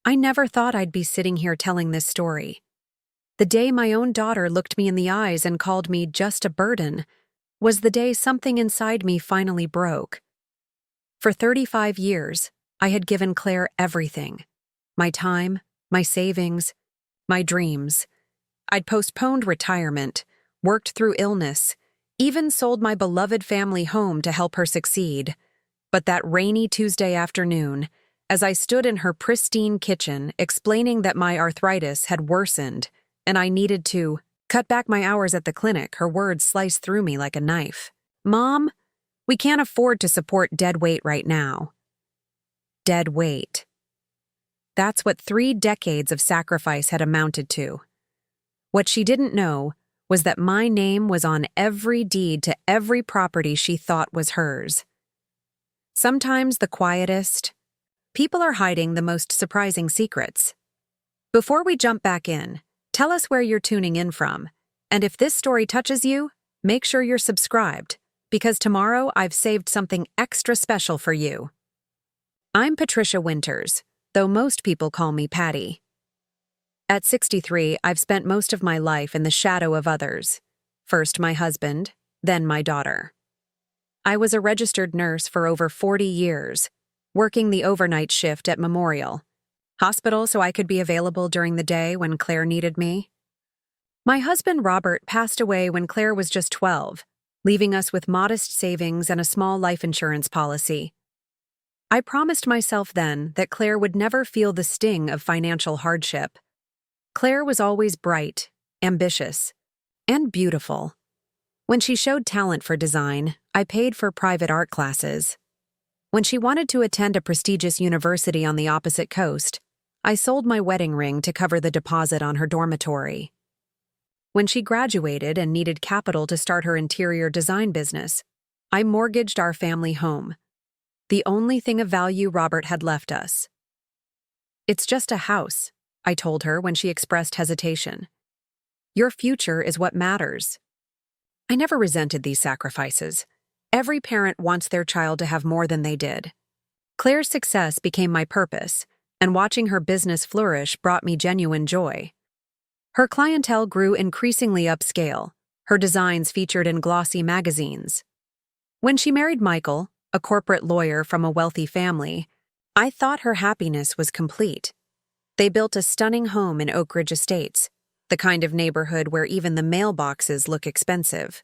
I never thought I'd be sitting here telling this story. The day my own daughter looked me in the eyes and called me just a burden was the day something inside me finally broke. For 35 years, I had given Claire everything. My time, my savings, my dreams. I'd postponed retirement, worked through illness, even sold my beloved family home to help her succeed. But that rainy Tuesday afternoon, as I stood in her pristine kitchen explaining that my arthritis had worsened and I needed to cut back my hours at the clinic, her words sliced through me like a knife. "Mom, we can't afford to support dead weight right now." Dead weight. That's what 3 decades of sacrifice had amounted to. What she didn't know was that my name was on every deed to every property she thought was hers. Sometimes the quietest, people are hiding the most surprising secrets. Before we jump back in, tell us where you're tuning in from, and if this story touches you, make sure you're subscribed, because tomorrow I've saved something extra special for you. I'm Patricia Winters, though most people call me Patty. At 63, I've spent most of my life in the shadow of others. First my husband, then my daughter. I was a registered nurse for over 40 years, working the overnight shift at Memorial Hospital so I could be available during the day when Claire needed me. My husband Robert passed away when Claire was just 12, leaving us with modest savings and a small life insurance policy. I promised myself then that Claire would never feel the sting of financial hardship. Claire was always bright, ambitious, and beautiful. When she showed talent for design, I paid for private art classes. When she wanted to attend a prestigious university on the opposite coast, I sold my wedding ring to cover the deposit on her dormitory. When she graduated and needed capital to start her interior design business, I mortgaged our family home, the only thing of value Robert had left us. "It's just a house," I told her when she expressed hesitation. "Your future is what matters." I never resented these sacrifices. Every parent wants their child to have more than they did. Claire's success became my purpose, and watching her business flourish brought me genuine joy. Her clientele grew increasingly upscale, her designs featured in glossy magazines. When she married Michael, a corporate lawyer from a wealthy family, I thought her happiness was complete. They built a stunning home in Oak Ridge Estates, the kind of neighborhood where even the mailboxes look expensive.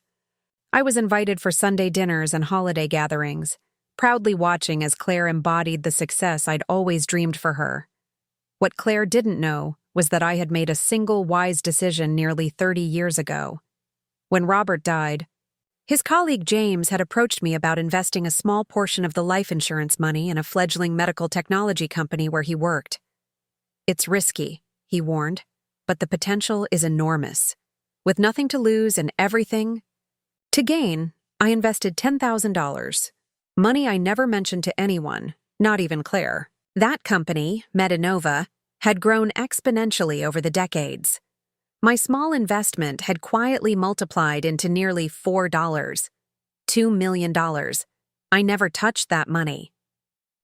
I was invited for Sunday dinners and holiday gatherings, proudly watching as Claire embodied the success I'd always dreamed for her. What Claire didn't know was that I had made a single wise decision nearly 30 years ago. When Robert died, his colleague James had approached me about investing a small portion of the life insurance money in a fledgling medical technology company where he worked. "It's risky," he warned, "but the potential is enormous. With nothing to lose and everything to gain, I invested $10,000, money I never mentioned to anyone, not even Claire. That company, Medinova, had grown exponentially over the decades. My small investment had quietly multiplied into nearly $4, $2 million. I never touched that money.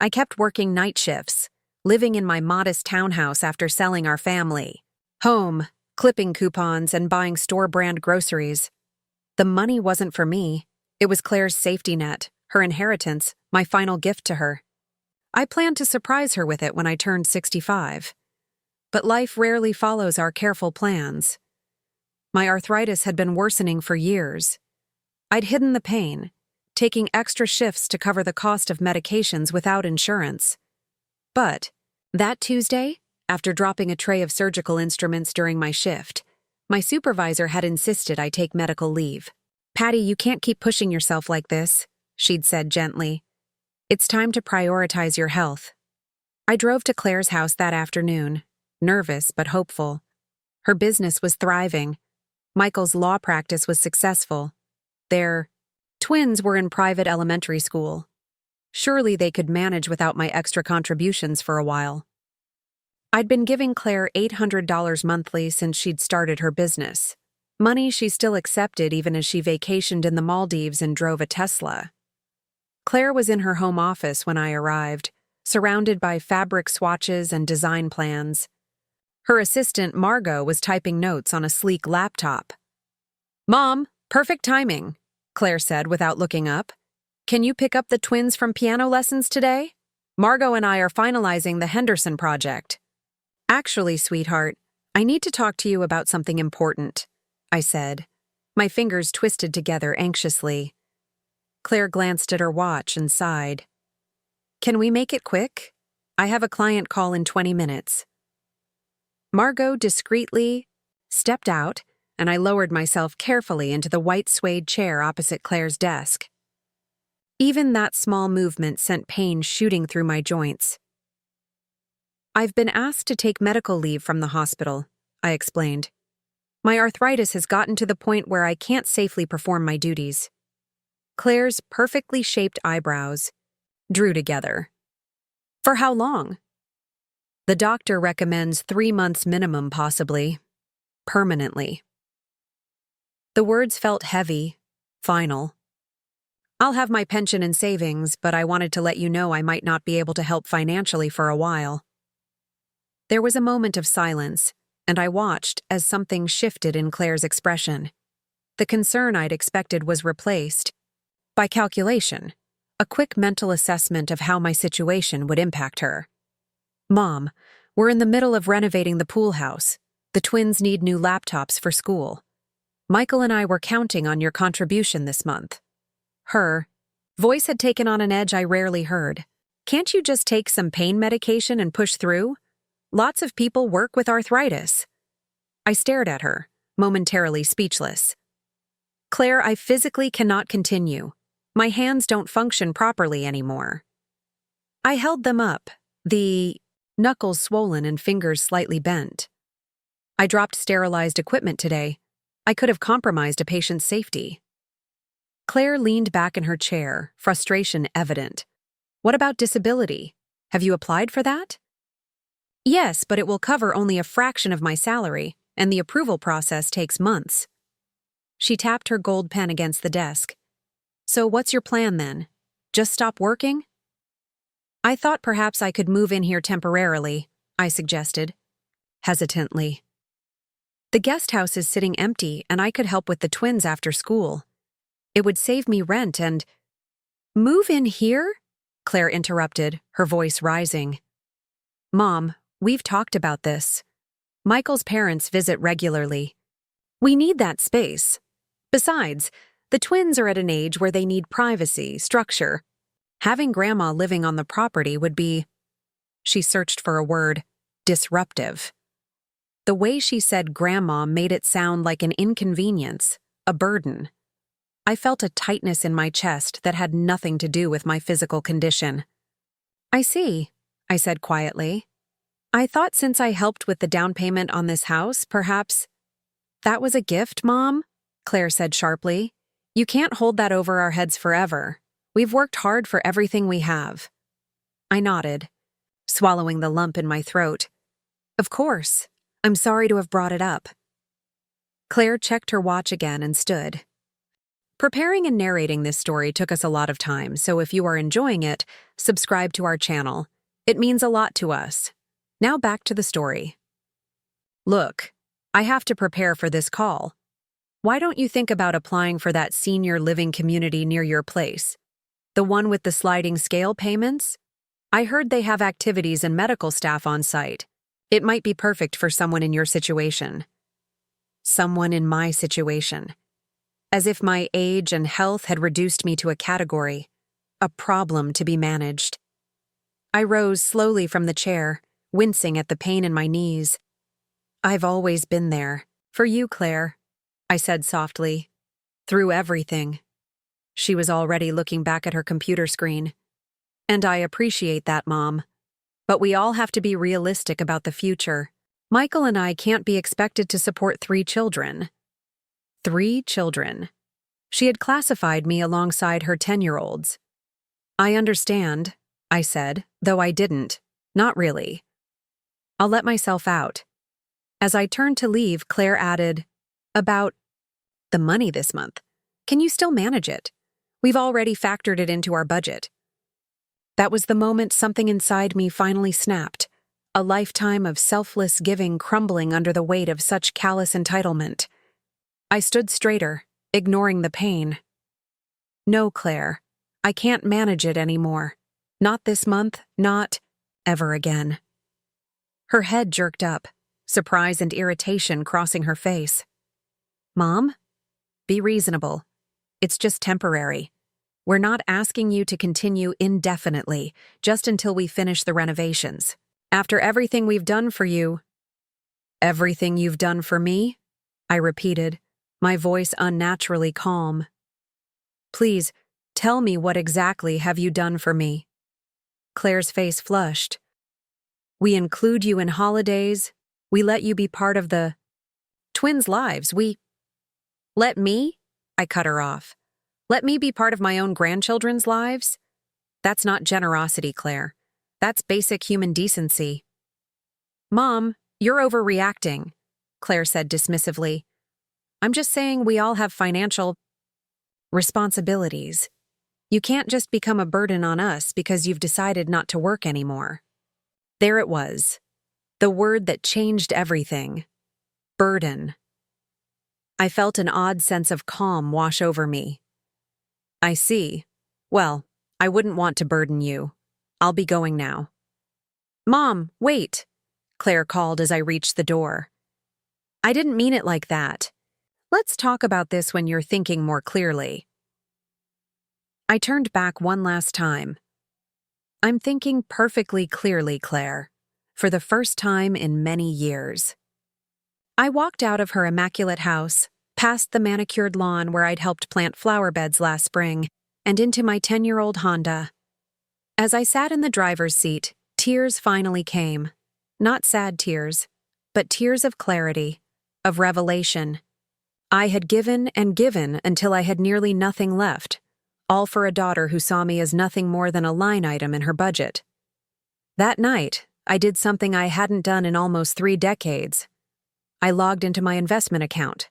I kept working night shifts, living in my modest townhouse after selling our family home, clipping coupons, and buying store-brand groceries. The money wasn't for me. It was Claire's safety net, her inheritance, my final gift to her. I planned to surprise her with it when I turned 65. But life rarely follows our careful plans. My arthritis had been worsening for years. I'd hidden the pain, taking extra shifts to cover the cost of medications without insurance. But that Tuesday, after dropping a tray of surgical instruments during my shift, my supervisor had insisted I take medical leave. "Patty, you can't keep pushing yourself like this," she'd said gently. "It's time to prioritize your health." I drove to Claire's house that afternoon, nervous but hopeful. Her business was thriving. Michael's law practice was successful. Their twins were in private elementary school. Surely they could manage without my extra contributions for a while. I'd been giving Claire $800 monthly since she'd started her business. Money she still accepted even as she vacationed in the Maldives and drove a Tesla. Claire was in her home office when I arrived, surrounded by fabric swatches and design plans. Her assistant, Margot, was typing notes on a sleek laptop. "Mom, perfect timing," Claire said without looking up. "Can you pick up the twins from piano lessons today? Margot and I are finalizing the Henderson project." "Actually, sweetheart, I need to talk to you about something important," I said, my fingers twisted together anxiously. Claire glanced at her watch and sighed. "Can we make it quick? I have a client call in 20 minutes. Margot discreetly stepped out, and I lowered myself carefully into the white suede chair opposite Claire's desk. Even that small movement sent pain shooting through my joints. "I've been asked to take medical leave from the hospital," I explained. "My arthritis has gotten to the point where I can't safely perform my duties." Claire's perfectly shaped eyebrows drew together. "For how long?" "The doctor recommends 3 months minimum, possibly. Permanently." The words felt heavy, final. "I'll have my pension and savings, but I wanted to let you know I might not be able to help financially for a while." There was a moment of silence, and I watched as something shifted in Claire's expression. The concern I'd expected was replaced by calculation, a quick mental assessment of how my situation would impact her. "Mom, we're in the middle of renovating the pool house. The twins need new laptops for school. Michael and I were counting on your contribution this month." Her voice had taken on an edge I rarely heard. "Can't you just take some pain medication and push through? Lots of people work with arthritis." I stared at her, momentarily speechless. "Claire, I physically cannot continue. My hands don't function properly anymore." I held them up, the knuckles swollen and fingers slightly bent. "I dropped sterilized equipment today. I could have compromised a patient's safety." Claire leaned back in her chair, frustration evident. "What about disability? Have you applied for that?" "Yes, but it will cover only a fraction of my salary, and the approval process takes months." She tapped her gold pen against the desk. "So what's your plan then? Just stop working?" "I thought perhaps I could move in here temporarily," I suggested, hesitantly. "The guest house is sitting empty, and I could help with the twins after school. It would save me rent and—" "Move in here?" Claire interrupted, her voice rising. "Mom, we've talked about this. Michael's parents visit regularly. We need that space. Besides, the twins are at an age where they need privacy, structure. Having Grandma living on the property would be—" She searched for a word, "disruptive." The way she said Grandma made it sound like an inconvenience, a burden. I felt a tightness in my chest that had nothing to do with my physical condition. "I see," I said quietly. "I thought since I helped with the down payment on this house, perhaps—" "That was a gift, Mom," Claire said sharply. "You can't hold that over our heads forever. We've worked hard for everything we have." I nodded, swallowing the lump in my throat. "Of course. I'm sorry to have brought it up." Claire checked her watch again and stood. Preparing and narrating this story took us a lot of time, so if you are enjoying it, subscribe to our channel. It means a lot to us. Now back to the story. "Look, I have to prepare for this call. Why don't you think about applying for that senior living community near your place? The one with the sliding scale payments? I heard they have activities and medical staff on site. It might be perfect for someone in your situation." Someone in my situation. As if my age and health had reduced me to a category, a problem to be managed. I rose slowly from the chair, wincing at the pain in my knees. "I've always been there, for you, Claire," I said softly. "Through everything." She was already looking back at her computer screen. "And I appreciate that, Mom. But we all have to be realistic about the future. Michael and I can't be expected to support 3 children. 3 children. She had classified me alongside her 10-year-olds. "I understand," I said, though I didn't. Not really. "I'll let myself out." As I turned to leave, Claire added, "About the money this month. Can you still manage it? We've already factored it into our budget." That was the moment something inside me finally snapped, a lifetime of selfless giving crumbling under the weight of such callous entitlement. I stood straighter, ignoring the pain. No, Claire, I can't manage it anymore. Not this month, not ever again. Her head jerked up, surprise and irritation crossing her face. Mom? Be reasonable. It's just temporary. We're not asking you to continue indefinitely, just until we finish the renovations. After everything we've done for you— Everything you've done for me? I repeated, my voice unnaturally calm. Please, tell me what exactly have you done for me? Claire's face flushed. We include you in holidays. We let you be part of the twins' lives. Let me? I cut her off. Let me be part of my own grandchildren's lives? That's not generosity, Claire. That's basic human decency. Mom, you're overreacting, Claire said dismissively. I'm just saying we all have financial responsibilities. You can't just become a burden on us because you've decided not to work anymore. There it was, the word that changed everything. Burden. I felt an odd sense of calm wash over me. I see. Well, I wouldn't want to burden you. I'll be going now. Mom, wait, Claire called as I reached the door. I didn't mean it like that. Let's talk about this when you're thinking more clearly. I turned back one last time. I'm thinking perfectly clearly, Claire, for the first time in many years. I walked out of her immaculate house, past the manicured lawn where I'd helped plant flower beds last spring, and into my 10-year-old Honda. As I sat in the driver's seat, tears finally came. Not sad tears, but tears of clarity, of revelation. I had given and given until I had nearly nothing left, all for a daughter who saw me as nothing more than a line item in her budget. That night, I did something I hadn't done in almost 3 decades. I logged into my investment account.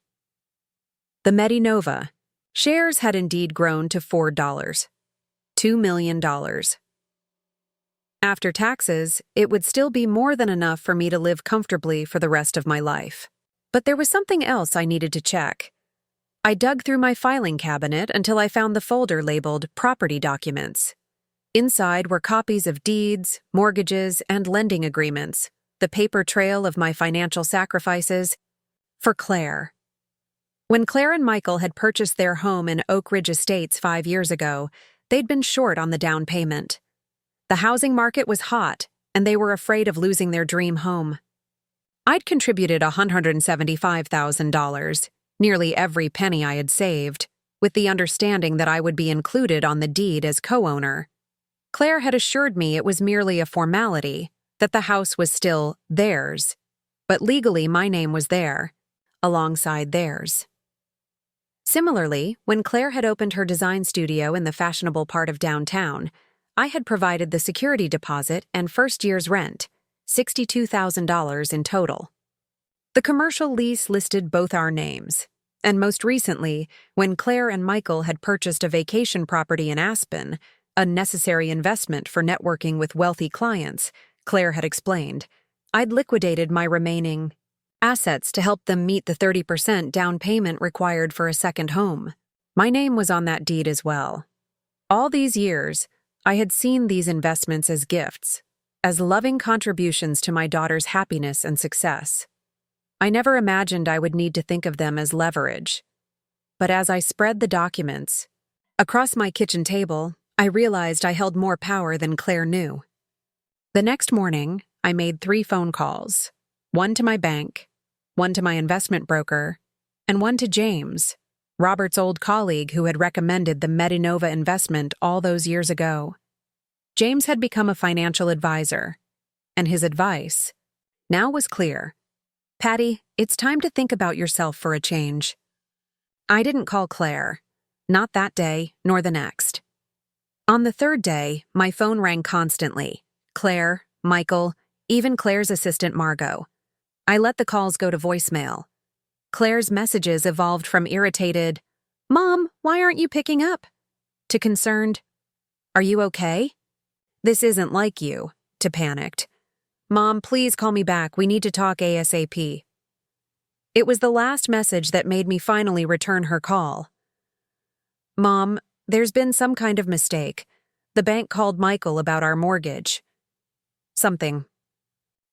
The Medinova shares had indeed grown to $4. $2 million. After taxes, it would still be more than enough for me to live comfortably for the rest of my life. But there was something else I needed to check. I dug through my filing cabinet until I found the folder labeled Property Documents. Inside were copies of deeds, mortgages, and lending agreements, the paper trail of my financial sacrifices for Claire. When Claire and Michael had purchased their home in Oak Ridge Estates 5 years ago, they'd been short on the down payment. The housing market was hot, and they were afraid of losing their dream home. I'd contributed $175,000, nearly every penny I had saved, with the understanding that I would be included on the deed as co-owner. Claire had assured me it was merely a formality, that the house was still theirs, but legally my name was there, alongside theirs. Similarly, when Claire had opened her design studio in the fashionable part of downtown, I had provided the security deposit and first year's rent, $62,000 in total. The commercial lease listed both our names, and most recently, when Claire and Michael had purchased a vacation property in Aspen, a necessary investment for networking with wealthy clients, Claire had explained, I'd liquidated my remaining assets to help them meet the 30% down payment required for a second home. My name was on that deed as well. All these years, I had seen these investments as gifts, as loving contributions to my daughter's happiness and success. I never imagined I would need to think of them as leverage. But as I spread the documents across my kitchen table, I realized I held more power than Claire knew. The next morning, I made 3 phone calls, one to my bank, one to my investment broker, and one to James, Robert's old colleague who had recommended the Medinova investment all those years ago. James had become a financial advisor, and his advice now was clear. Patty, it's time to think about yourself for a change. I didn't call Claire, not that day nor the next. On the 3rd day, my phone rang constantly. Claire, Michael, even Claire's assistant Margot. I let the calls go to voicemail. Claire's messages evolved from irritated, "Mom, why aren't you picking up?" to concerned, "Are you okay?" This isn't like you, to panicked. Mom, please call me back. We need to talk ASAP. It was the last message that made me finally return her call. Mom, there's been some kind of mistake. The bank called Michael about our mortgage. Something.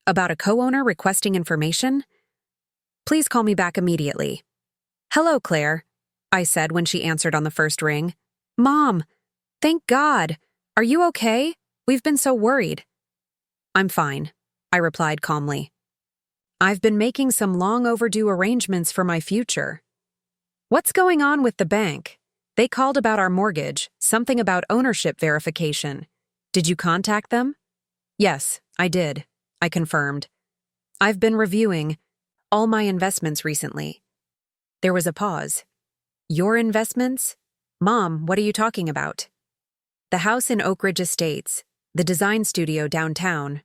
About a co-owner requesting information? Please call me back immediately. Hello, Claire, I said when she answered on the first ring. Mom, thank God. Are you okay? We've been so worried. I'm fine, I replied calmly. I've been making some long overdue arrangements for my future. What's going on with the bank? They called about our mortgage, something about ownership verification. Did you contact them? Yes, I did, I confirmed. I've been reviewing all my investments recently. There was a pause. Your investments? Mom, what are you talking about? The house in Oak Ridge Estates, the design studio downtown,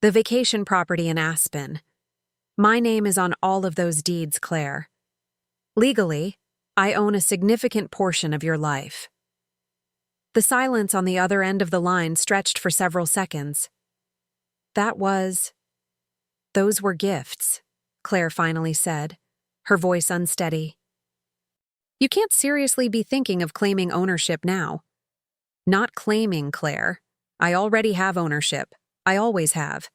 the vacation property in Aspen. My name is on all of those deeds, Claire. Legally, I own a significant portion of your life. The silence on the other end of the line stretched for several seconds. Those were gifts, Claire finally said, her voice unsteady. You can't seriously be thinking of claiming ownership now. Not claiming, Claire. I already have ownership. I always have.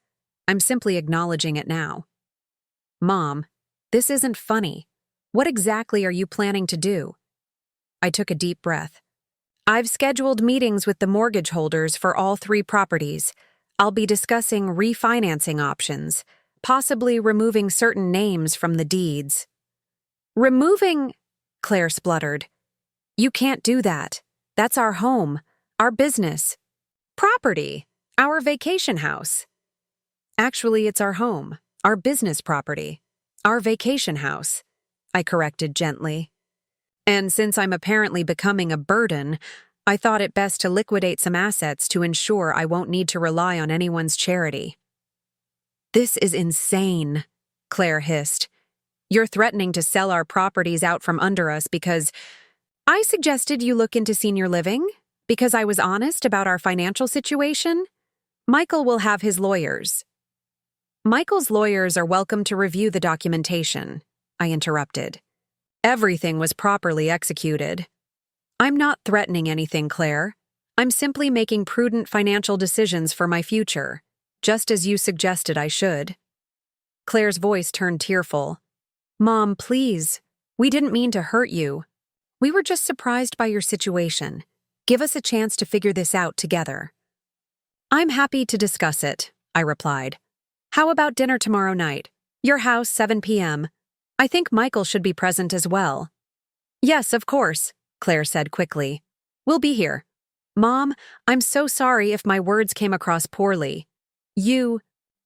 I'm simply acknowledging it now. Mom, this isn't funny. What exactly are you planning to do? I took a deep breath. I've scheduled meetings with the mortgage holders for all 3 properties. I'll be discussing refinancing options, possibly removing certain names from the deeds. Removing? Claire spluttered. You can't do that. That's our home, our business, property, our vacation house. Actually, it's our home, our business property, our vacation house, I corrected gently. And since I'm apparently becoming a burden, I thought it best to liquidate some assets to ensure I won't need to rely on anyone's charity. This is insane, Claire hissed. You're threatening to sell our properties out from under us because I suggested you look into senior living, because I was honest about our financial situation. Michael will have his lawyers. Michael's lawyers are welcome to review the documentation, I interrupted. Everything was properly executed. I'm not threatening anything, Claire. I'm simply making prudent financial decisions for my future, just as you suggested I should. Claire's voice turned tearful. Mom, please. We didn't mean to hurt you. We were just surprised by your situation. Give us a chance to figure this out together. I'm happy to discuss it, I replied. How about dinner tomorrow night? Your house, 7 p.m. I think Michael should be present as well. Yes, of course, Claire said quickly. We'll be here. Mom, I'm so sorry if my words came across poorly. You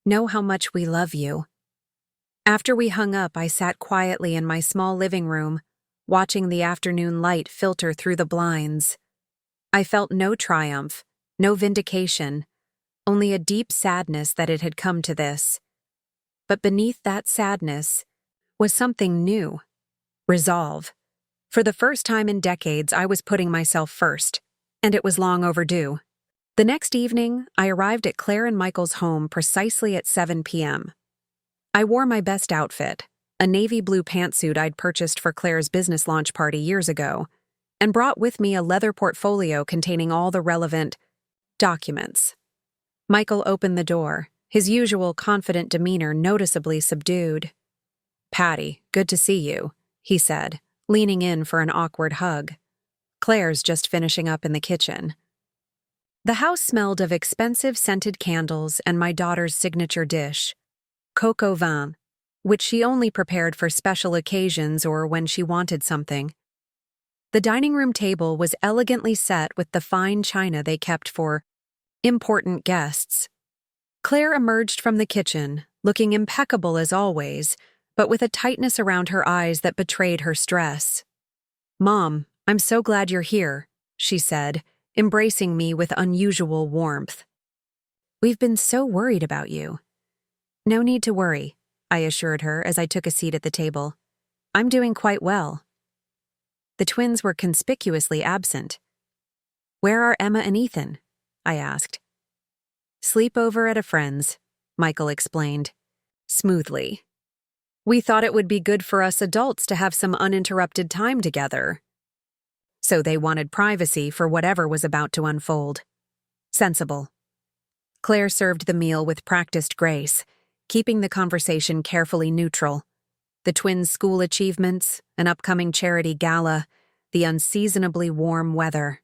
know how much we love you. After we hung up, I sat quietly in my small living room, watching the afternoon light filter through the blinds. I felt no triumph, no vindication, only a deep sadness that it had come to this. But beneath that sadness was something new. Resolve. For the first time in decades, I was putting myself first, and it was long overdue. The next evening, I arrived at Claire and Michael's home precisely at 7 p.m. I wore my best outfit, a navy blue pantsuit I'd purchased for Claire's business launch party years ago, and brought with me a leather portfolio containing all the relevant documents. Michael opened the door, his usual confident demeanor noticeably subdued. Patty, good to see you, he said, leaning in for an awkward hug. Claire's just finishing up in the kitchen. The house smelled of expensive scented candles and my daughter's signature dish, coq au vin, which she only prepared for special occasions or when she wanted something. The dining room table was elegantly set with the fine china they kept for important guests. Claire emerged from the kitchen, looking impeccable as always, but with a tightness around her eyes that betrayed her stress. Mom, I'm so glad you're here, she said, embracing me with unusual warmth. We've been so worried about you. No need to worry, I assured her as I took a seat at the table. I'm doing quite well. The twins were conspicuously absent. Where are Emma and Ethan? I asked. Sleepover at a friend's, Michael explained, smoothly. We thought it would be good for us adults to have some uninterrupted time together. So they wanted privacy for whatever was about to unfold. Sensible. Claire served the meal with practiced grace, keeping the conversation carefully neutral. The twins' school achievements, an upcoming charity gala, the unseasonably warm weather.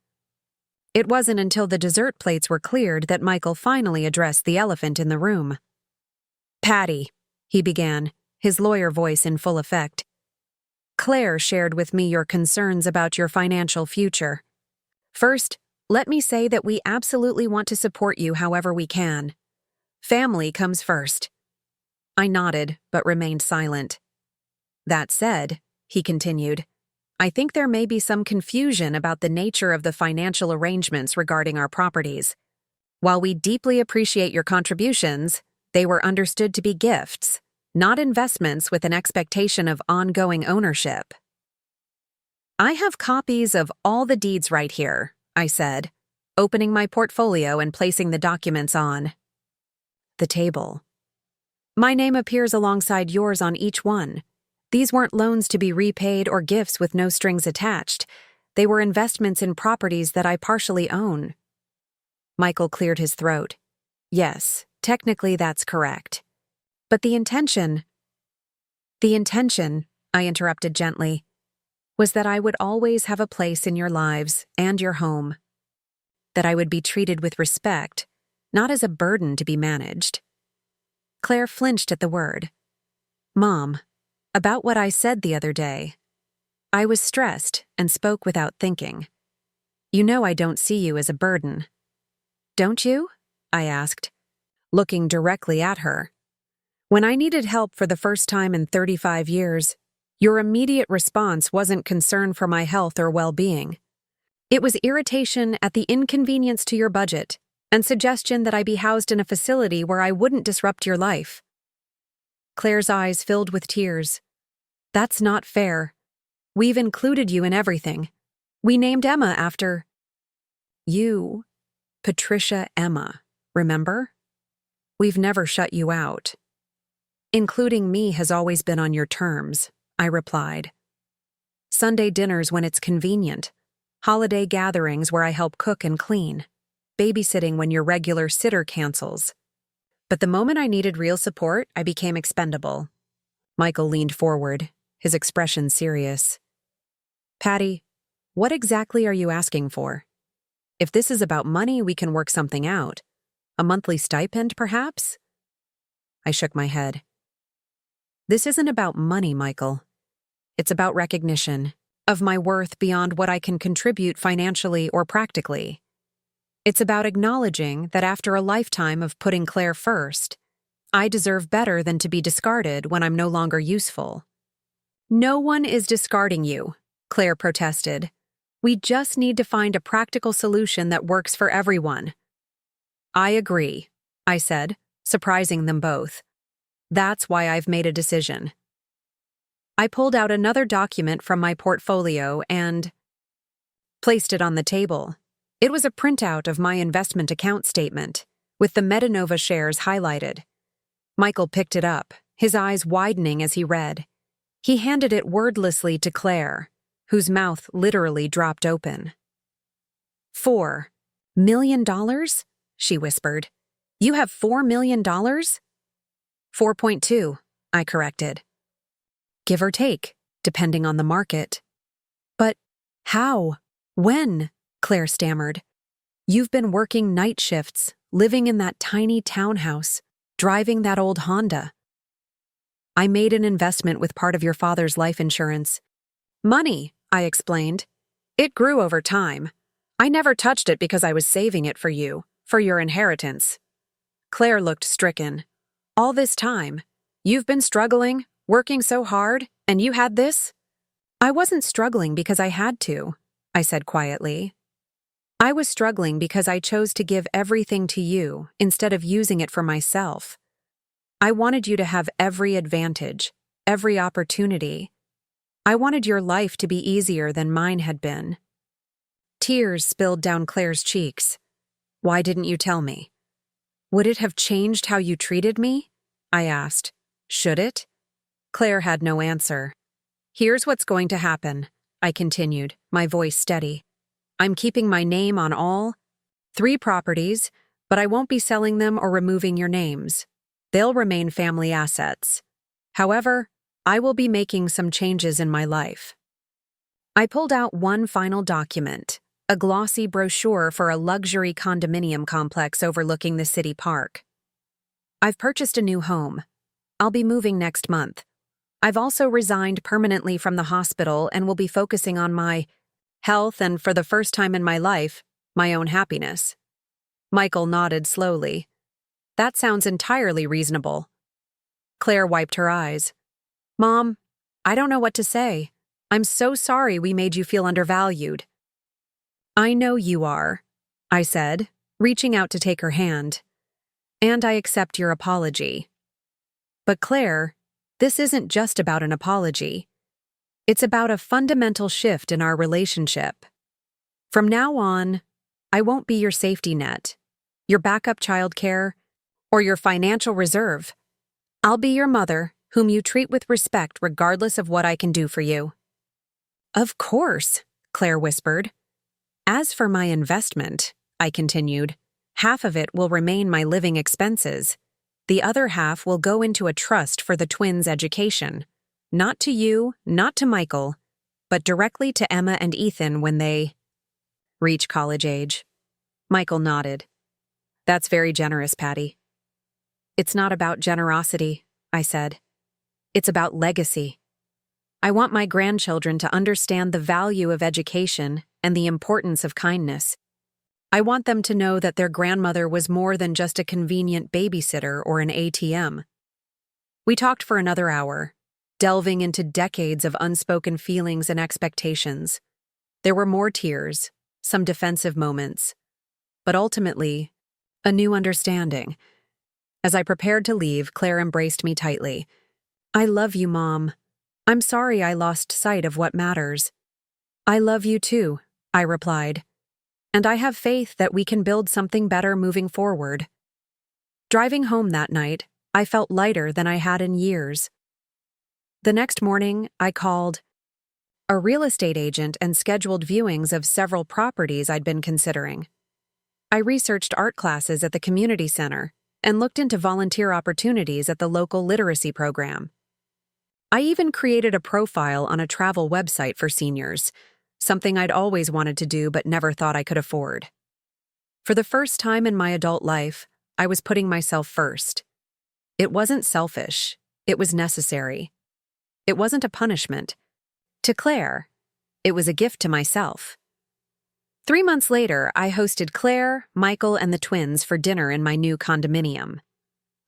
It wasn't until the dessert plates were cleared that Michael finally addressed the elephant in the room. Patty, he began, his lawyer voice in full effect. Claire shared with me your concerns about your financial future. First, let me say that we absolutely want to support you however we can. Family comes first. I nodded, but remained silent. That said, he continued, I think there may be some confusion about the nature of the financial arrangements regarding our properties. While we deeply appreciate your contributions, they were understood to be gifts, not investments with an expectation of ongoing ownership. I have copies of all the deeds right here, I said, opening my portfolio and placing the documents on the table. My name appears alongside yours on each one. These weren't loans to be repaid or gifts with no strings attached. They were investments in properties that I partially own. Michael cleared his throat. Yes, technically that's correct. But the intention, I interrupted gently, was that I would always have a place in your lives and your home. That I would be treated with respect, not as a burden to be managed. Claire flinched at the word. Mom, about what I said the other day. I was stressed and spoke without thinking. You know I don't see you as a burden. Don't you? I asked, looking directly at her. When I needed help for the first time in 35 years, your immediate response wasn't concern for my health or well-being. It was irritation at the inconvenience to your budget and suggestion that I be housed in a facility where I wouldn't disrupt your life. Claire's eyes filled with tears. That's not fair. We've included you in everything. We named Emma after you, Patricia Emma, remember? We've never shut you out. Including me has always been on your terms, I replied. Sunday dinners when it's convenient, holiday gatherings where I help cook and clean, babysitting when your regular sitter cancels. But the moment I needed real support, I became expendable. Michael leaned forward, his expression serious. Patty, what exactly are you asking for? If this is about money, we can work something out. A monthly stipend, perhaps? I shook my head. This isn't about money, Michael. It's about recognition of my worth beyond what I can contribute financially or practically. It's about acknowledging that after a lifetime of putting Claire first, I deserve better than to be discarded when I'm no longer useful. No one is discarding you, Claire protested. We just need to find a practical solution that works for everyone. I agree, I said, surprising them both. That's why I've made a decision. I pulled out another document from my portfolio and placed it on the table. It was a printout of my investment account statement, with the Metanova shares highlighted. Michael picked it up, his eyes widening as he read. He handed it wordlessly to Claire, whose mouth literally dropped open. $4 million? She whispered. You have $4 million? 4.2, I corrected. Give or take, depending on the market. But how? When? Claire stammered. You've been working night shifts, living in that tiny townhouse, driving that old Honda. I made an investment with part of your father's life insurance. Money, I explained. It grew over time. I never touched it because I was saving it for you, for your inheritance. Claire looked stricken. All this time, you've been struggling, working so hard, and you had this? I wasn't struggling because I had to, I said quietly. I was struggling because I chose to give everything to you instead of using it for myself. I wanted you to have every advantage, every opportunity. I wanted your life to be easier than mine had been. Tears spilled down Claire's cheeks. Why didn't you tell me? Would it have changed how you treated me? I asked. Should it? Claire had no answer. Here's what's going to happen, I continued, my voice steady. I'm keeping my name on all 3 properties, but I won't be selling them or removing your names. They'll remain family assets. However, I will be making some changes in my life. I pulled out one final document, a glossy brochure for a luxury condominium complex overlooking the city park. I've purchased a new home. I'll be moving next month. I've also resigned permanently from the hospital and will be focusing on my health and, for the first time in my life, my own happiness. Michael nodded slowly. That sounds entirely reasonable. Claire wiped her eyes. Mom, I don't know what to say. I'm so sorry we made you feel undervalued. I know you are, I said, reaching out to take her hand. And I accept your apology. But Claire, this isn't just about an apology. It's about a fundamental shift in our relationship. From now on, I won't be your safety net, your backup childcare, or your financial reserve. I'll be your mother, whom you treat with respect regardless of what I can do for you. Of course, Claire whispered. As for my investment, I continued, half of it will remain my living expenses. The other half will go into a trust for the twins' education. Not to you, not to Michael, but directly to Emma and Ethan when they reach college age. Michael nodded. That's very generous, Patty. It's not about generosity, I said. It's about legacy. I want my grandchildren to understand the value of education and the importance of kindness. I want them to know that their grandmother was more than just a convenient babysitter or an ATM. We talked for another hour, delving into decades of unspoken feelings and expectations. There were more tears, some defensive moments, but ultimately, a new understanding. As I prepared to leave, Claire embraced me tightly. I love you, Mom. I'm sorry I lost sight of what matters. I love you too, I replied. And I have faith that we can build something better moving forward. Driving home that night, I felt lighter than I had in years. The next morning, I called a real estate agent and scheduled viewings of several properties I'd been considering. I researched art classes at the community center and looked into volunteer opportunities at the local literacy program. I even created a profile on a travel website for seniors, something I'd always wanted to do but never thought I could afford. For the first time in my adult life, I was putting myself first. It wasn't selfish, it was necessary. It wasn't a punishment. To Claire, it was a gift to myself. 3 months later, I hosted Claire, Michael, and the twins for dinner in my new condominium.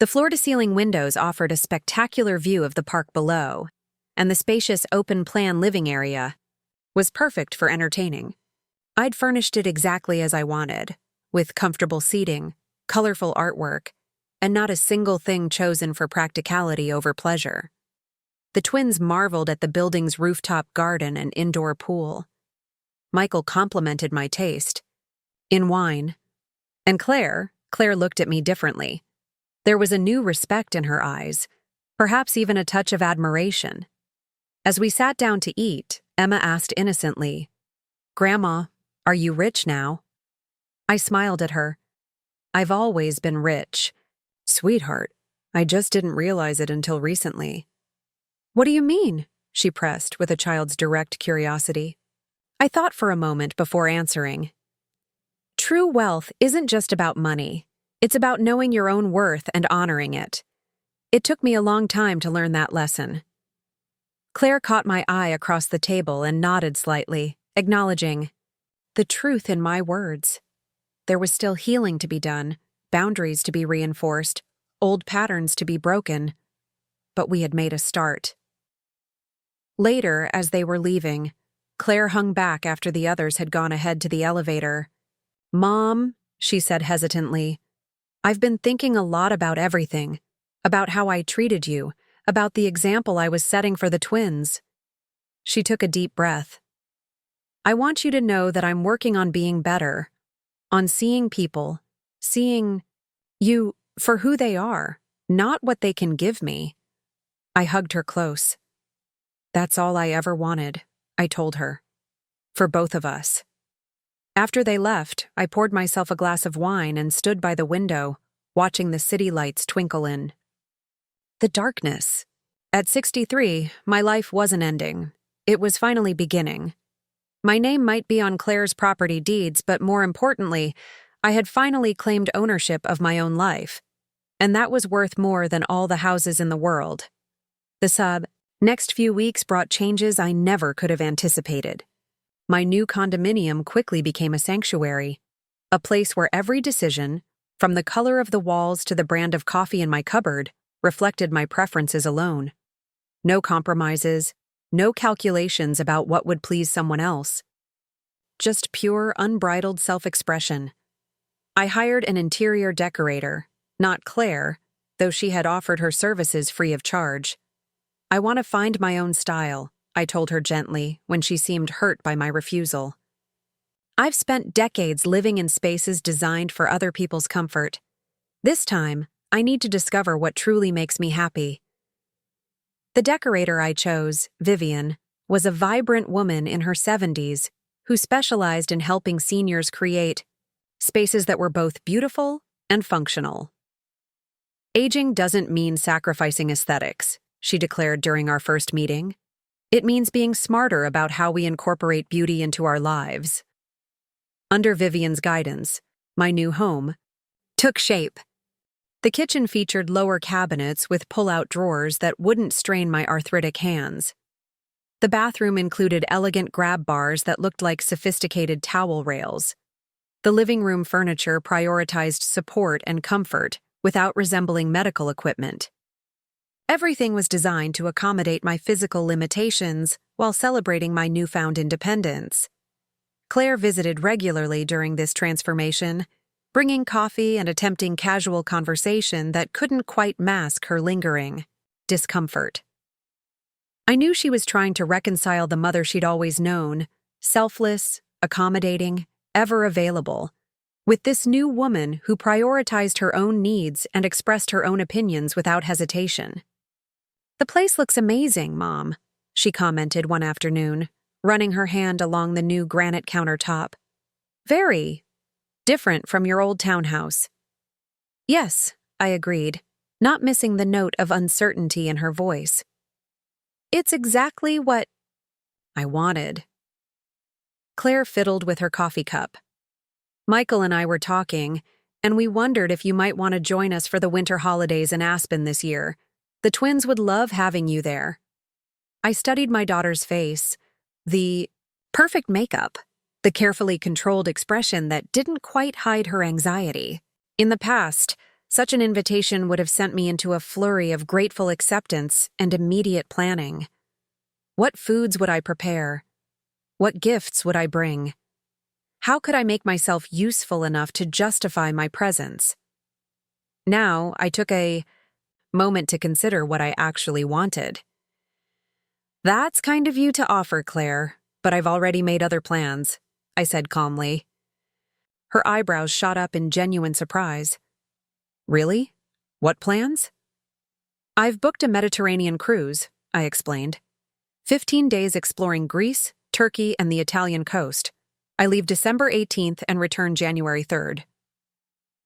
The floor-to-ceiling windows offered a spectacular view of the park below, and the spacious open-plan living area was perfect for entertaining. I'd furnished it exactly as I wanted, with comfortable seating, colorful artwork, and not a single thing chosen for practicality over pleasure. The twins marveled at the building's rooftop garden and indoor pool. Michael complimented my taste in wine, and Claire looked at me differently. There was a new respect in her eyes, perhaps even a touch of admiration. As we sat down to eat, Emma asked innocently, "Grandma, are you rich now?" I smiled at her. "I've always been rich." "Sweetheart, I just didn't realize it until recently." "What do you mean?" she pressed with a child's direct curiosity. I thought for a moment before answering. True wealth isn't just about money. It's about knowing your own worth and honoring it. It took me a long time to learn that lesson. Claire caught my eye across the table and nodded slightly, acknowledging the truth in my words. There was still healing to be done, boundaries to be reinforced, old patterns to be broken, but we had made a start. Later, as they were leaving, Claire hung back after the others had gone ahead to the elevator. "Mom," she said hesitantly, "I've been thinking a lot about everything, about how I treated you, about the example I was setting for the twins." She took a deep breath. "I want you to know that I'm working on being better, on seeing people, seeing For who they are, not what they can give me. I hugged her close. That's all I ever wanted, I told her. For both of us. After they left, I poured myself a glass of wine and stood by the window, watching the city lights twinkle in. The darkness. At 63, my life wasn't ending. It was finally beginning. My name might be on Claire's property deeds, but more importantly, I had finally claimed ownership of my own life. And that was worth more than all the houses in the world. The next few weeks brought changes I never could have anticipated. My new condominium quickly became a sanctuary, a place where every decision, from the color of the walls to the brand of coffee in my cupboard, reflected my preferences alone. No compromises, no calculations about what would please someone else. Just pure, unbridled self-expression. I hired an interior decorator, not Claire, though she had offered her services free of charge. I want to find my own style, I told her gently when she seemed hurt by my refusal. I've spent decades living in spaces designed for other people's comfort. This time, I need to discover what truly makes me happy. The decorator I chose, Vivian, was a vibrant woman in her 70s who specialized in helping seniors create spaces that were both beautiful and functional. Aging doesn't mean sacrificing aesthetics, she declared during our first meeting. It means being smarter about how we incorporate beauty into our lives. Under Vivian's guidance, my new home took shape. The kitchen featured lower cabinets with pull-out drawers that wouldn't strain my arthritic hands. The bathroom included elegant grab bars that looked like sophisticated towel rails. The living room furniture prioritized support and comfort without resembling medical equipment. Everything was designed to accommodate my physical limitations while celebrating my newfound independence. Claire visited regularly during this transformation, bringing coffee and attempting casual conversation that couldn't quite mask her lingering discomfort. I knew she was trying to reconcile the mother she'd always known, selfless, accommodating, ever available, with this new woman who prioritized her own needs and expressed her own opinions without hesitation. "The place looks amazing, Mom," she commented one afternoon, running her hand along the new granite countertop. "Very different from your old townhouse." "Yes," I agreed, not missing the note of uncertainty in her voice. "It's exactly what I wanted." Claire fiddled with her coffee cup. "Michael and I were talking, and we wondered if you might want to join us for the winter holidays in Aspen this year. The twins would love having you there." I studied my daughter's face, the perfect makeup, the carefully controlled expression that didn't quite hide her anxiety. In the past, such an invitation would have sent me into a flurry of grateful acceptance and immediate planning. What foods would I prepare? What gifts would I bring? How could I make myself useful enough to justify my presence? Now, I took a moment to consider what I actually wanted. "That's kind of you to offer, Claire, but I've already made other plans," I said calmly. Her eyebrows shot up in genuine surprise. "Really? What plans?" "I've booked a Mediterranean cruise," I explained. 15 days exploring Greece, Turkey, and the Italian coast. I leave December 18th and return January 3rd.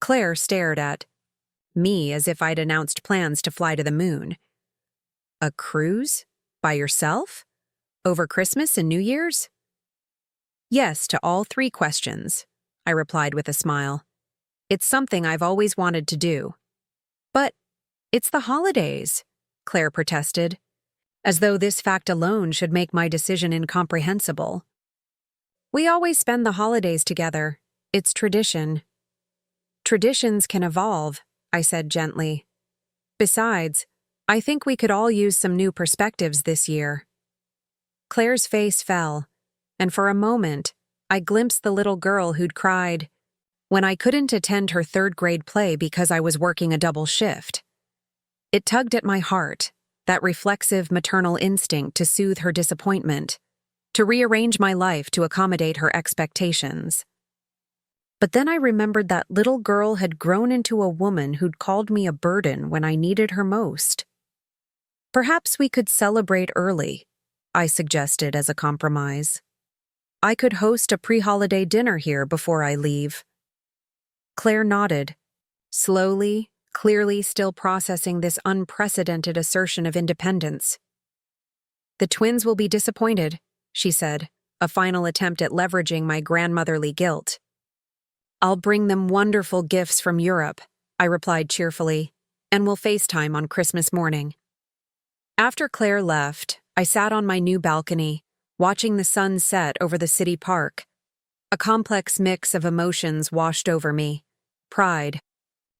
Claire stared at me as if I'd announced plans to fly to the moon. "A cruise? By yourself? Over Christmas and New Year's?" "Yes to all 3 questions," I replied with a smile. "It's something I've always wanted to do." "But it's the holidays," Claire protested, as though this fact alone should make my decision incomprehensible. "We always spend the holidays together. It's tradition." "Traditions can evolve," I said gently. "Besides, I think we could all use some new perspectives this year." Claire's face fell, and for a moment, I glimpsed the little girl who'd cried when I couldn't attend her 3rd-grade play because I was working a double shift. It tugged at my heart, that reflexive maternal instinct to soothe her disappointment, to rearrange my life to accommodate her expectations. But then I remembered that little girl had grown into a woman who'd called me a burden when I needed her most. Perhaps we could celebrate early, I suggested as a compromise. I could host a pre-holiday dinner here before I leave. Claire nodded, slowly, clearly still processing this unprecedented assertion of independence. The twins will be disappointed, she said, a final attempt at leveraging my grandmotherly guilt. I'll bring them wonderful gifts from Europe, I replied cheerfully, and we'll FaceTime on Christmas morning. After Claire left, I sat on my new balcony, watching the sun set over the city park. A complex mix of emotions washed over me. Pride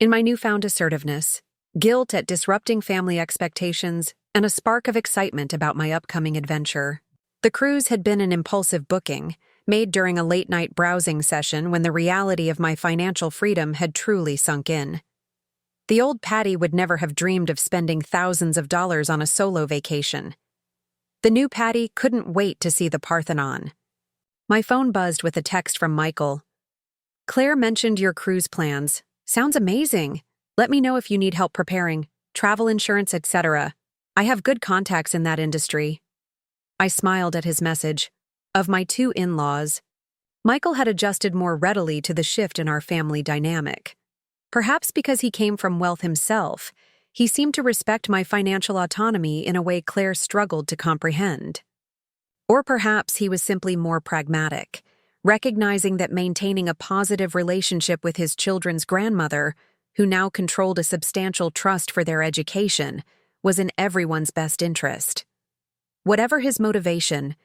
in my newfound assertiveness, guilt at disrupting family expectations, and a spark of excitement about my upcoming adventure. The cruise had been an impulsive booking, made during a late-night browsing session when the reality of my financial freedom had truly sunk in. The old Patty would never have dreamed of spending thousands of dollars on a solo vacation. The new Patty couldn't wait to see the Parthenon. My phone buzzed with a text from Michael. Claire mentioned your cruise plans. Sounds amazing. Let me know if you need help preparing, travel insurance, etc. I have good contacts in that industry. I smiled at his message. Of my two in-laws, Michael had adjusted more readily to the shift in our family dynamic. Perhaps because he came from wealth himself, he seemed to respect my financial autonomy in a way Claire struggled to comprehend. Or perhaps he was simply more pragmatic, recognizing that maintaining a positive relationship with his children's grandmother, who now controlled a substantial trust for their education, was in everyone's best interest. Whatever his motivation,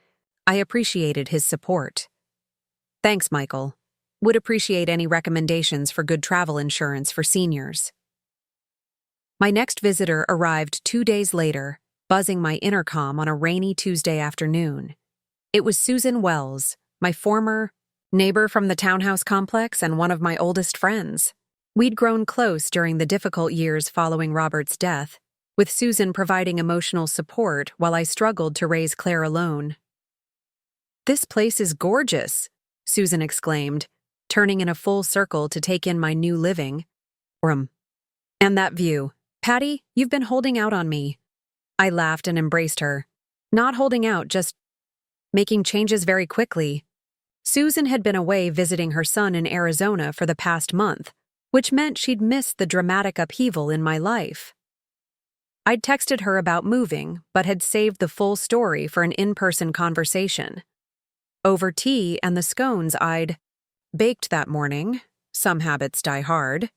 I appreciated his support. Thanks, Michael. Would appreciate any recommendations for good travel insurance for seniors. My next visitor arrived 2 days later, buzzing my intercom on a rainy Tuesday afternoon. It was Susan Wells, my former neighbor from the townhouse complex and one of my oldest friends. We'd grown close during the difficult years following Robert's death, with Susan providing emotional support while I struggled to raise Claire alone. "This place is gorgeous," Susan exclaimed, turning in a full circle to take in my new living room. "And that view. Patty, you've been holding out on me." I laughed and embraced her. Not holding out, just making changes very quickly. Susan had been away visiting her son in Arizona for the past month, which meant she'd missed the dramatic upheaval in my life. I'd texted her about moving, but had saved the full story for an in-person conversation. Over tea and the scones I'd baked that morning, some habits die hard,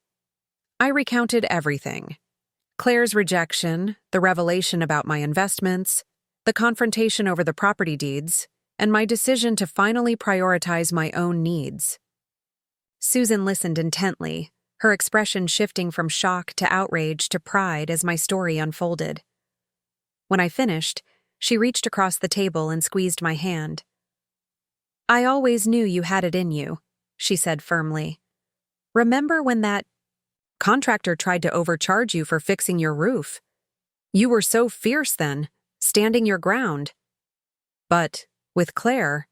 I recounted everything. Claire's rejection, the revelation about my investments, the confrontation over the property deeds, and my decision to finally prioritize my own needs. Susan listened intently, her expression shifting from shock to outrage to pride as my story unfolded. When I finished, she reached across the table and squeezed my hand. "I always knew you had it in you," she said firmly. "Remember when that contractor tried to overcharge you for fixing your roof? You were so fierce then, standing your ground. But, with Claire,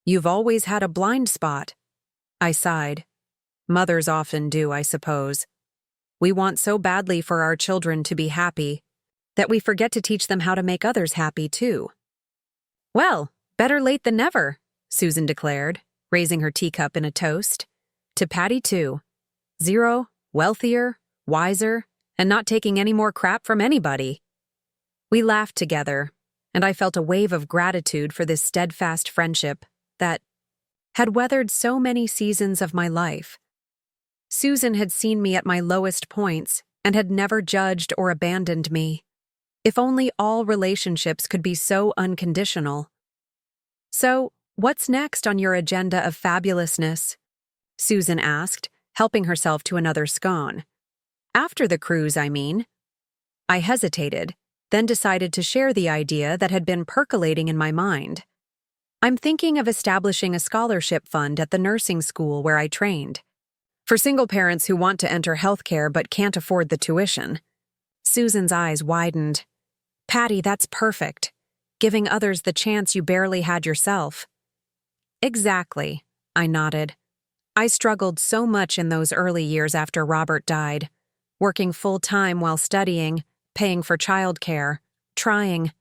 you've always had a blind spot." I sighed. Mothers often do, I suppose. We want so badly for our children to be happy that we forget to teach them how to make others happy, too. "Well, better late than never," Susan declared, raising her teacup in a toast. "To Patty, too. 0, wealthier, wiser, and not taking any more crap from anybody." We laughed together, and I felt a wave of gratitude for this steadfast friendship that had weathered so many seasons of my life. Susan had seen me at my lowest points and had never judged or abandoned me. If only all relationships could be so unconditional. "So, what's next on your agenda of fabulousness?" Susan asked, helping herself to another scone. "After the cruise, I mean." I hesitated, then decided to share the idea that had been percolating in my mind. "I'm thinking of establishing a scholarship fund at the nursing school where I trained, for single parents who want to enter healthcare but can't afford the tuition." Susan's eyes widened. "Patty, that's perfect. Giving others the chance you barely had yourself." "Exactly," I nodded. I struggled so much in those early years after Robert died, working full-time while studying, paying for childcare, trying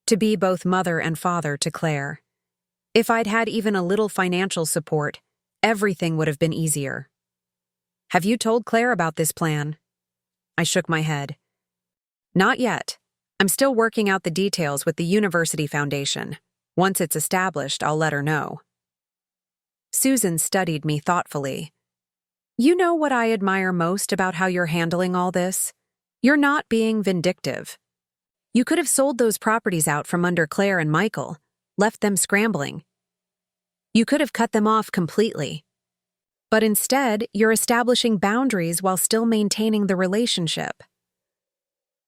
to be both mother and father to Claire. If I'd had even a little financial support, everything would have been easier. Have you told Claire about this plan? I shook my head. Not yet. I'm still working out the details with the University Foundation. Once it's established, I'll let her know. Susan studied me thoughtfully. You know what I admire most about how you're handling all this? You're not being vindictive. You could have sold those properties out from under Claire and Michael, left them scrambling. You could have cut them off completely. But instead, you're establishing boundaries while still maintaining the relationship.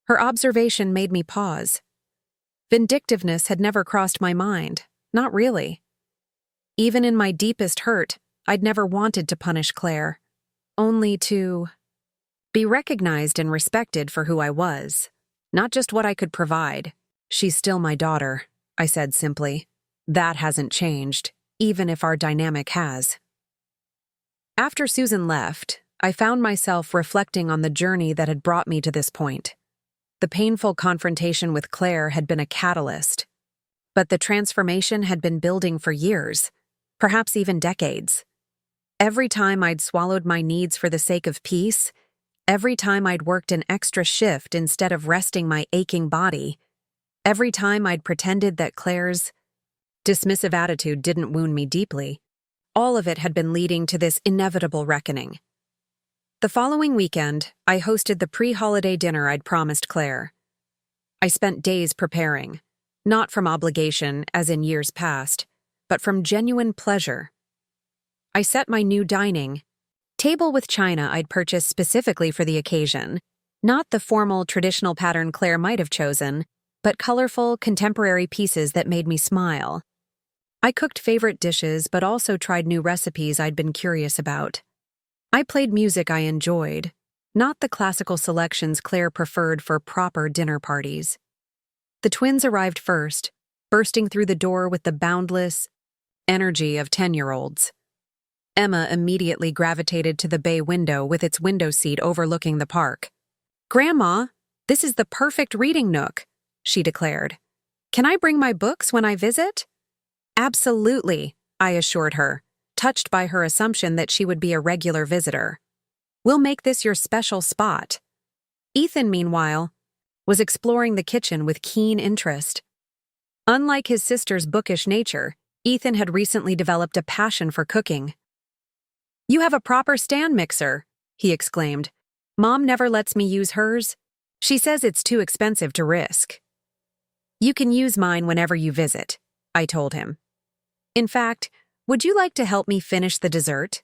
Her observation made me pause. Vindictiveness had never crossed my mind, not really. Even in my deepest hurt, I'd never wanted to punish Claire, only to be recognized and respected for who I was, not just what I could provide. She's still my daughter, I said simply. That hasn't changed, even if our dynamic has. After Susan left, I found myself reflecting on the journey that had brought me to this point. The painful confrontation with Claire had been a catalyst, but the transformation had been building for years, perhaps even decades. Every time I'd swallowed my needs for the sake of peace, every time I'd worked an extra shift instead of resting my aching body, every time I'd pretended that Claire's dismissive attitude didn't wound me deeply, all of it had been leading to this inevitable reckoning. The following weekend, I hosted the pre-holiday dinner I'd promised Claire. I spent days preparing, not from obligation as in years past, but from genuine pleasure. I set my new dining table with china I'd purchased specifically for the occasion, not the formal traditional pattern Claire might have chosen, but colorful, contemporary pieces that made me smile. I cooked favorite dishes but also tried new recipes I'd been curious about. I played music I enjoyed, not the classical selections Claire preferred for proper dinner parties. The twins arrived first, bursting through the door with the boundless energy of 10-year-olds. Emma immediately gravitated to the bay window with its window seat overlooking the park. "Grandma, this is the perfect reading nook," she declared. "Can I bring my books when I visit?" "Absolutely," I assured her, touched by her assumption that she would be a regular visitor. "We'll make this your special spot." Ethan, meanwhile, was exploring the kitchen with keen interest. Unlike his sister's bookish nature, Ethan had recently developed a passion for cooking. "You have a proper stand mixer," he exclaimed. "Mom never lets me use hers. She says it's too expensive to risk." "You can use mine whenever you visit," I told him. "In fact, would you like to help me finish the dessert?"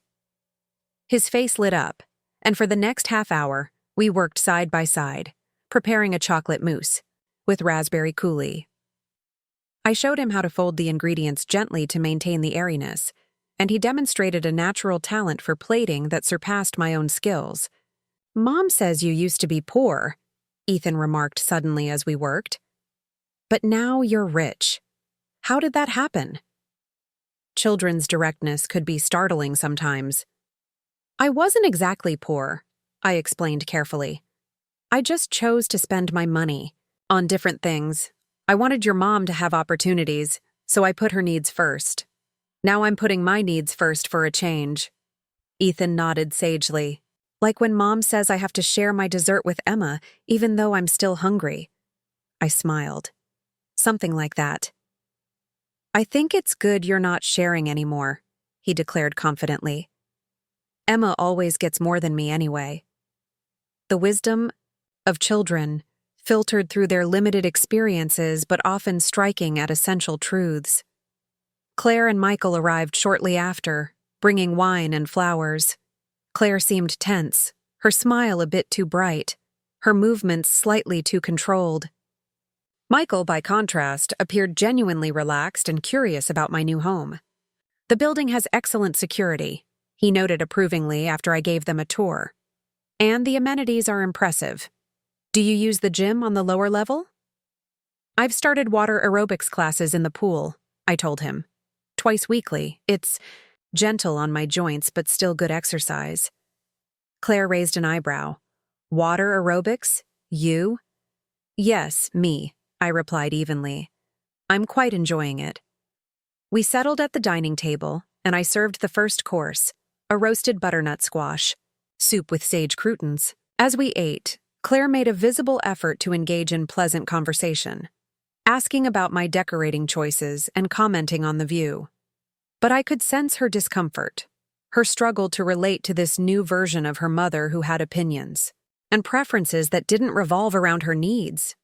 His face lit up, and for the next half hour, we worked side by side, preparing a chocolate mousse with raspberry coulis. I showed him how to fold the ingredients gently to maintain the airiness, and he demonstrated a natural talent for plating that surpassed my own skills. "Mom says you used to be poor," Ethan remarked suddenly as we worked. "But now you're rich. How did that happen?" Children's directness could be startling sometimes. "I wasn't exactly poor," I explained carefully. "I just chose to spend my money on different things. I wanted your mom to have opportunities, so I put her needs first. Now I'm putting my needs first for a change." Ethan nodded sagely, like when Mom says I have to share my dessert with Emma even though I'm still hungry. I smiled. Something like that. "I think it's good you're not sharing anymore," he declared confidently. "Emma always gets more than me anyway." The wisdom of children, filtered through their limited experiences but often striking at essential truths. Claire and Michael arrived shortly after, bringing wine and flowers. Claire seemed tense, her smile a bit too bright, her movements slightly too controlled. Michael, by contrast, appeared genuinely relaxed and curious about my new home. "The building has excellent security," he noted approvingly after I gave them a tour. "And the amenities are impressive. Do you use the gym on the lower level?" "I've started water aerobics classes in the pool," I told him. "Twice weekly. It's gentle on my joints but still good exercise. Claire raised an eyebrow. Water aerobics? You? Yes, me, I replied evenly. I'm quite enjoying it. We settled at the dining table, and I served the first course, a roasted butternut squash, soup with sage croutons. As we ate, Claire made a visible effort to engage in pleasant conversation, asking about my decorating choices and commenting on the view. But I could sense her discomfort, her struggle to relate to this new version of her mother who had opinions and preferences that didn't revolve around her needs.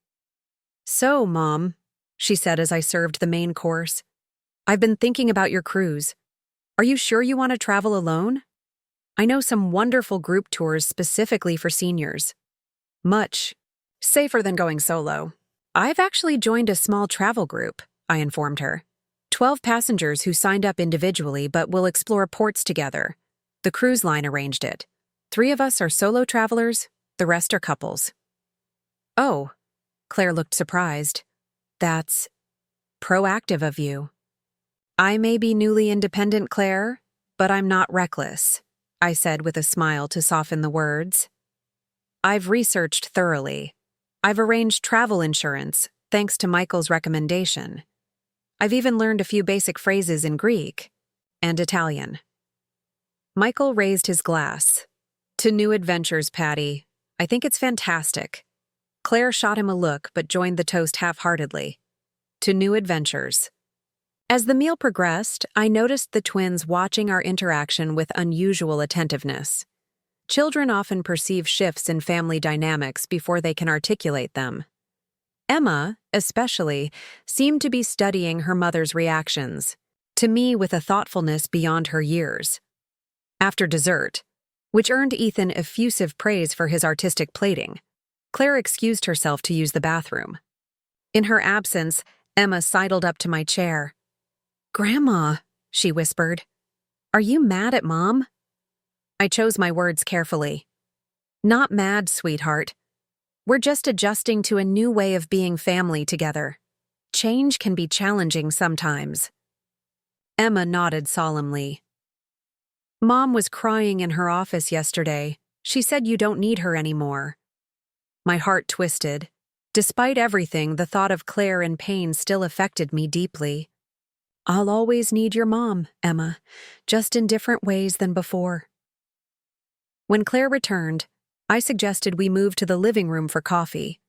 So, Mom, she said as I served the main course, I've been thinking about your cruise. Are you sure you want to travel alone? I know some wonderful group tours specifically for seniors. Much safer than going solo. I've actually joined a small travel group, I informed her. 12 passengers who signed up individually but will explore ports together. The cruise line arranged it. 3 of us are solo travelers, the rest are couples. Oh, Claire looked surprised. That's proactive of you. I may be newly independent, Claire, but I'm not reckless, I said with a smile to soften the words. I've researched thoroughly. I've arranged travel insurance, thanks to Michael's recommendation. I've even learned a few basic phrases in Greek and Italian. Michael raised his glass. To new adventures, Patty. I think it's fantastic. Claire shot him a look but joined the toast half-heartedly. To new adventures. As the meal progressed, I noticed the twins watching our interaction with unusual attentiveness. Children often perceive shifts in family dynamics before they can articulate them. Emma, especially, seemed to be studying her mother's reactions, to me with a thoughtfulness beyond her years. After dessert, which earned Ethan effusive praise for his artistic plating, Claire excused herself to use the bathroom. In her absence, Emma sidled up to my chair. "Grandma," she whispered, "are you mad at Mom?" I chose my words carefully. "Not mad, sweetheart. We're just adjusting to a new way of being family together. Change can be challenging sometimes." Emma nodded solemnly. "Mom was crying in her office yesterday. She said you don't need her anymore." My heart twisted. Despite everything, the thought of Claire in pain still affected me deeply. I'll always need your mom, Emma, just in different ways than before. When Claire returned, I suggested we move to the living room for coffee.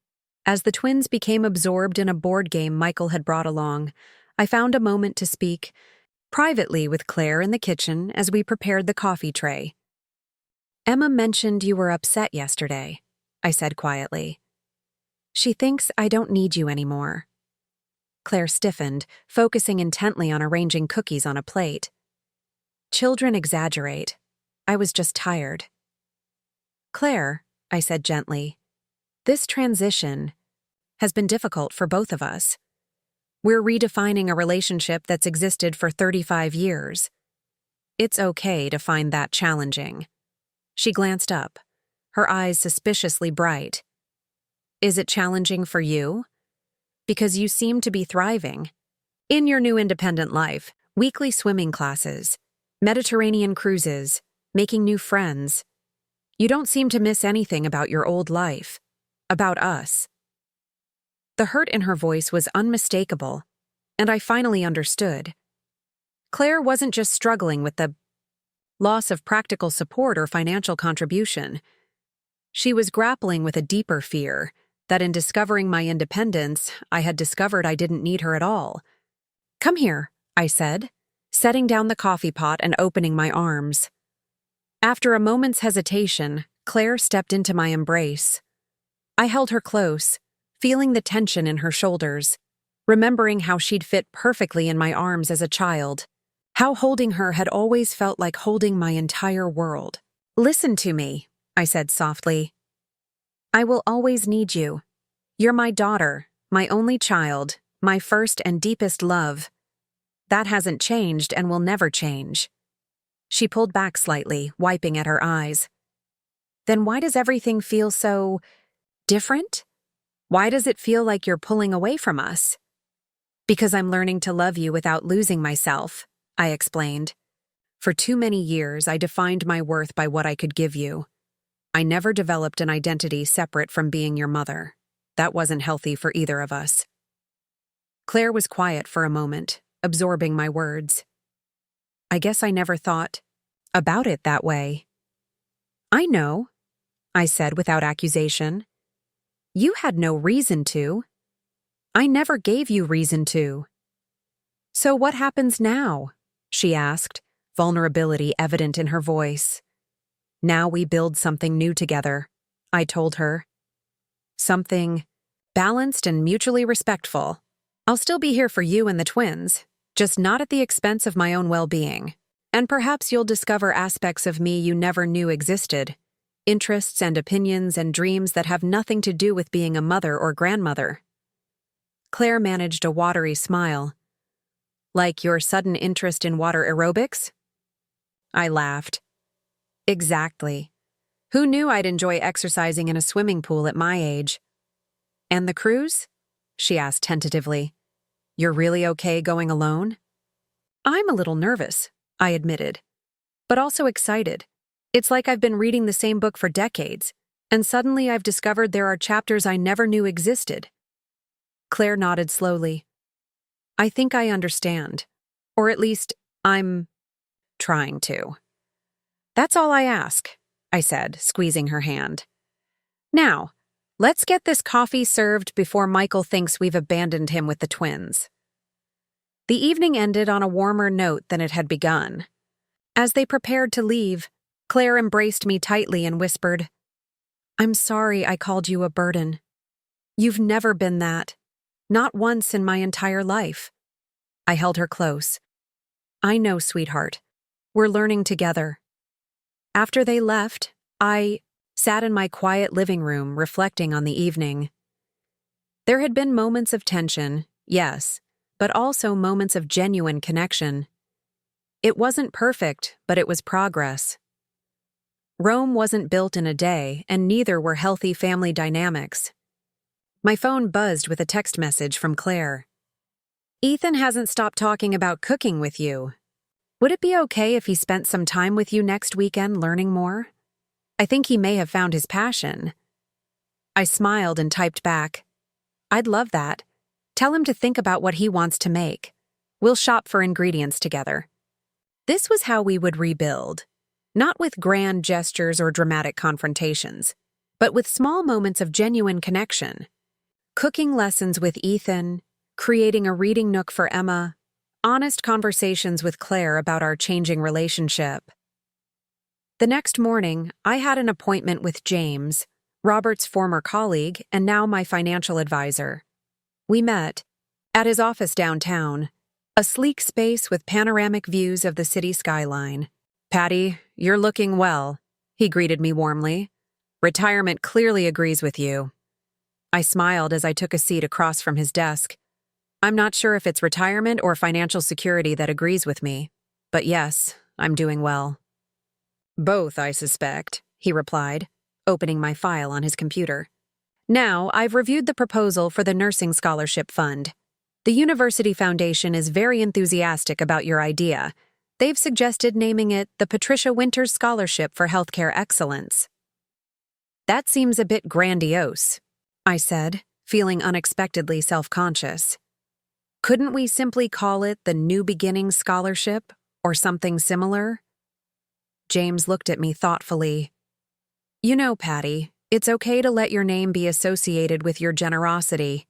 As the twins became absorbed in a board game Michael had brought along, I found a moment to speak privately with Claire in the kitchen as we prepared the coffee tray. "Emma mentioned you were upset yesterday," I said quietly. "She thinks I don't need you anymore." Claire stiffened, focusing intently on arranging cookies on a plate. "Children exaggerate. I was just tired." "Claire," I said gently, "this transition has been difficult for both of us. We're redefining a relationship that's existed for 35 years. It's okay to find that challenging." She glanced up, her eyes suspiciously bright. "Is it challenging for you? Because you seem to be thriving. In your new independent life, weekly swimming classes, Mediterranean cruises, making new friends. You don't seem to miss anything about your old life, about us." The hurt in her voice was unmistakable, and I finally understood. Claire wasn't just struggling with the loss of practical support or financial contribution. She was grappling with a deeper fear that in discovering my independence, I had discovered I didn't need her at all. "Come here," I said, setting down the coffee pot and opening my arms. After a moment's hesitation, Claire stepped into my embrace. I held her close, feeling the tension in her shoulders, remembering how she'd fit perfectly in my arms as a child, how holding her had always felt like holding my entire world. "Listen to me," I said softly. "I will always need you. You're my daughter, my only child, my first and deepest love. That hasn't changed and will never change." She pulled back slightly, wiping at her eyes. "Then why does everything feel so different? Why does it feel like you're pulling away from us?" "Because I'm learning to love you without losing myself," I explained. For too many years, I defined my worth by what I could give you. I never developed an identity separate from being your mother. That wasn't healthy for either of us. Claire was quiet for a moment, absorbing my words. I guess I never thought about it that way. I know, I said without accusation. You had no reason to. I never gave you reason to. So what happens now? She asked, vulnerability evident in her voice. Now we build something new together, I told her. Something balanced and mutually respectful. I'll still be here for you and the twins, just not at the expense of my own well-being. And perhaps you'll discover aspects of me you never knew existed, interests and opinions and dreams that have nothing to do with being a mother or grandmother. Claire managed a watery smile. Like your sudden interest in water aerobics? I laughed. Exactly. Who knew I'd enjoy exercising in a swimming pool at my age? And the cruise? She asked tentatively. You're really okay going alone? I'm a little nervous, I admitted, but also excited. It's like I've been reading the same book for decades, and suddenly I've discovered there are chapters I never knew existed. Claire nodded slowly. I think I understand. Or at least, I'm trying to. That's all I ask, I said, squeezing her hand. Now, let's get this coffee served before Michael thinks we've abandoned him with the twins. The evening ended on a warmer note than it had begun. As they prepared to leave, Claire embraced me tightly and whispered, I'm sorry I called you a burden. You've never been that. Not once in my entire life. I held her close. I know, sweetheart. We're learning together. After they left, I sat in my quiet living room reflecting on the evening. There had been moments of tension, yes, but also moments of genuine connection. It wasn't perfect, but it was progress. Rome wasn't built in a day, and neither were healthy family dynamics. My phone buzzed with a text message from Claire. Ethan hasn't stopped talking about cooking with you. Would it be okay if he spent some time with you next weekend learning more? I think he may have found his passion. I smiled and typed back, I'd love that. Tell him to think about what he wants to make. We'll shop for ingredients together. This was how we would rebuild, not with grand gestures or dramatic confrontations, but with small moments of genuine connection. Cooking lessons with Ethan, creating a reading nook for Emma, honest conversations with Claire about our changing relationship. The next morning, I had an appointment with James, Robert's former colleague and now my financial advisor. We met at his office downtown, a sleek space with panoramic views of the city skyline. Patty, you're looking well, he greeted me warmly. Retirement clearly agrees with you. I smiled as I took a seat across from his desk. I'm not sure if it's retirement or financial security that agrees with me, but yes, I'm doing well. Both, I suspect, he replied, opening my file on his computer. Now, I've reviewed the proposal for the Nursing Scholarship Fund. The University Foundation is very enthusiastic about your idea. They've suggested naming it the Patricia Winters Scholarship for Healthcare Excellence. That seems a bit grandiose, I said, feeling unexpectedly self-conscious. Couldn't we simply call it the New Beginnings Scholarship or something similar? James looked at me thoughtfully. You know, Patty, it's okay to let your name be associated with your generosity.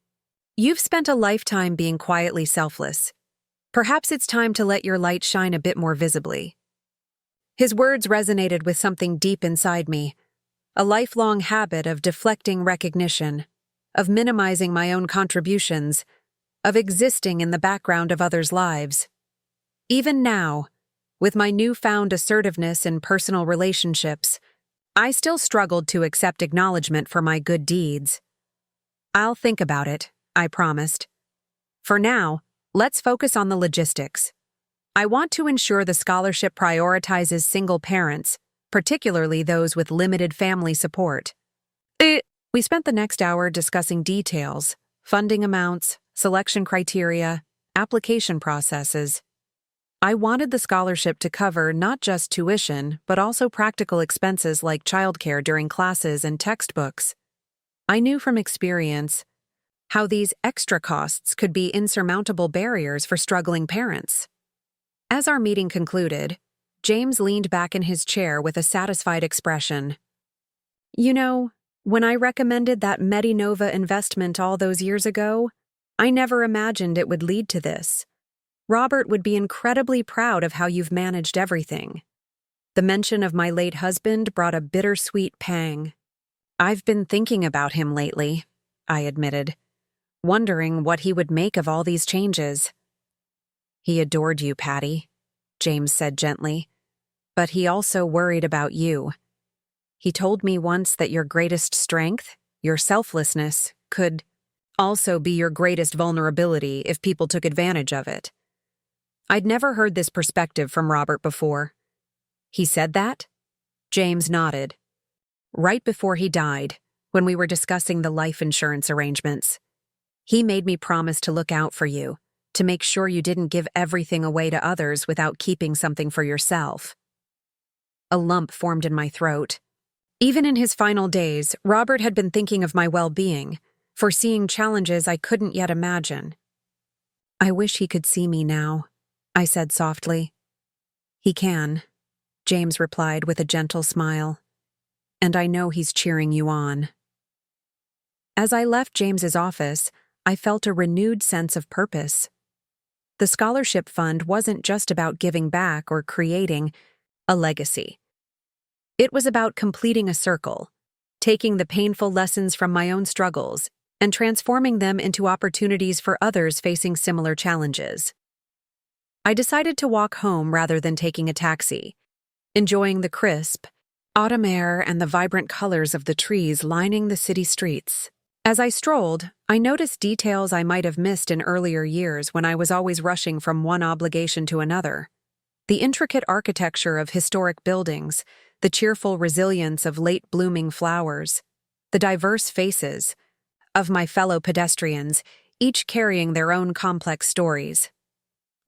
You've spent a lifetime being quietly selfless. Perhaps it's time to let your light shine a bit more visibly. His words resonated with something deep inside me, a lifelong habit of deflecting recognition, of minimizing my own contributions, of existing in the background of others' lives. Even now, with my newfound assertiveness in personal relationships, I still struggled to accept acknowledgement for my good deeds. I'll think about it, I promised. For now, let's focus on the logistics. I want to ensure the scholarship prioritizes single parents, particularly those with limited family support. We spent the next hour discussing details, funding amounts, selection criteria, application processes. I wanted the scholarship to cover not just tuition, but also practical expenses like childcare during classes and textbooks. I knew from experience how these extra costs could be insurmountable barriers for struggling parents. As our meeting concluded, James leaned back in his chair with a satisfied expression. You know, when I recommended that Medinova investment all those years ago, I never imagined it would lead to this. Robert would be incredibly proud of how you've managed everything. The mention of my late husband brought a bittersweet pang. I've been thinking about him lately, I admitted, wondering what he would make of all these changes. He adored you, Patty, James said gently, but he also worried about you. He told me once that your greatest strength, your selflessness, could also be your greatest vulnerability if people took advantage of it. I'd never heard this perspective from Robert before. He said that? James nodded. Right before he died, when we were discussing the life insurance arrangements. He made me promise to look out for you, to make sure you didn't give everything away to others without keeping something for yourself. A lump formed in my throat. Even in his final days, Robert had been thinking of my well-being, foreseeing challenges I couldn't yet imagine. I wish he could see me now, I said softly. He can, James replied with a gentle smile. And I know he's cheering you on. As I left James's office, I felt a renewed sense of purpose. The scholarship fund wasn't just about giving back or creating a legacy. It was about completing a circle, taking the painful lessons from my own struggles and transforming them into opportunities for others facing similar challenges. I decided to walk home rather than taking a taxi, enjoying the crisp, autumn air and the vibrant colors of the trees lining the city streets. As I strolled, I noticed details I might have missed in earlier years when I was always rushing from one obligation to another. The intricate architecture of historic buildings, the cheerful resilience of late-blooming flowers, the diverse faces of my fellow pedestrians, each carrying their own complex stories.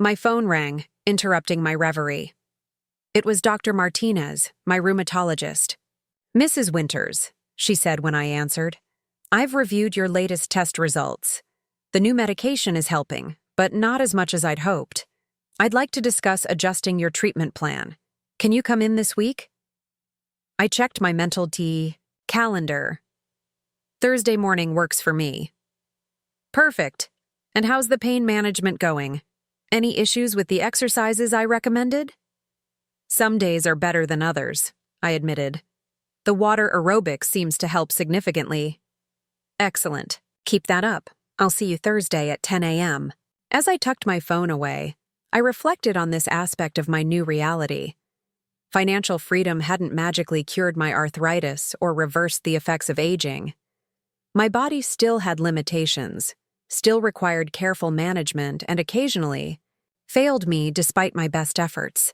My phone rang, interrupting my reverie. It was Dr. Martinez, my rheumatologist. Mrs. Winters, she said when I answered. I've reviewed your latest test results. The new medication is helping, but not as much as I'd hoped. I'd like to discuss adjusting your treatment plan. Can you come in this week? I checked my mental calendar. Thursday morning works for me. Perfect. And how's the pain management going? Any issues with the exercises I recommended? Some days are better than others, I admitted. The water aerobics seems to help significantly. Excellent. Keep that up. I'll see you Thursday at 10 a.m. As I tucked my phone away, I reflected on this aspect of my new reality. Financial freedom hadn't magically cured my arthritis or reversed the effects of aging. My body still had limitations, still required careful management, and occasionally failed me despite my best efforts.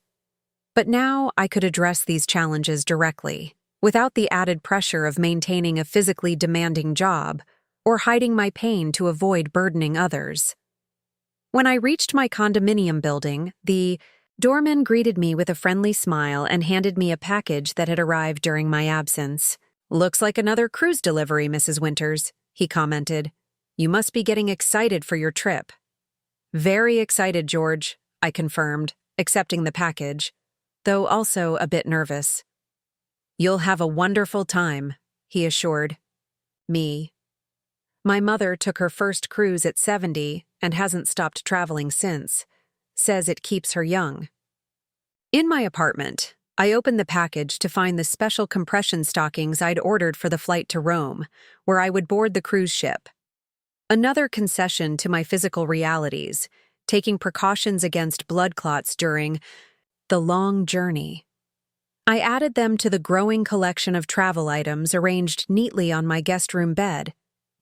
But now I could address these challenges directly, without the added pressure of maintaining a physically demanding job or hiding my pain to avoid burdening others. When I reached my condominium building, the doorman greeted me with a friendly smile and handed me a package that had arrived during my absence. Looks like another cruise delivery, Mrs. Winters, he commented. You must be getting excited for your trip. Very excited, George, I confirmed, accepting the package, though also a bit nervous. You'll have a wonderful time, he assured me. My mother took her first cruise at 70 and hasn't stopped traveling since. Says it keeps her young. In my apartment, I opened the package to find the special compression stockings I'd ordered for the flight to Rome, where I would board the cruise ship. Another concession to my physical realities, taking precautions against blood clots during the long journey. I added them to the growing collection of travel items arranged neatly on my guest room bed: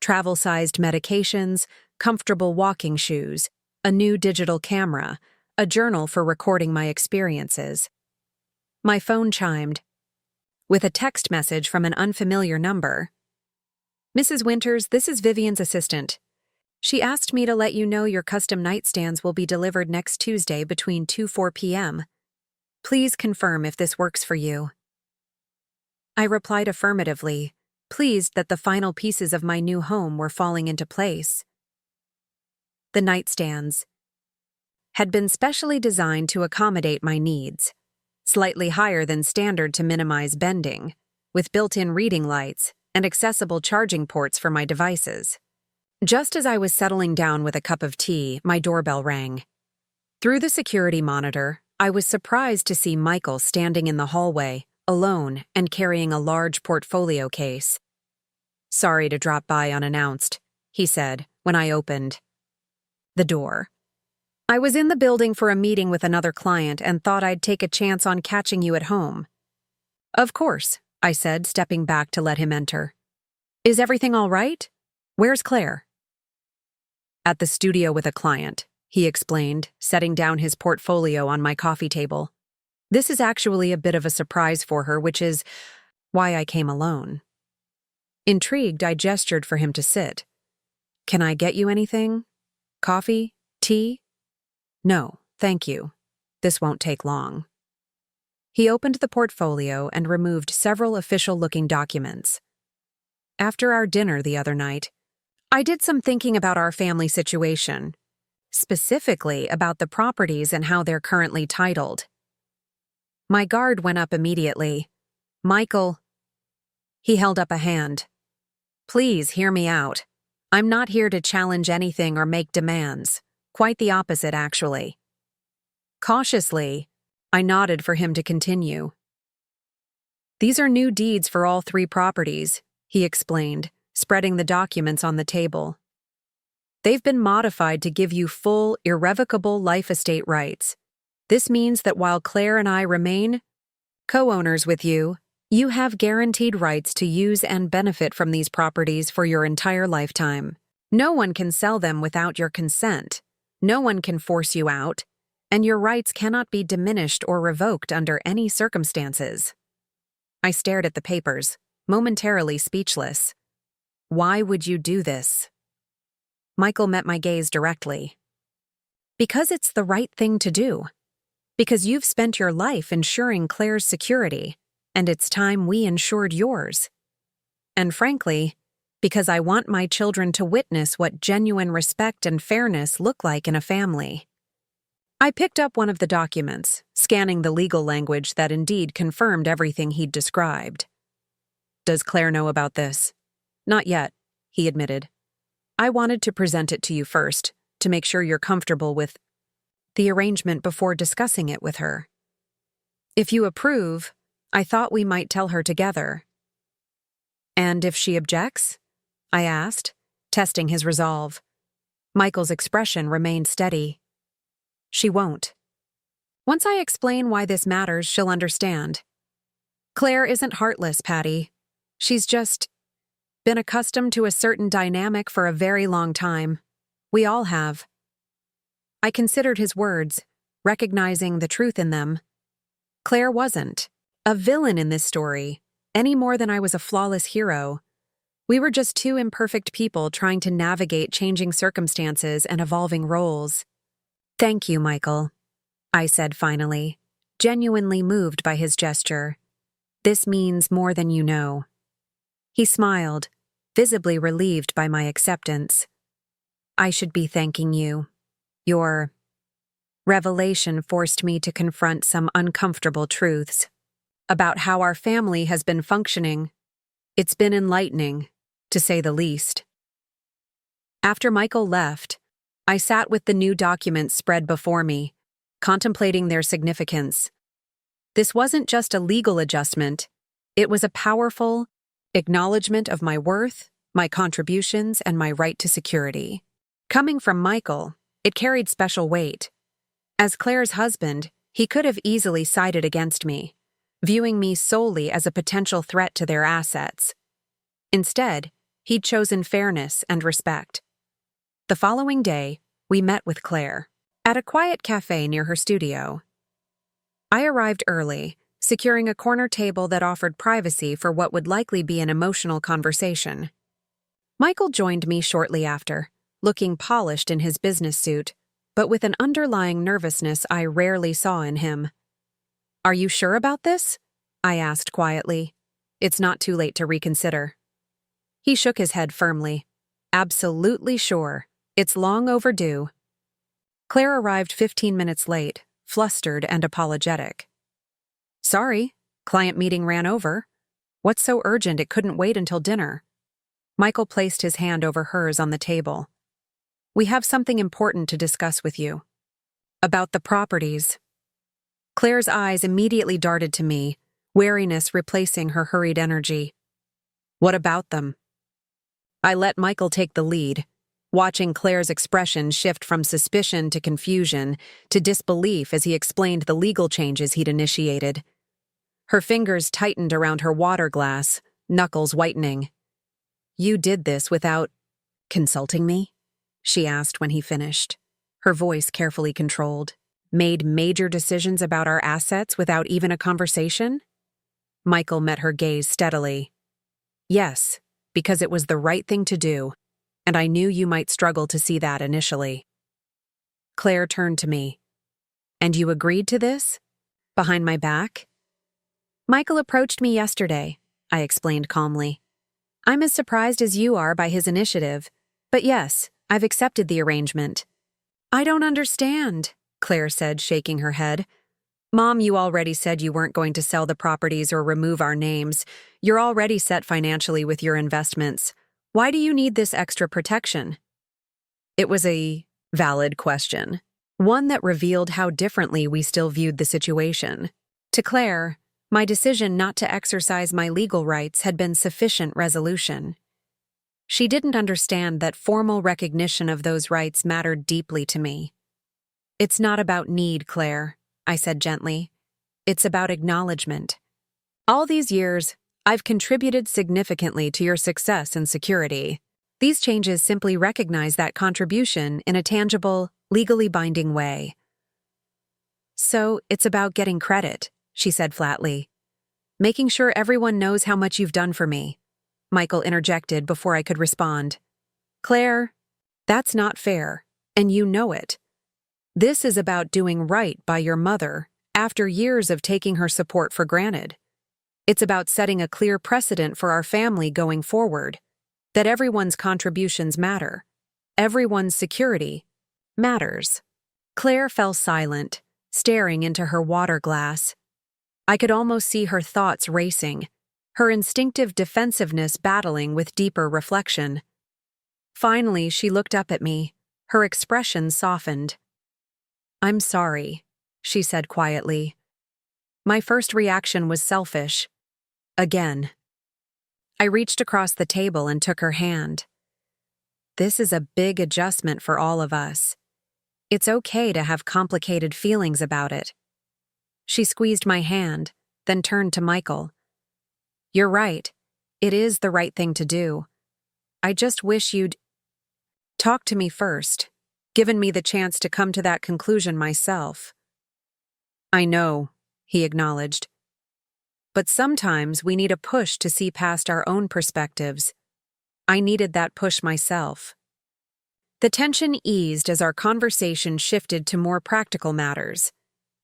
travel-sized medications, comfortable walking shoes, a new digital camera, a journal for recording my experiences. My phone chimed with a text message from an unfamiliar number. Mrs. Winters, this is Vivian's assistant. She asked me to let you know your custom nightstands will be delivered next Tuesday between 2-4 p.m. Please confirm if this works for you. I replied affirmatively, pleased that the final pieces of my new home were falling into place. The nightstands had been specially designed to accommodate my needs, slightly higher than standard to minimize bending, with built-in reading lights and accessible charging ports for my devices. Just as I was settling down with a cup of tea, my doorbell rang. Through the security monitor, I was surprised to see Michael standing in the hallway, alone and carrying a large portfolio case. "Sorry to drop by unannounced," he said when I opened the door. "I was in the building for a meeting with another client and thought I'd take a chance on catching you at home." "Of course," I said, stepping back to let him enter. "Is everything all right? Where's Claire?" "At the studio with a client," he explained, setting down his portfolio on my coffee table. "This is actually a bit of a surprise for her, which is why I came alone." Intrigued, I gestured for him to sit. "Can I get you anything? Coffee? Tea?" "No, thank you. This won't take long." He opened the portfolio and removed several official-looking documents. "After our dinner the other night, I did some thinking about our family situation, specifically about the properties and how they're currently titled." My guard went up immediately. "Michael," he held up a hand. "Please hear me out. I'm not here to challenge anything or make demands. Quite the opposite, actually." Cautiously, I nodded for him to continue. "These are new deeds for all 3 properties," he explained, spreading the documents on the table. "They've been modified to give you full, irrevocable life estate rights. This means that while Claire and I remain co-owners with you, you have guaranteed rights to use and benefit from these properties for your entire lifetime. No one can sell them without your consent. No one can force you out, and your rights cannot be diminished or revoked under any circumstances." I stared at the papers, momentarily speechless. "Why would you do this?" Michael met my gaze directly. "Because it's the right thing to do. Because you've spent your life ensuring Claire's security, and it's time we ensured yours. And frankly, because I want my children to witness what genuine respect and fairness look like in a family." I picked up one of the documents, scanning the legal language that indeed confirmed everything he'd described. "Does Claire know about this?" "Not yet," he admitted. "I wanted to present it to you first, to make sure you're comfortable with the arrangement before discussing it with her. If you approve, I thought we might tell her together." "And if she objects?" I asked, testing his resolve. Michael's expression remained steady. "She won't. Once I explain why this matters, she'll understand. Claire isn't heartless, Patty. She's just been accustomed to a certain dynamic for a very long time. We all have." I considered his words, recognizing the truth in them. Claire wasn't a villain in this story, any more than I was a flawless hero. We were just 2 imperfect people trying to navigate changing circumstances and evolving roles. "Thank you, Michael," I said finally, genuinely moved by his gesture. "This means more than you know." He smiled, visibly relieved by my acceptance. "I should be thanking you. Your revelation forced me to confront some uncomfortable truths about how our family has been functioning. It's been enlightening, to say the least." After Michael left, I sat with the new documents spread before me, contemplating their significance. This wasn't just a legal adjustment, it was a powerful acknowledgement of my worth, my contributions, and my right to security. Coming from Michael, it carried special weight. As Claire's husband, he could have easily sided against me, viewing me solely as a potential threat to their assets. Instead, he'd chosen fairness and respect. The following day, we met with Claire at a quiet cafe near her studio. I arrived early, securing a corner table that offered privacy for what would likely be an emotional conversation. Michael joined me shortly after, looking polished in his business suit, but with an underlying nervousness I rarely saw in him. "Are you sure about this?" I asked quietly. "It's not too late to reconsider." He shook his head firmly. "Absolutely sure. It's long overdue." Claire arrived 15 minutes late, flustered and apologetic. "Sorry, client meeting ran over. What's so urgent it couldn't wait until dinner?" Michael placed his hand over hers on the table. "We have something important to discuss with you. About the properties." Claire's eyes immediately darted to me, wariness replacing her hurried energy. "What about them?" I let Michael take the lead, watching Claire's expression shift from suspicion to confusion to disbelief as he explained the legal changes he'd initiated. Her fingers tightened around her water glass, knuckles whitening. "You did this without consulting me?" she asked when he finished, her voice carefully controlled. "Made major decisions about our assets without even a conversation?" Michael met her gaze steadily. "Yes, because it was the right thing to do, and I knew you might struggle to see that initially." Claire turned to me. "And you agreed to this? Behind my back?" "Michael approached me yesterday," I explained calmly. "I'm as surprised as you are by his initiative, but yes, I've accepted the arrangement." "I don't understand," Claire said, shaking her head. "Mom, you already said you weren't going to sell the properties or remove our names. You're already set financially with your investments. Why do you need this extra protection?" It was a valid question, one that revealed how differently we still viewed the situation. To Claire, my decision not to exercise my legal rights had been sufficient resolution. She didn't understand that formal recognition of those rights mattered deeply to me. "It's not about need, Claire," I said gently. "It's about acknowledgement. All these years, I've contributed significantly to your success and security. These changes simply recognize that contribution in a tangible, legally binding way." "So it's about getting credit," she said flatly. "Making sure everyone knows how much you've done for me," Michael interjected before I could respond. "Claire, that's not fair, and you know it. This is about doing right by your mother after years of taking her support for granted. It's about setting a clear precedent for our family going forward, that everyone's contributions matter. Everyone's security matters." Claire fell silent, staring into her water glass. I could almost see her thoughts racing, her instinctive defensiveness battling with deeper reflection. Finally, she looked up at me, her expression softened. "I'm sorry," she said quietly. "My first reaction was selfish. Again." I reached across the table and took her hand. "This is a big adjustment for all of us. It's okay to have complicated feelings about it." She squeezed my hand, then turned to Michael. "You're right. It is the right thing to do. I just wish you'd talk to me first, given me the chance to come to that conclusion myself." "I know," he acknowledged. "But sometimes we need a push to see past our own perspectives. I needed that push myself." The tension eased as our conversation shifted to more practical matters.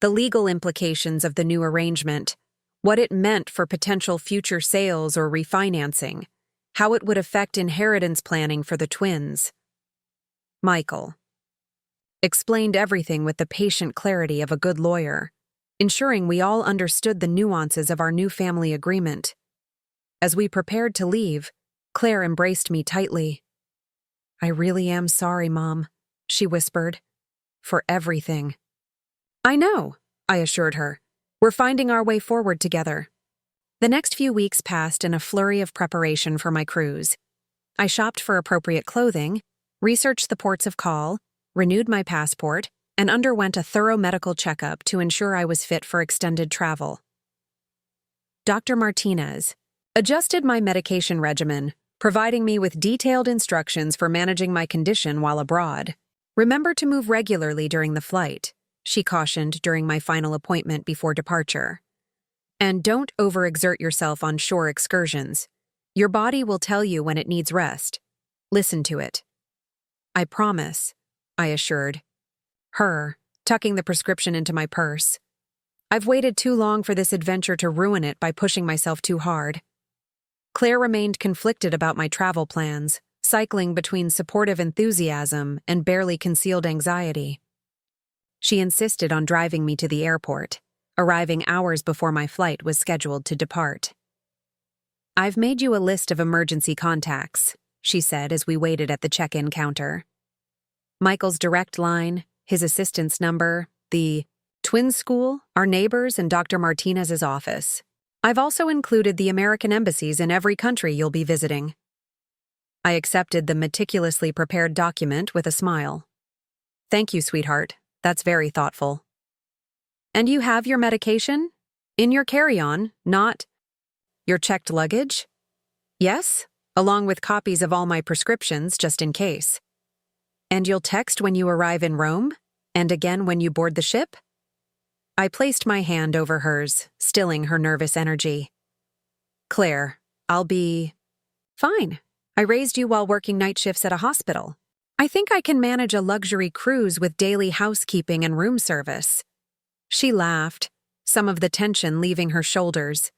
The legal implications of the new arrangement, what it meant for potential future sales or refinancing, how it would affect inheritance planning for the twins. Michael explained everything with the patient clarity of a good lawyer, ensuring we all understood the nuances of our new family agreement. As we prepared to leave, Claire embraced me tightly. "I really am sorry, Mom," she whispered, "for everything." "I know," I assured her. "We're finding our way forward together." The next few weeks passed in a flurry of preparation for my cruise. I shopped for appropriate clothing, researched the ports of call, renewed my passport, and underwent a thorough medical checkup to ensure I was fit for extended travel. Dr. Martinez adjusted my medication regimen, providing me with detailed instructions for managing my condition while abroad. "Remember to move regularly during the flight," she cautioned during my final appointment before departure. "And don't overexert yourself on shore excursions. Your body will tell you when it needs rest. Listen to it." I promise, I assured her, tucking the prescription into my purse. I've waited too long for this adventure to ruin it by pushing myself too hard. Claire remained conflicted about my travel plans, cycling between supportive enthusiasm and barely concealed anxiety. She insisted on driving me to the airport, arriving hours before my flight was scheduled to depart. "I've made you a list of emergency contacts," she said as we waited at the check-in counter. Michael's direct line, his assistant's number, the twin school, our neighbors, and Dr. Martinez's office. I've also included the American embassies in every country you'll be visiting. I accepted the meticulously prepared document with a smile. "Thank you, sweetheart. That's very thoughtful." "And you have your medication? In your carry-on, not your checked luggage?" "Yes, along with copies of all my prescriptions, just in case." "And you'll text when you arrive in Rome? And again when you board the ship?" I placed my hand over hers, stilling her nervous energy. "Claire, I'll be fine. I raised you while working night shifts at a hospital. I think I can manage a luxury cruise with daily housekeeping and room service." She laughed, some of the tension leaving her shoulders.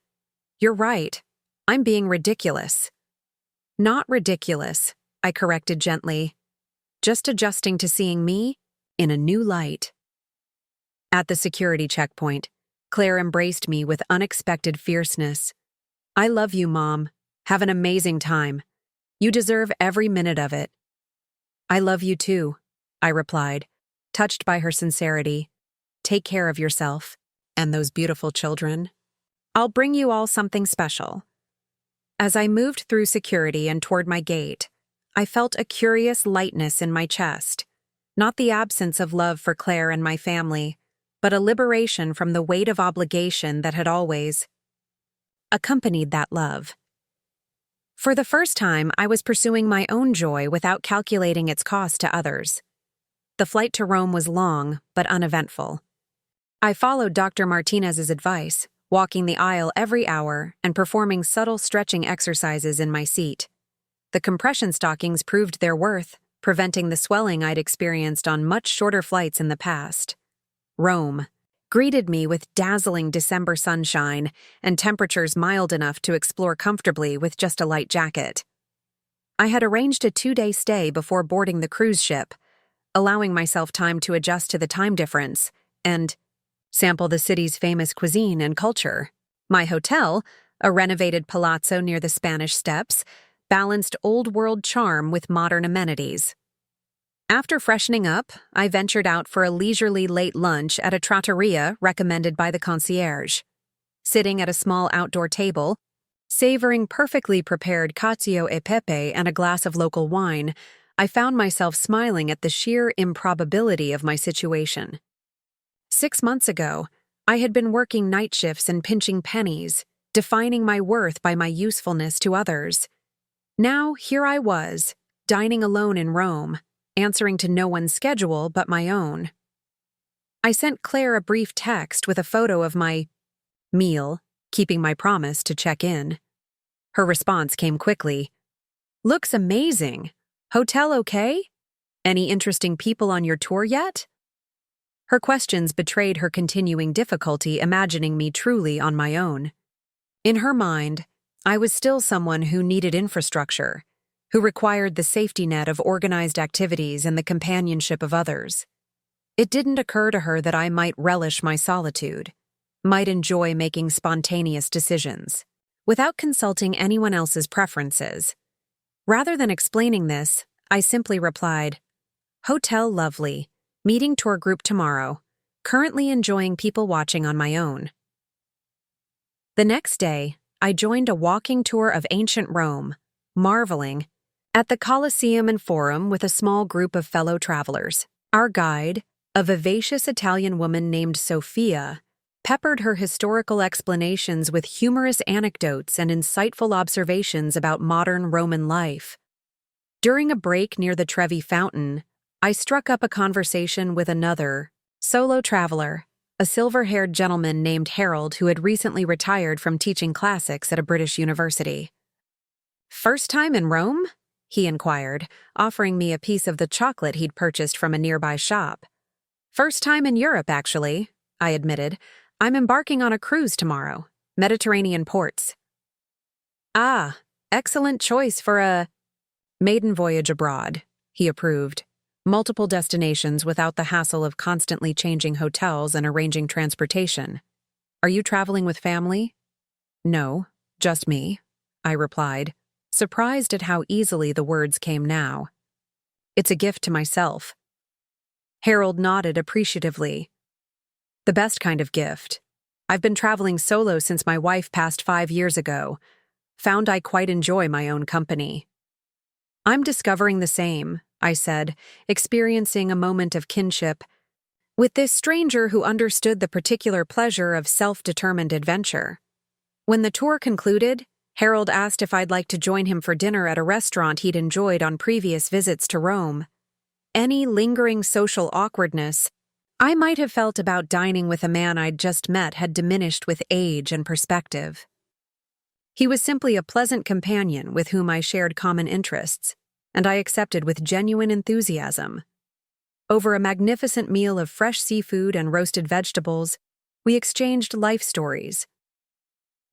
"You're right. I'm being ridiculous." "Not ridiculous," I corrected gently. "Just adjusting to seeing me in a new light." At the security checkpoint, Claire embraced me with unexpected fierceness. "I love you, Mom. Have an amazing time. You deserve every minute of it." "I love you too," I replied, touched by her sincerity. "Take care of yourself and those beautiful children. I'll bring you all something special." As I moved through security and toward my gate, I felt a curious lightness in my chest, not the absence of love for Claire and my family, but a liberation from the weight of obligation that had always accompanied that love. For the first time, I was pursuing my own joy without calculating its cost to others. The flight to Rome was long, but uneventful. I followed Dr. Martinez's advice, walking the aisle every hour and performing subtle stretching exercises in my seat. The compression stockings proved their worth, preventing the swelling I'd experienced on much shorter flights in the past. Rome greeted me with dazzling December sunshine and temperatures mild enough to explore comfortably with just a light jacket. I had arranged a 2-day stay before boarding the cruise ship, allowing myself time to adjust to the time difference and sample the city's famous cuisine and culture. My hotel, a renovated palazzo near the Spanish Steps, balanced old-world charm with modern amenities. After freshening up, I ventured out for a leisurely late lunch at a trattoria recommended by the concierge. Sitting at a small outdoor table, savoring perfectly prepared cacio e pepe and a glass of local wine, I found myself smiling at the sheer improbability of my situation. 6 months ago, I had been working night shifts and pinching pennies, defining my worth by my usefulness to others. Now, here I was, dining alone in Rome, answering to no one's schedule but my own. I sent Claire a brief text with a photo of my meal, keeping my promise to check in. Her response came quickly. "Looks amazing. Hotel okay? Any interesting people on your tour yet?" Her questions betrayed her continuing difficulty imagining me truly on my own. In her mind, I was still someone who needed infrastructure, who required the safety net of organized activities and the companionship of others. It didn't occur to her that I might relish my solitude, might enjoy making spontaneous decisions, without consulting anyone else's preferences. Rather than explaining this, I simply replied, "Hotel lovely, meeting tour group tomorrow, currently enjoying people watching on my own." The next day, I joined a walking tour of ancient Rome, marveling at the Colosseum and Forum with a small group of fellow travelers. Our guide, a vivacious Italian woman named Sophia, peppered her historical explanations with humorous anecdotes and insightful observations about modern Roman life. During a break near the Trevi Fountain, I struck up a conversation with another solo traveler, a silver-haired gentleman named Harold who had recently retired from teaching classics at a British university. "First time in Rome?" he inquired, offering me a piece of the chocolate he'd purchased from a nearby shop. First time in Europe, actually, I admitted. I'm embarking on a cruise tomorrow. Mediterranean ports. Ah, excellent choice for a maiden voyage abroad, he approved. Multiple destinations without the hassle of constantly changing hotels and arranging transportation. Are you traveling with family? No, just me, I replied, surprised at how easily the words came now. It's a gift to myself. Harold nodded appreciatively. The best kind of gift. I've been traveling solo since my wife passed 5 years ago. Found I quite enjoy my own company. I'm discovering the same, I said, experiencing a moment of kinship with this stranger who understood the particular pleasure of self-determined adventure. When the tour concluded, Harold asked if I'd like to join him for dinner at a restaurant he'd enjoyed on previous visits to Rome. Any lingering social awkwardness I might have felt about dining with a man I'd just met had diminished with age and perspective. He was simply a pleasant companion with whom I shared common interests, and I accepted with genuine enthusiasm. Over a magnificent meal of fresh seafood and roasted vegetables, we exchanged life stories.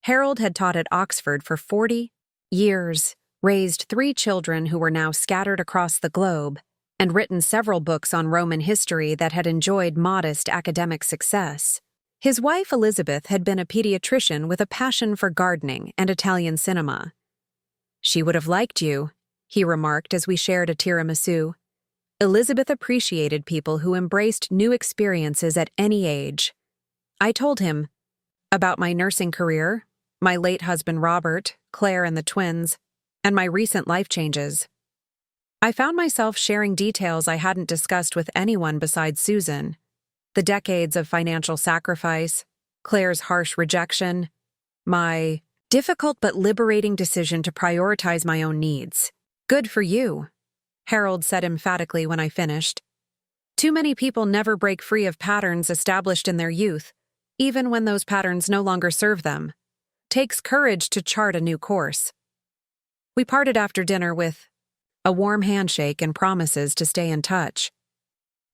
Harold had taught at Oxford for 40 years, raised 3 children who were now scattered across the globe, and written several books on Roman history that had enjoyed modest academic success. His wife Elizabeth had been a pediatrician with a passion for gardening and Italian cinema. She would have liked you, he remarked as we shared a tiramisu. Elizabeth appreciated people who embraced new experiences at any age. I told him about my nursing career, my late husband Robert, Claire and the twins, and my recent life changes. I found myself sharing details I hadn't discussed with anyone besides Susan. The decades of financial sacrifice, Claire's harsh rejection, my difficult but liberating decision to prioritize my own needs. Good for you, Harold said emphatically when I finished. Too many people never break free of patterns established in their youth, even when those patterns no longer serve them. Takes courage to chart a new course. We parted after dinner with a warm handshake and promises to stay in touch.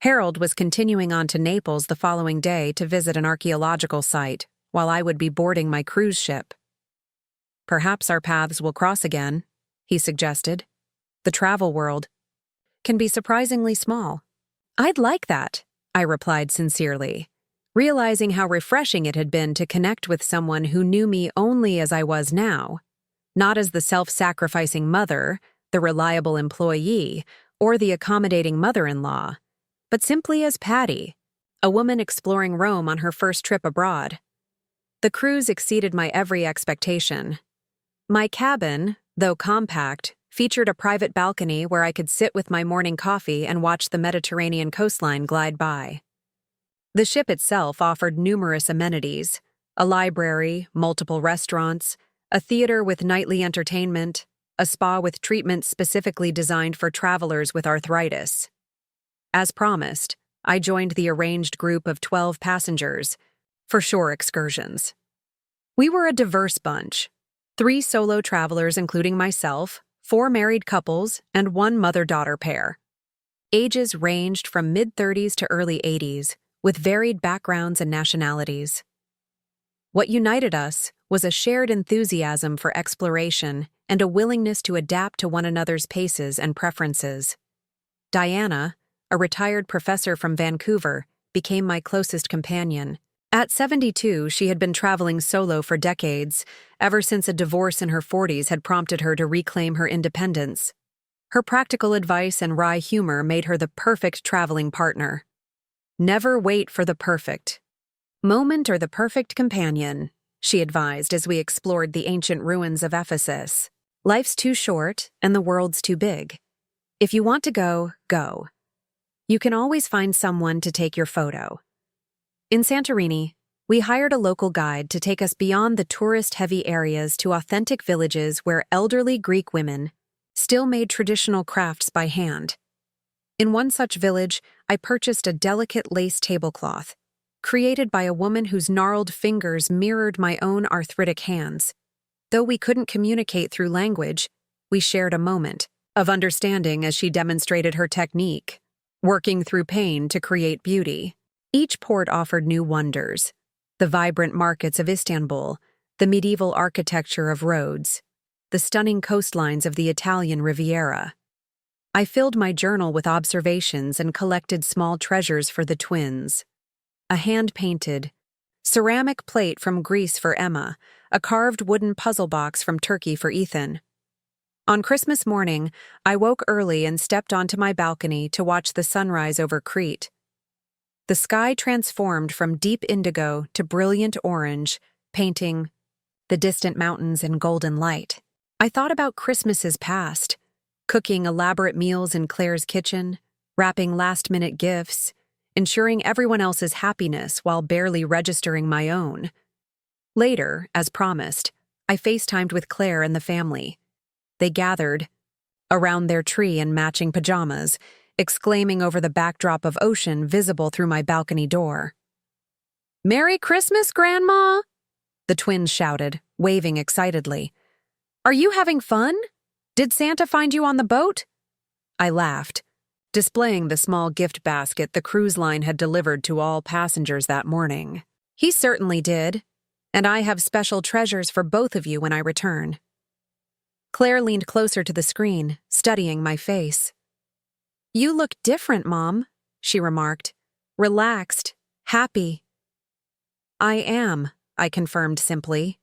Harold was continuing on to Naples the following day to visit an archaeological site, while I would be boarding my cruise ship. Perhaps our paths will cross again, he suggested. The travel world can be surprisingly small. I'd like that, I replied sincerely, realizing how refreshing it had been to connect with someone who knew me only as I was now, not as the self-sacrificing mother, the reliable employee, or the accommodating mother-in-law, but simply as Patty, a woman exploring Rome on her first trip abroad. The cruise exceeded my every expectation. My cabin, though compact, featured a private balcony where I could sit with my morning coffee and watch the Mediterranean coastline glide by. The ship itself offered numerous amenities: a library, multiple restaurants, a theater with nightly entertainment, a spa with treatments specifically designed for travelers with arthritis. As promised, I joined the arranged group of 12 passengers for shore excursions. We were a diverse bunch: 3 solo travelers including myself, 4 married couples, and 1 mother-daughter pair. Ages ranged from mid-30s to early 80s, with varied backgrounds and nationalities. What united us was a shared enthusiasm for exploration and a willingness to adapt to one another's paces and preferences. Diana, a retired professor from Vancouver, became my closest companion. At 72, she had been traveling solo for decades, ever since a divorce in her 40s had prompted her to reclaim her independence. Her practical advice and wry humor made her the perfect traveling partner. Never wait for the perfect moment or the perfect companion, she advised as we explored the ancient ruins of Ephesus. Life's too short and the world's too big. If you want to go, go. You can always find someone to take your photo. In Santorini, we hired a local guide to take us beyond the tourist-heavy areas to authentic villages where elderly Greek women still made traditional crafts by hand. In one such village, I purchased a delicate lace tablecloth, created by a woman whose gnarled fingers mirrored my own arthritic hands. Though we couldn't communicate through language, we shared a moment, of understanding as she demonstrated her technique, working through pain to create beauty. Each port offered new wonders: the vibrant markets of Istanbul, the medieval architecture of Rhodes, the stunning coastlines of the Italian Riviera. I filled my journal with observations and collected small treasures for the twins. A hand-painted ceramic plate from Greece for Emma, a carved wooden puzzle box from Turkey for Ethan. On Christmas morning, I woke early and stepped onto my balcony to watch the sunrise over Crete. The sky transformed from deep indigo to brilliant orange, painting the distant mountains in golden light. I thought about Christmases past, cooking elaborate meals in Claire's kitchen, wrapping last-minute gifts, ensuring everyone else's happiness while barely registering my own. Later, as promised, I FaceTimed with Claire and the family. They gathered around their tree in matching pajamas, exclaiming over the backdrop of ocean visible through my balcony door. "Merry Christmas, Grandma!" the twins shouted, waving excitedly. "Are you having fun? Did Santa find you on the boat?" I laughed, displaying the small gift basket the cruise line had delivered to all passengers that morning. "He certainly did, and I have special treasures for both of you when I return." Claire leaned closer to the screen, studying my face. "You look different, Mom," she remarked. "Relaxed, happy." "I am," I confirmed simply.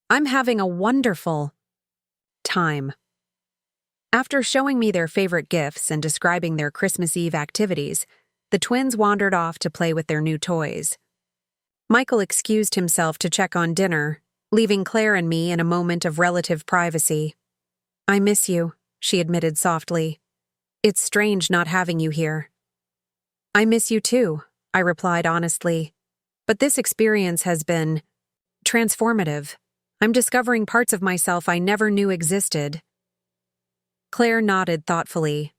"I'm having a wonderful time." After showing me their favorite gifts and describing their Christmas Eve activities, the twins wandered off to play with their new toys. Michael excused himself to check on dinner, leaving Claire and me in a moment of relative privacy. "I miss you," she admitted softly. "It's strange not having you here." "I miss you too," I replied honestly. "But this experience has been transformative. I'm discovering parts of myself I never knew existed." Claire nodded thoughtfully.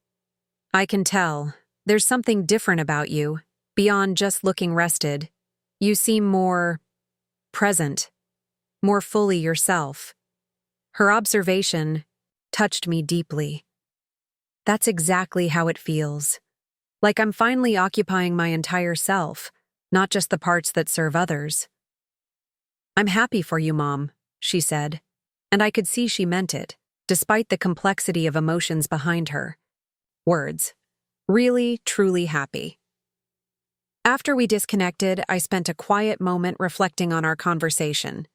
"I can tell. There's something different about you, beyond just looking rested. You seem more present, more fully yourself." Her observation touched me deeply. That's exactly how it feels. Like I'm finally occupying my entire self, not just the parts that serve others. "I'm happy for you, Mom," she said, and I could see she meant it, despite the complexity of emotions behind her words. Really, truly happy. After we disconnected, I spent a quiet moment reflecting on our conversation.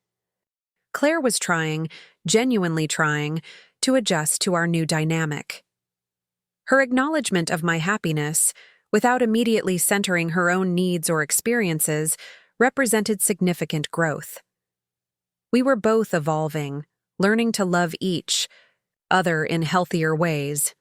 Claire was trying, genuinely trying, to adjust to our new dynamic. Her acknowledgement of my happiness, without immediately centering her own needs or experiences, represented significant growth. We were both evolving, learning to love each other in healthier ways.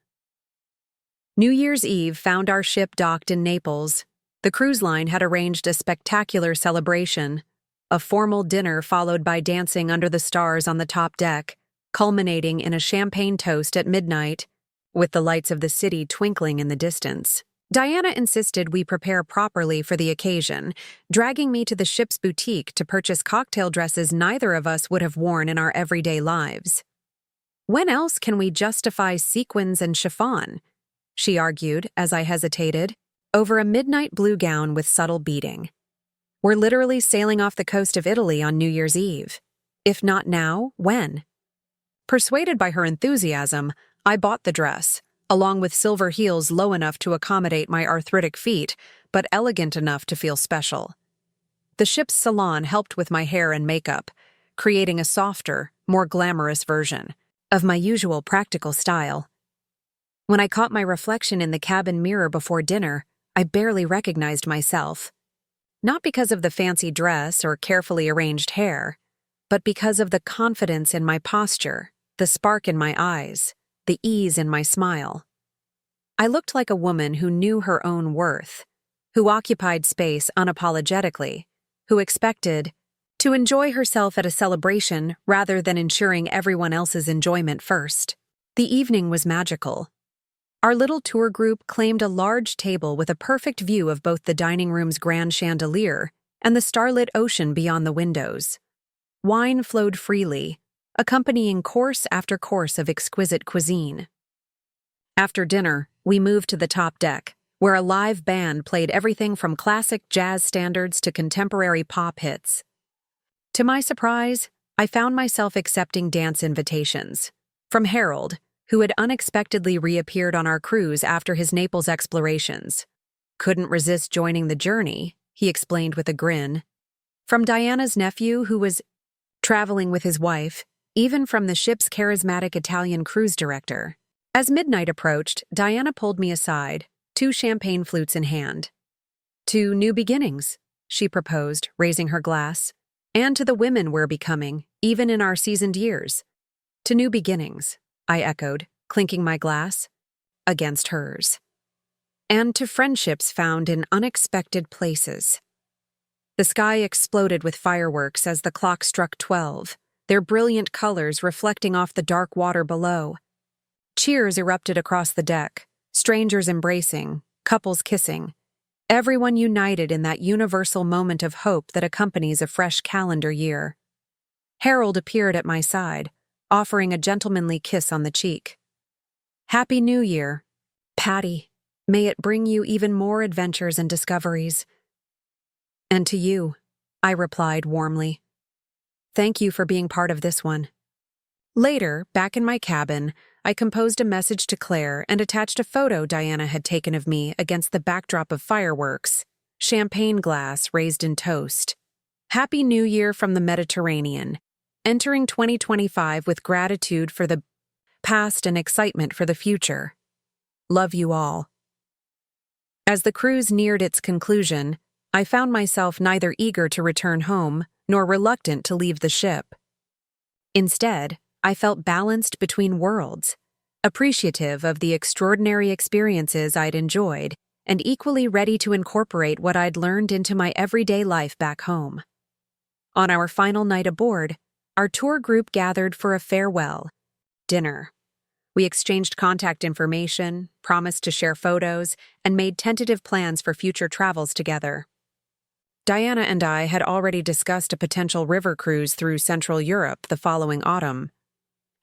New Year's Eve found our ship docked in Naples. The cruise line had arranged a spectacular celebration, a formal dinner followed by dancing under the stars on the top deck, culminating in a champagne toast at midnight, with the lights of the city twinkling in the distance. Diana insisted we prepare properly for the occasion, dragging me to the ship's boutique to purchase cocktail dresses neither of us would have worn in our everyday lives. "When else can we justify sequins and chiffon?" she argued as I hesitated, over a midnight blue gown with subtle beading. "We're literally sailing off the coast of Italy on New Year's Eve. If not now, when?" Persuaded by her enthusiasm, I bought the dress, along with silver heels low enough to accommodate my arthritic feet, but elegant enough to feel special. The ship's salon helped with my hair and makeup, creating a softer, more glamorous version of my usual practical style. When I caught my reflection in the cabin mirror before dinner, I barely recognized myself. Not because of the fancy dress or carefully arranged hair, but because of the confidence in my posture, the spark in my eyes, the ease in my smile. I looked like a woman who knew her own worth, who occupied space unapologetically, who expected to enjoy herself at a celebration rather than ensuring everyone else's enjoyment first. The evening was magical. Our little tour group claimed a large table with a perfect view of both the dining room's grand chandelier and the starlit ocean beyond the windows. Wine flowed freely, accompanying course after course of exquisite cuisine. After dinner, we moved to the top deck, where a live band played everything from classic jazz standards to contemporary pop hits. To my surprise, I found myself accepting dance invitations. From Harold, who had unexpectedly reappeared on our cruise after his Naples explorations. Couldn't resist joining the journey, he explained with a grin. From Diana's nephew, who was traveling with his wife, even from the ship's charismatic Italian cruise director. As midnight approached, Diana pulled me aside, 2 champagne flutes in hand. "To new beginnings," she proposed, raising her glass. "And to the women we're becoming, even in our seasoned years." "To new beginnings," I echoed, clinking my glass against hers. "And to friendships found in unexpected places." The sky exploded with fireworks as the clock struck 12, their brilliant colors reflecting off the dark water below. Cheers erupted across the deck, strangers embracing, couples kissing, everyone united in that universal moment of hope that accompanies a fresh calendar year. Harold appeared at my side, offering a gentlemanly kiss on the cheek. "Happy New Year, Patty. May it bring you even more adventures and discoveries." "And to you," I replied warmly. "Thank you for being part of this one." Later, back in my cabin, I composed a message to Claire and attached a photo Diana had taken of me against the backdrop of fireworks, champagne glass raised in toast. "Happy New Year from the Mediterranean. Entering 2025 with gratitude for the past and excitement for the future. Love you all." As the cruise neared its conclusion, I found myself neither eager to return home nor reluctant to leave the ship. Instead, I felt balanced between worlds, appreciative of the extraordinary experiences I'd enjoyed and equally ready to incorporate what I'd learned into my everyday life back home. On our final night aboard, our tour group gathered for a farewell dinner. We exchanged contact information, promised to share photos, and made tentative plans for future travels together. Diana and I had already discussed a potential river cruise through Central Europe the following autumn.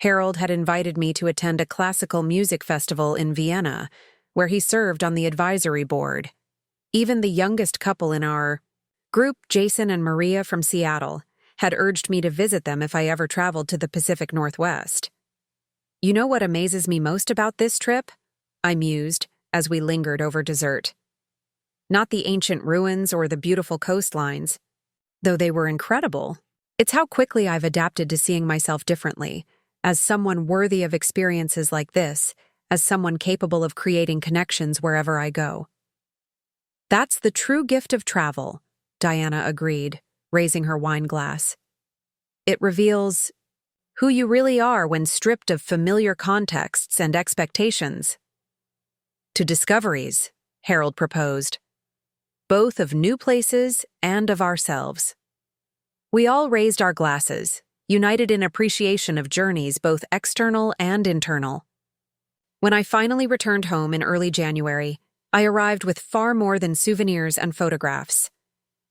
Harold had invited me to attend a classical music festival in Vienna, where he served on the advisory board. Even the youngest couple in our group, Jason and Maria from Seattle, had urged me to visit them if I ever traveled to the Pacific Northwest. "You know what amazes me most about this trip?" I mused as we lingered over dessert. "Not the ancient ruins or the beautiful coastlines, though they were incredible. It's how quickly I've adapted to seeing myself differently, as someone worthy of experiences like this, as someone capable of creating connections wherever I go." "That's the true gift of travel," Diana agreed, raising her wine glass. "It reveals who you really are when stripped of familiar contexts and expectations." "To discoveries," Harold proposed, "both of new places and of ourselves." We all raised our glasses, united in appreciation of journeys both external and internal. When I finally returned home in early January, I arrived with far more than souvenirs and photographs.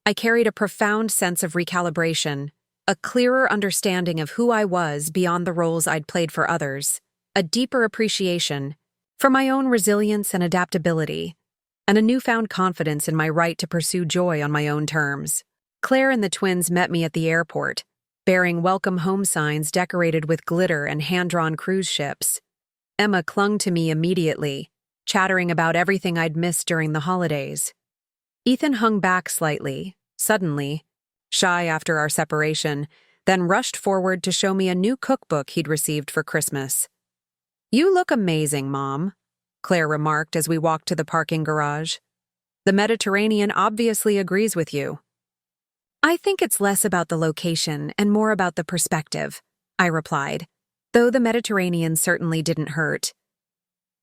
I carried a profound sense of recalibration, a clearer understanding of who I was beyond the roles I'd played for others, a deeper appreciation for my own resilience and adaptability, and a newfound confidence in my right to pursue joy on my own terms. Claire and the twins met me at the airport, bearing welcome home signs decorated with glitter and hand-drawn cruise ships. Emma clung to me immediately, chattering about everything I'd missed during the holidays. Ethan hung back slightly, suddenly, shy after our separation, then rushed forward to show me a new cookbook he'd received for Christmas. "You look amazing, Mom," Claire remarked as we walked to the parking garage. "The Mediterranean obviously agrees with you." "I think it's less about the location and more about the perspective," I replied, though the Mediterranean certainly didn't hurt.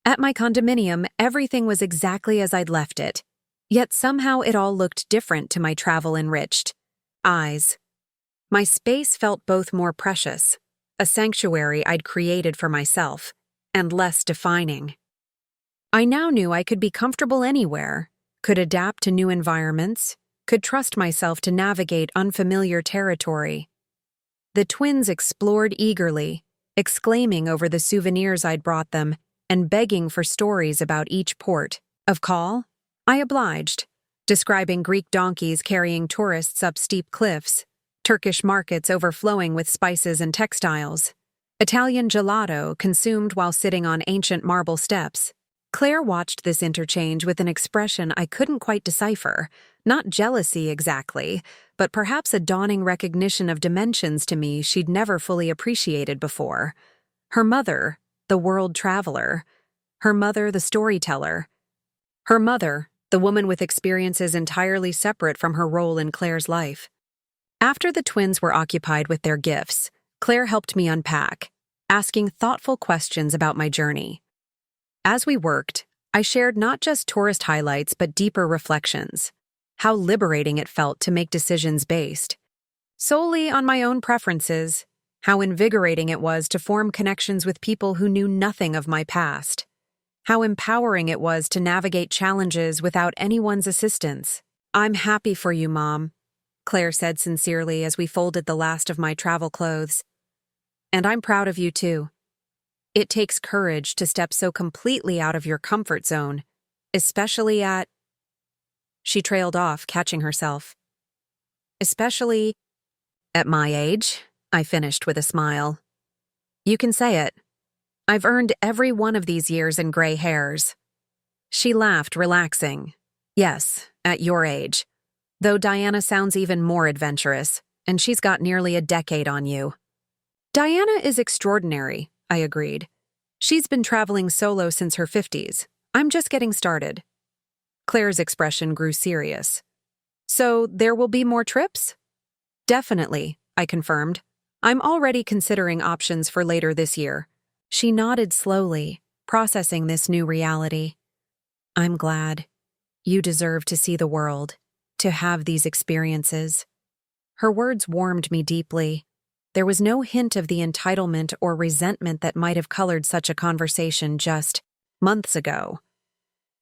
At my condominium, everything was exactly as I'd left it, yet somehow it all looked different to my travel-enriched eyes. My space felt both more precious, a sanctuary I'd created for myself, and less defining. I now knew I could be comfortable anywhere, could adapt to new environments, could trust myself to navigate unfamiliar territory. The twins explored eagerly, exclaiming over the souvenirs I'd brought them and begging for stories about each port of call. I obliged, describing Greek donkeys carrying tourists up steep cliffs, Turkish markets overflowing with spices and textiles, Italian gelato consumed while sitting on ancient marble steps. Claire watched this interchange with an expression I couldn't quite decipher, not jealousy exactly, but perhaps a dawning recognition of dimensions to me she'd never fully appreciated before. Her mother, the world traveler. Her mother, the storyteller. Her mother, the woman with experiences entirely separate from her role in Claire's life. After the twins were occupied with their gifts, Claire helped me unpack, asking thoughtful questions about my journey. As we worked, I shared not just tourist highlights but deeper reflections. How liberating it felt to make decisions based solely on my own preferences. How invigorating it was to form connections with people who knew nothing of my past. How empowering it was to navigate challenges without anyone's assistance. "I'm happy for you, Mom," Claire said sincerely as we folded the last of my travel clothes. "And I'm proud of you too. It takes courage to step so completely out of your comfort zone, especially at—" She trailed off, catching herself. "Especially at my age," I finished with a smile. "You can say it. I've earned every one of these years and gray hairs." She laughed, relaxing. "Yes, at your age. Though Diana sounds even more adventurous, and she's got nearly a decade on you." "Diana is extraordinary," I agreed. "She's been traveling solo since her 50s. I'm just getting started." Claire's expression grew serious. "So there will be more trips?" "Definitely," I confirmed. "I'm already considering options for later this year." She nodded slowly, processing this new reality. "I'm glad. You deserve to see the world, to have these experiences." Her words warmed me deeply. There was no hint of the entitlement or resentment that might have colored such a conversation just months ago.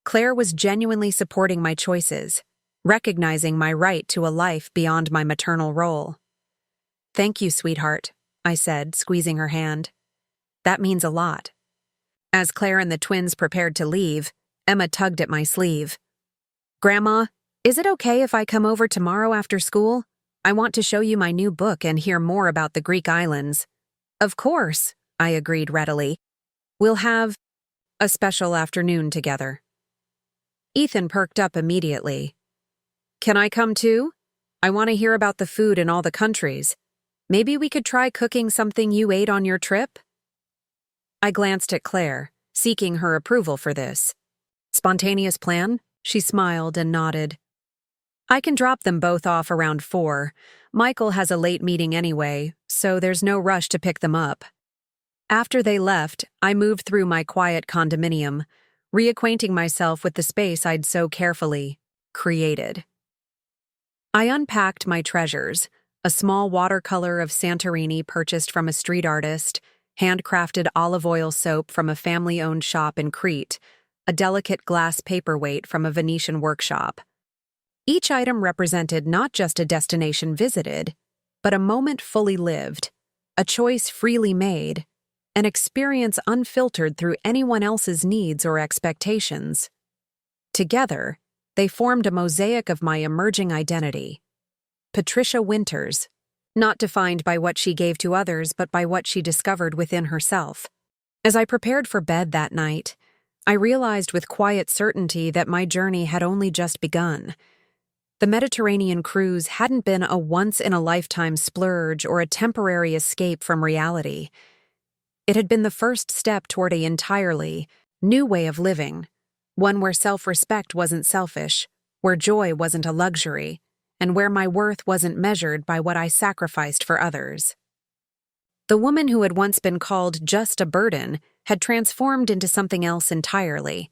Claire was genuinely supporting my choices, recognizing my right to a life beyond my maternal role. "Thank you, sweetheart," I said, squeezing her hand. "That means a lot." As Claire and the twins prepared to leave, Emma tugged at my sleeve. "Grandma, is it okay if I come over tomorrow after school? I want to show you my new book and hear more about the Greek islands." "Of course," I agreed readily. "We'll have a special afternoon together." Ethan perked up immediately. "Can I come too? I want to hear about the food in all the countries. Maybe we could try cooking something you ate on your trip?" I glanced at Claire, seeking her approval for this. "Spontaneous plan?" She smiled and nodded. "I can drop them both off around 4. Michael has a late meeting anyway, so there's no rush to pick them up." After they left, I moved through my quiet condominium, reacquainting myself with the space I'd so carefully created. I unpacked my treasures, a small watercolor of Santorini purchased from a street artist, handcrafted olive oil soap from a family-owned shop in Crete, a delicate glass paperweight from a Venetian workshop. Each item represented not just a destination visited, but a moment fully lived, a choice freely made, an experience unfiltered through anyone else's needs or expectations. Together, they formed a mosaic of my emerging identity. Patricia Winters, not defined by what she gave to others but by what she discovered within herself. As I prepared for bed that night, I realized with quiet certainty that my journey had only just begun. The Mediterranean cruise hadn't been a once-in-a-lifetime splurge or a temporary escape from reality. It had been the first step toward an entirely new way of living, one where self-respect wasn't selfish, where joy wasn't a luxury, and where my worth wasn't measured by what I sacrificed for others. The woman who had once been called just a burden had transformed into something else entirely,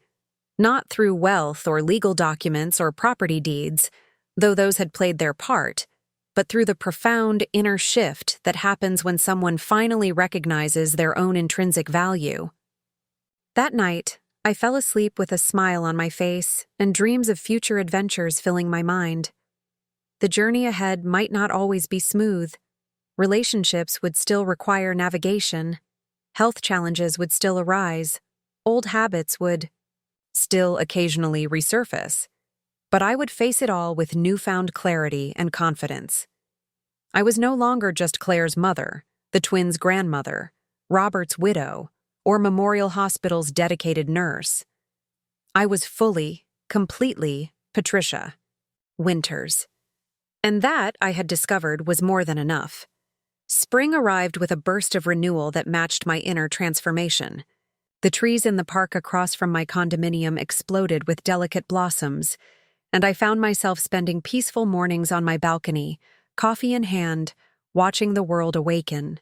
not through wealth or legal documents or property deeds, though those had played their part, but through the profound inner shift that happens when someone finally recognizes their own intrinsic value. That night, I fell asleep with a smile on my face and dreams of future adventures filling my mind. The journey ahead might not always be smooth. Relationships would still require navigation. Health challenges would still arise. Old habits would still occasionally resurface, but I would face it all with newfound clarity and confidence. I was no longer just Claire's mother, the twins' grandmother, Robert's widow, or Memorial Hospital's dedicated nurse. I was fully, completely Patricia Winters. And that, I had discovered, was more than enough. Spring arrived with a burst of renewal that matched my inner transformation. The trees in the park across from my condominium exploded with delicate blossoms, and I found myself spending peaceful mornings on my balcony, coffee in hand, watching the world awaken.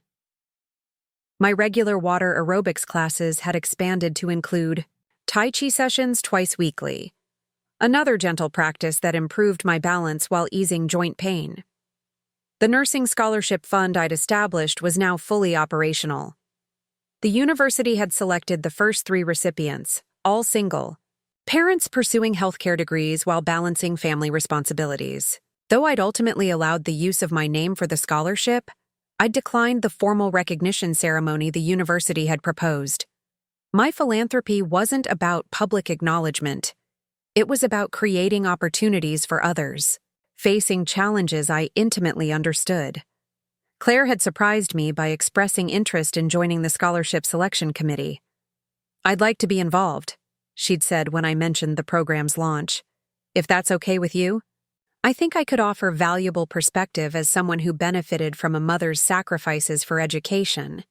My regular water aerobics classes had expanded to include Tai Chi sessions twice weekly, another gentle practice that improved my balance while easing joint pain. The nursing scholarship fund I'd established was now fully operational. The university had selected the first 3 recipients, all single, parents pursuing healthcare degrees while balancing family responsibilities. Though I'd ultimately allowed the use of my name for the scholarship, I'd declined the formal recognition ceremony the university had proposed. My philanthropy wasn't about public acknowledgement. It was about creating opportunities for others, facing challenges I intimately understood. Claire had surprised me by expressing interest in joining the scholarship selection committee. "I'd like to be involved," she'd said when I mentioned the program's launch. "If that's okay with you? I think I could offer valuable perspective as someone who benefited from a mother's sacrifices for education."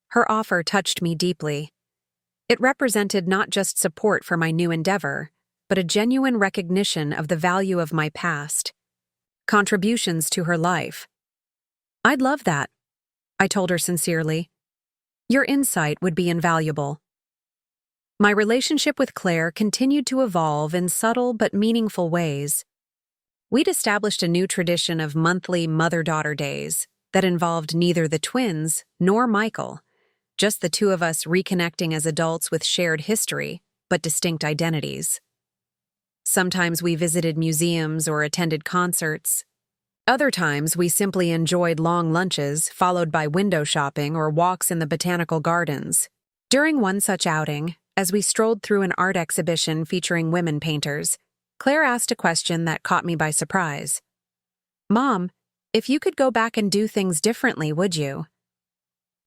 Her offer touched me deeply. It represented not just support for my new endeavor, but a genuine recognition of the value of my past, contributions to her life. "I'd love that," I told her sincerely. "Your insight would be invaluable." My relationship with Claire continued to evolve in subtle but meaningful ways. We'd established a new tradition of monthly mother-daughter days that involved neither the twins nor Michael, just the 2 of us reconnecting as adults with shared history but distinct identities. Sometimes we visited museums or attended concerts. Other times we simply enjoyed long lunches followed by window shopping or walks in the botanical gardens. During one such outing, as we strolled through an art exhibition featuring women painters, Claire asked a question that caught me by surprise. "Mom, if you could go back and do things differently, would you?"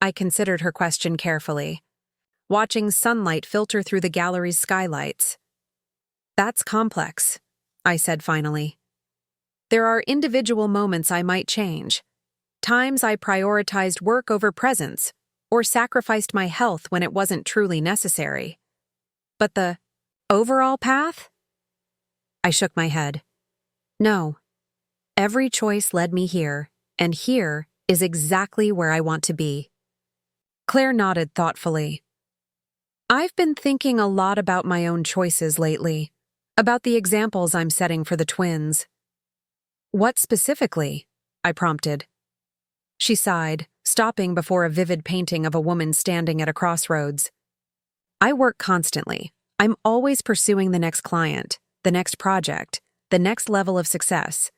I considered her question carefully, watching sunlight filter through the gallery's skylights. "That's complex," I said finally. "There are individual moments I might change, times I prioritized work over presence, or sacrificed my health when it wasn't truly necessary. But the overall path?" I shook my head. "No. Every choice led me here, and here is exactly where I want to be." Claire nodded thoughtfully. "I've been thinking a lot about my own choices lately, about the examples I'm setting for the twins." "What specifically?" I prompted. She sighed, stopping before a vivid painting of a woman standing at a crossroads. "I work constantly. I'm always pursuing the next client, the next project, the next level of success.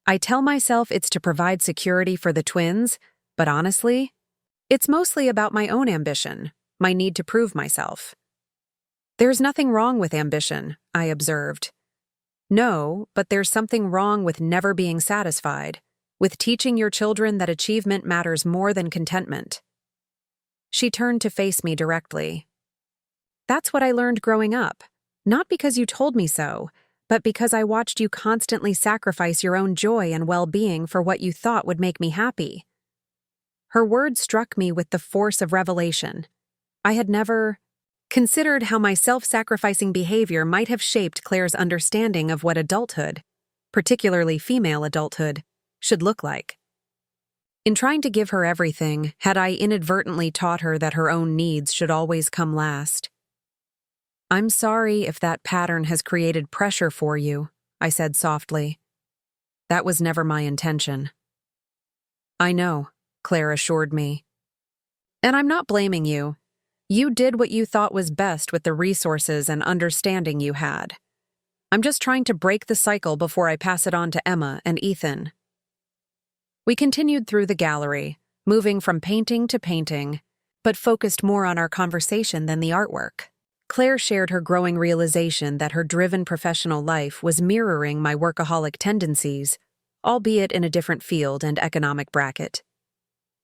I tell myself it's to provide security for the twins, but honestly, it's mostly about my own ambition, my need to prove myself." "There's nothing wrong with ambition," I observed. "No, but there's something wrong with never being satisfied, with teaching your children that achievement matters more than contentment." She turned to face me directly. "That's what I learned growing up, not because you told me so, but because I watched you constantly sacrifice your own joy and well-being for what you thought would make me happy." Her words struck me with the force of revelation. I had never considered how my self-sacrificing behavior might have shaped Claire's understanding of what adulthood, particularly female adulthood, should look like. In trying to give her everything, had I inadvertently taught her that her own needs should always come last? "I'm sorry if that pattern has created pressure for you," I said softly. "That was never my intention." "I know," Claire assured me. "And I'm not blaming you. You did what you thought was best with the resources and understanding you had. I'm just trying to break the cycle before I pass it on to Emma and Ethan." We continued through the gallery, moving from painting to painting, but focused more on our conversation than the artwork. Claire shared her growing realization that her driven professional life was mirroring my workaholic tendencies, albeit in a different field and economic bracket.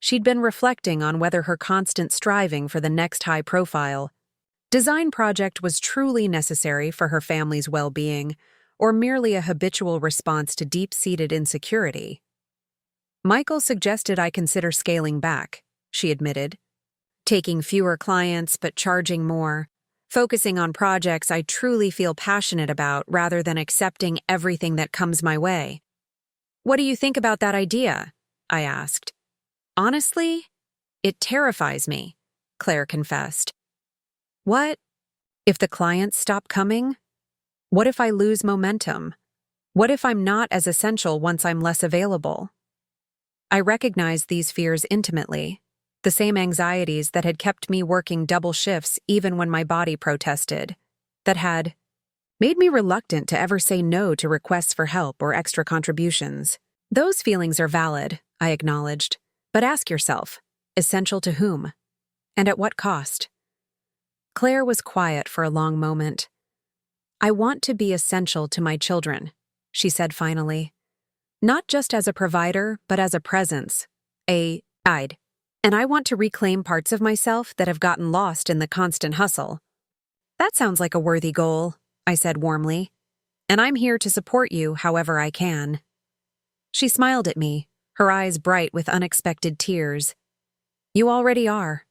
She'd been reflecting on whether her constant striving for the next high-profile design project was truly necessary for her family's well-being, or merely a habitual response to deep-seated insecurity. Michael suggested I consider scaling back, she admitted, taking fewer clients but charging more, focusing on projects I truly feel passionate about rather than accepting everything that comes my way. "What do you think about that idea?" I asked. "Honestly, it terrifies me," Claire confessed. "What if the clients stop coming? What if I lose momentum? What if I'm not as essential once I'm less available?" I recognized these fears intimately, the same anxieties that had kept me working double shifts even when my body protested, that had made me reluctant to ever say no to requests for help or extra contributions. "Those feelings are valid," I acknowledged, "but ask yourself, essential to whom? And at what cost?" Claire was quiet for a long moment. "I want to be essential to my children," she said finally. "Not just as a provider, but as a presence, a guide. And I want to reclaim parts of myself that have gotten lost in the constant hustle." "That sounds like a worthy goal," I said warmly. "And I'm here to support you however I can." She smiled at me, her eyes bright with unexpected tears. "You already are.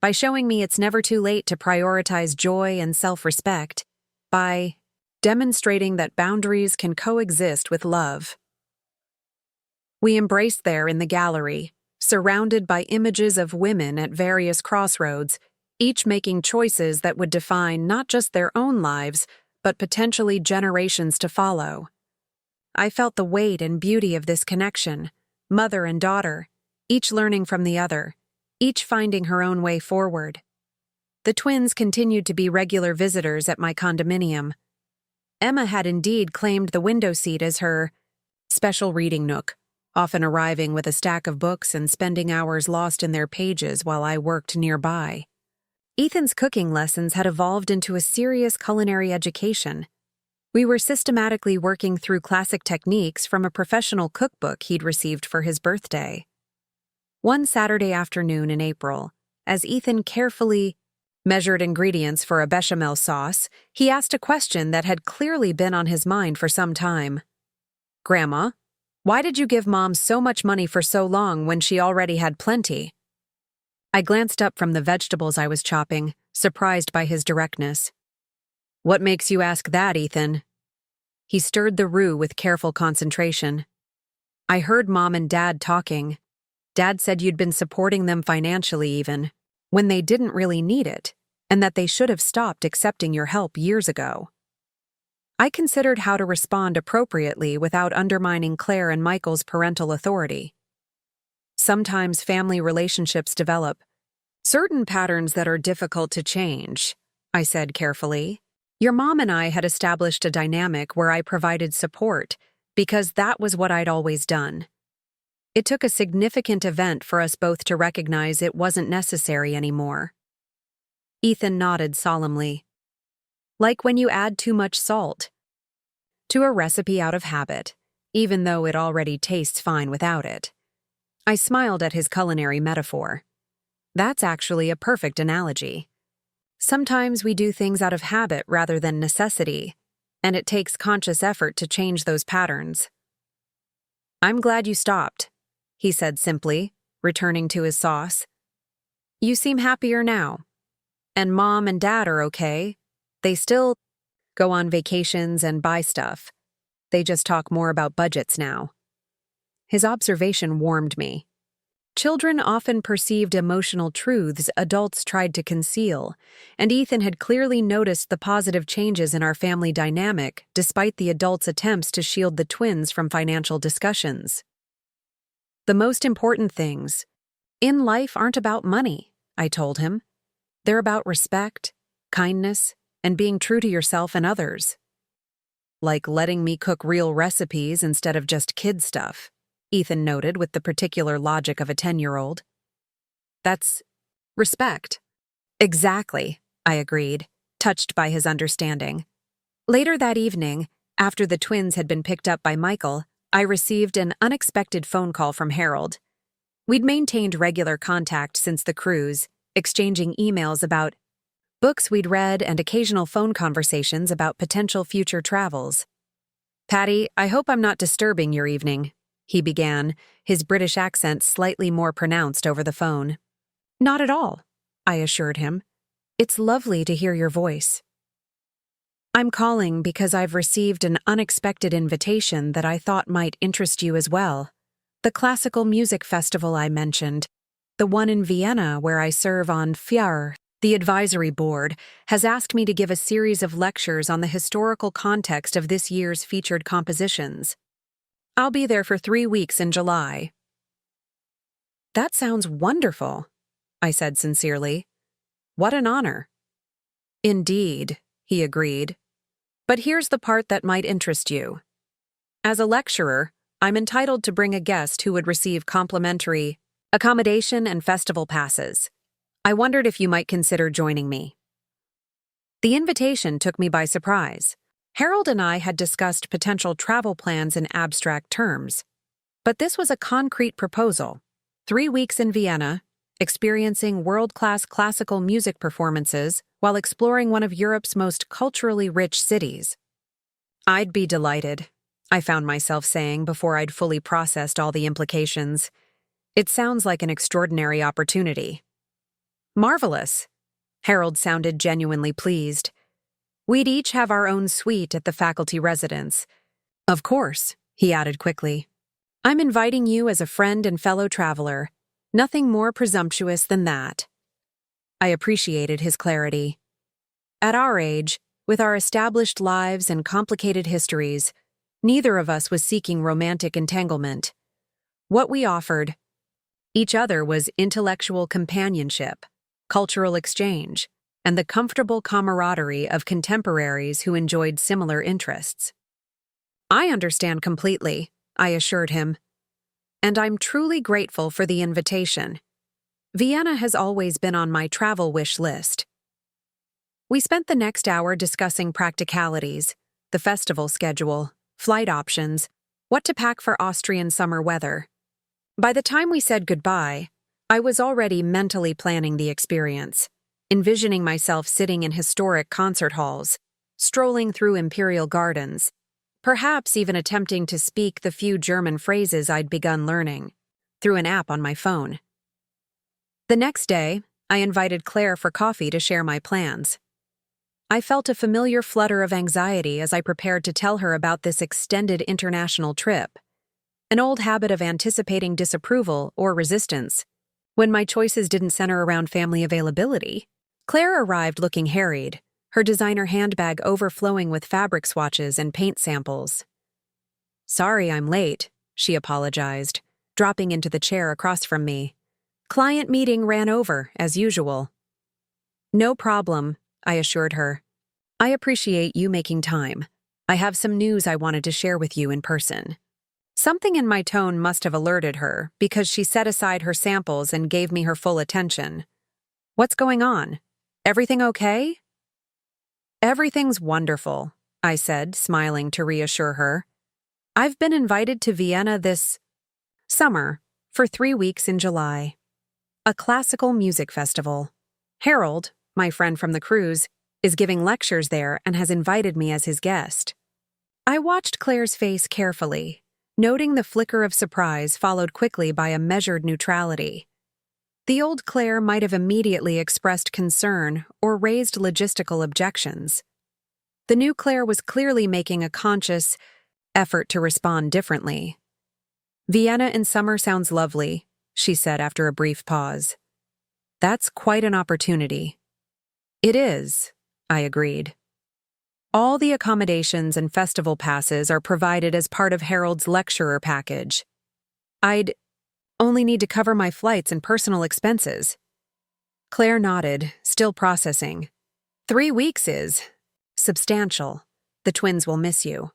By showing me it's never too late to prioritize joy and self-respect, by demonstrating that boundaries can coexist with love." We embraced there in the gallery, surrounded by images of women at various crossroads, each making choices that would define not just their own lives, but potentially generations to follow. I felt the weight and beauty of this connection, mother and daughter, each learning from the other, each finding her own way forward. The twins continued to be regular visitors at my condominium. Emma had indeed claimed the window seat as her special reading nook, often arriving with a stack of books and spending hours lost in their pages while I worked nearby. Ethan's cooking lessons had evolved into a serious culinary education. We were systematically working through classic techniques from a professional cookbook he'd received for his birthday. One Saturday afternoon in April, as Ethan carefully measured ingredients for a bechamel sauce, he asked a question that had clearly been on his mind for some time. "Grandma, why did you give Mom so much money for so long when she already had plenty?" I glanced up from the vegetables I was chopping, surprised by his directness. "What makes you ask that, Ethan?" He stirred the roux with careful concentration. "I heard Mom and Dad talking. Dad said you'd been supporting them financially even, when they didn't really need it, and that they should have stopped accepting your help years ago." I considered how to respond appropriately without undermining Claire and Michael's parental authority. Sometimes family relationships develop certain patterns that are difficult to change, I said carefully. Your mom and I had established a dynamic where I provided support because that was what I'd always done. It took a significant event for us both to recognize it wasn't necessary anymore. Ethan nodded solemnly. Like when you add too much salt to a recipe out of habit, even though it already tastes fine without it. I smiled at his culinary metaphor. That's actually a perfect analogy. Sometimes we do things out of habit rather than necessity, and it takes conscious effort to change those patterns. "I'm glad you stopped," he said simply, returning to his sauce. "You seem happier now. And Mom and Dad are okay. They still go on vacations and buy stuff. They just talk more about budgets now." His observation warmed me. Children often perceived emotional truths adults tried to conceal, and Ethan had clearly noticed the positive changes in our family dynamic despite the adults' attempts to shield the twins from financial discussions. "The most important things in life aren't about money," I told him. "They're about respect, kindness, and being true to yourself and others." "Like letting me cook real recipes instead of just kid stuff," Ethan noted with the particular logic of a 10-year-old. "That's Respect. Exactly, I agreed, touched by his understanding. Later that evening, after the twins had been picked up by Michael, I received an unexpected phone call from Harold. We'd maintained regular contact since the cruise, exchanging emails about books we'd read and occasional phone conversations about potential future travels. "Patty, I hope I'm not disturbing your evening," he began, his British accent slightly more pronounced over the phone. "Not at all," I assured him. "It's lovely to hear your voice." "I'm calling because I've received an unexpected invitation that I thought might interest you as well. The classical music festival I mentioned, the one in Vienna where I serve on FIAR, the advisory board, has asked me to give a series of lectures on the historical context of this year's featured compositions. I'll be there for 3 weeks in July." "That sounds wonderful," I said sincerely. "What an honor." "Indeed," he agreed. "But here's the part that might interest you. As a lecturer, I'm entitled to bring a guest who would receive complimentary accommodation and festival passes. I wondered if you might consider joining me." The invitation took me by surprise. Harold and I had discussed potential travel plans in abstract terms. But this was a concrete proposal. 3 weeks in Vienna, experiencing world-class classical music performances while exploring one of Europe's most culturally rich cities. "I'd be delighted," I found myself saying before I'd fully processed all the implications. "It sounds like an extraordinary opportunity." "Marvelous." Harold sounded genuinely pleased. "We'd each have our own suite at the faculty residence." "Of course," he added quickly. "I'm inviting you as a friend and fellow traveler. Nothing more presumptuous than that." I appreciated his clarity. At our age, with our established lives and complicated histories, neither of us was seeking romantic entanglement. What we offered each other was intellectual companionship, cultural exchange, and the comfortable camaraderie of contemporaries who enjoyed similar interests. "I understand completely," I assured him. "And I'm truly grateful for the invitation. Vienna has always been on my travel wish list." We spent the next hour discussing practicalities, the festival schedule, flight options, what to pack for Austrian summer weather. By the time we said goodbye, I was already mentally planning the experience, envisioning myself sitting in historic concert halls, strolling through imperial gardens, perhaps even attempting to speak the few German phrases I'd begun learning, through an app on my phone. The next day, I invited Claire for coffee to share my plans. I felt a familiar flutter of anxiety as I prepared to tell her about this extended international trip, an old habit of anticipating disapproval or resistance when my choices didn't center around family availability. Claire arrived looking harried, her designer handbag overflowing with fabric swatches and paint samples. "Sorry I'm late," she apologized, dropping into the chair across from me. "Client meeting ran over, as usual." "No problem," I assured her. "I appreciate you making time. I have some news I wanted to share with you in person." Something in my tone must have alerted her, because she set aside her samples and gave me her full attention. "What's going on? Everything okay?" "Everything's wonderful," I said, smiling to reassure her. "I've been invited to Vienna this summer for 3 weeks in July. A classical music festival. Harold, my friend from the cruise, is giving lectures there and has invited me as his guest." I watched Claire's face carefully, noting the flicker of surprise followed quickly by a measured neutrality. The old Claire might have immediately expressed concern or raised logistical objections. The new Claire was clearly making a conscious effort to respond differently. "Vienna in summer sounds lovely," she said after a brief pause. "That's quite an opportunity." "It is," I agreed. All the accommodations and festival passes are provided as part of Harold's lecturer package. I'd only need to cover my flights and personal expenses. Claire nodded, still processing. 3 weeks is substantial. The twins will miss you."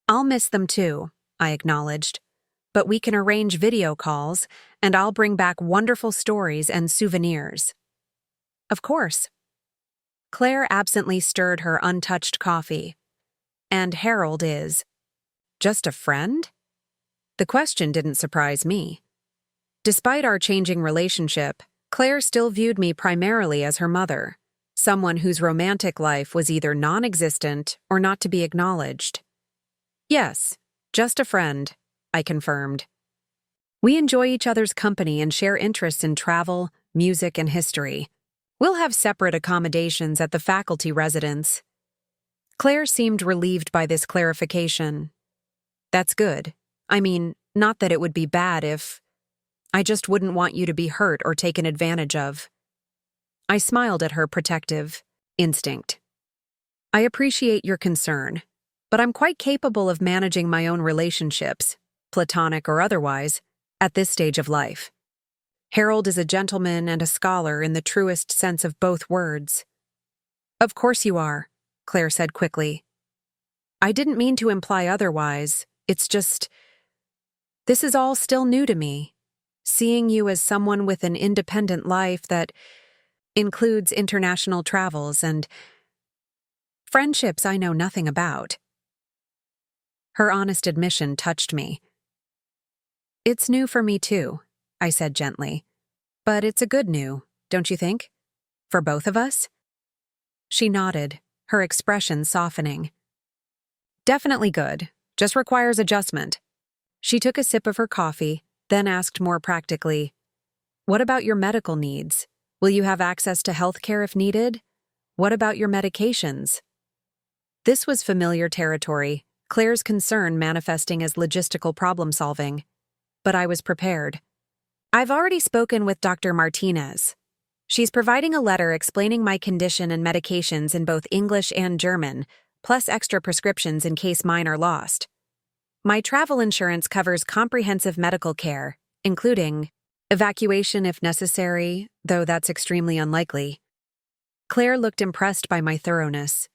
"I'll miss them too," I acknowledged. but we can arrange video calls, and I'll bring back wonderful stories and souvenirs. Of course. Claire absently stirred her untouched coffee. And Harold is just a friend? The question didn't surprise me. Despite our changing relationship, Claire still viewed me primarily as her mother, someone whose romantic life was either non-existent or not to be acknowledged. Yes, just a friend, I confirmed. We enjoy each other's company and share interests in travel, music, and history. We'll have separate accommodations at the faculty residence. Claire seemed relieved by this clarification. That's good. I mean, not that it would be bad if... I just wouldn't want you to be hurt or taken advantage of. I smiled at her protective instinct. I appreciate your concern, but I'm quite capable of managing my own relationships, platonic or otherwise, at this stage of life. Harold is a gentleman and a scholar in the truest sense of both words. Of course you are, Claire said quickly. I didn't mean to imply otherwise. It's just... This is all still new to me. Seeing you as someone with an independent life that includes international travels and friendships I know nothing about. Her honest admission touched me. It's new for me too, I said gently. But it's a good new, don't you think? For both of us? She nodded, her expression softening. Definitely good, just requires adjustment. She took a sip of her coffee, then asked more practically, what about your medical needs? Will you have access to health care if needed? What about your medications? This was familiar territory, Claire's concern manifesting as logistical problem-solving. But I was prepared. I've already spoken with Dr. Martinez. She's providing a letter explaining my condition and medications in both English and German, plus extra prescriptions in case mine are lost. My travel insurance covers comprehensive medical care, including evacuation if necessary, though that's extremely unlikely. Claire looked impressed by my thoroughness.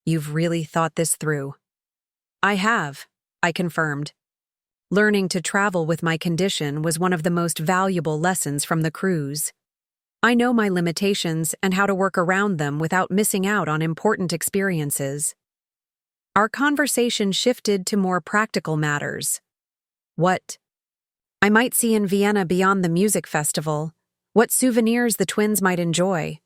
You've really thought this through. I have, I confirmed. Learning to travel with my condition was one of the most valuable lessons from the cruise. I know my limitations and how to work around them without missing out on important experiences. Our conversation shifted to more practical matters. What I might see in Vienna beyond the music festival, what souvenirs the twins might enjoy,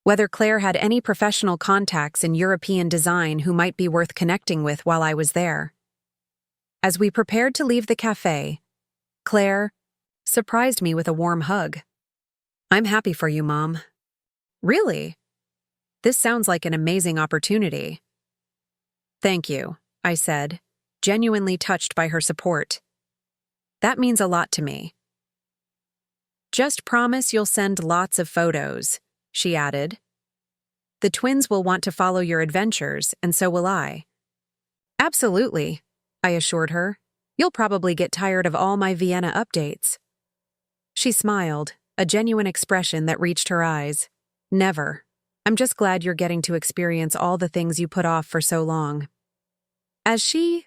whether Claire had any professional contacts in European design who might be worth connecting with while I was there. As we prepared to leave the cafe, Claire surprised me with a warm hug. I'm happy for you, Mom. Really? This sounds like an amazing opportunity. Thank you, I said, genuinely touched by her support. That means a lot to me. Just promise you'll send lots of photos, she added. The twins will want to follow your adventures, and so will I. Absolutely, I assured her. You'll probably get tired of all my Vienna updates. She smiled, a genuine expression that reached her eyes. Never. I'm just glad you're getting to experience all the things you put off for so long. As she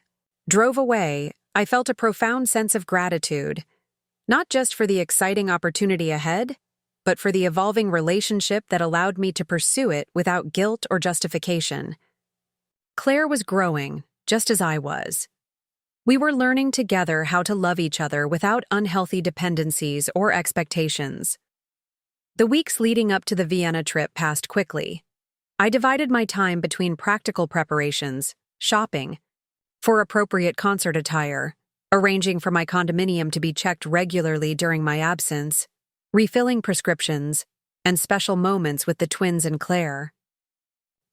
drove away, I felt a profound sense of gratitude, not just for the exciting opportunity ahead, but for the evolving relationship that allowed me to pursue it without guilt or justification. Claire was growing, just as I was. We were learning together how to love each other without unhealthy dependencies or expectations. The weeks leading up to the Vienna trip passed quickly. I divided my time between practical preparations, shopping, for appropriate concert attire, arranging for my condominium to be checked regularly during my absence, refilling prescriptions, and special moments with the twins and Claire.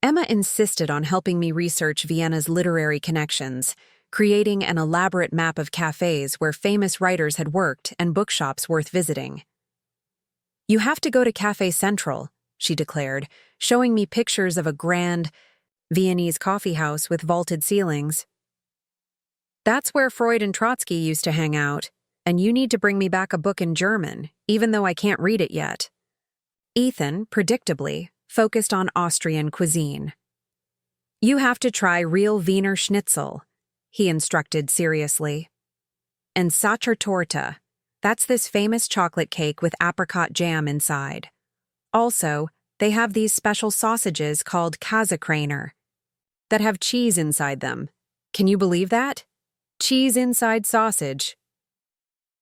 Emma insisted on helping me research Vienna's literary connections, creating an elaborate map of cafes where famous writers had worked and bookshops worth visiting. You have to go to Café Central, she declared, showing me pictures of a grand Viennese coffeehouse with vaulted ceilings. That's where Freud and Trotsky used to hang out, and you need to bring me back a book in German, even though I can't read it yet. Ethan, predictably, focused on Austrian cuisine. You have to try real Wiener Schnitzel, he instructed seriously. and sacertorta. That's this famous chocolate cake with apricot jam inside. Also, they have these special sausages called Käsekraner that have cheese inside them. Can you believe that? Cheese inside sausage.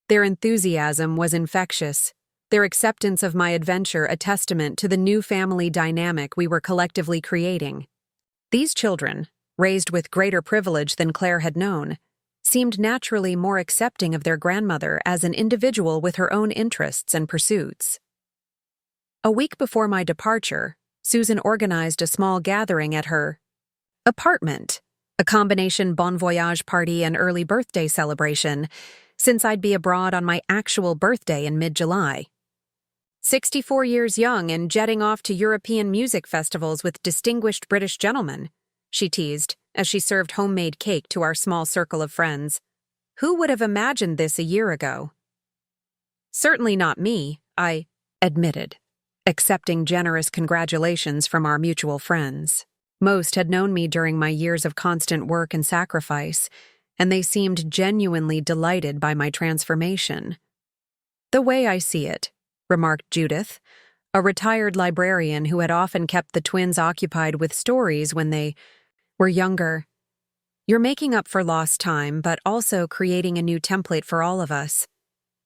Their enthusiasm was infectious, their acceptance of my adventure a testament to the new family dynamic we were collectively creating. These children, raised with greater privilege than Claire had known, seemed naturally more accepting of their grandmother as an individual with her own interests and pursuits. A week before my departure, Susan organized a small gathering at her apartment, a combination bon voyage party and early birthday celebration, since I'd be abroad on my actual birthday in mid-July. 64 years young and jetting off to European music festivals with distinguished British gentlemen, she teased as she served homemade cake to our small circle of friends. Who would have imagined this a year ago? Certainly not me, I admitted, accepting generous congratulations from our mutual friends. Most had known me during my years of constant work and sacrifice, and they seemed genuinely delighted by my transformation. The way I see it, remarked Judith, a retired librarian who had often kept the twins occupied with stories when they were younger. You're making up for lost time, but also creating a new template for all of us,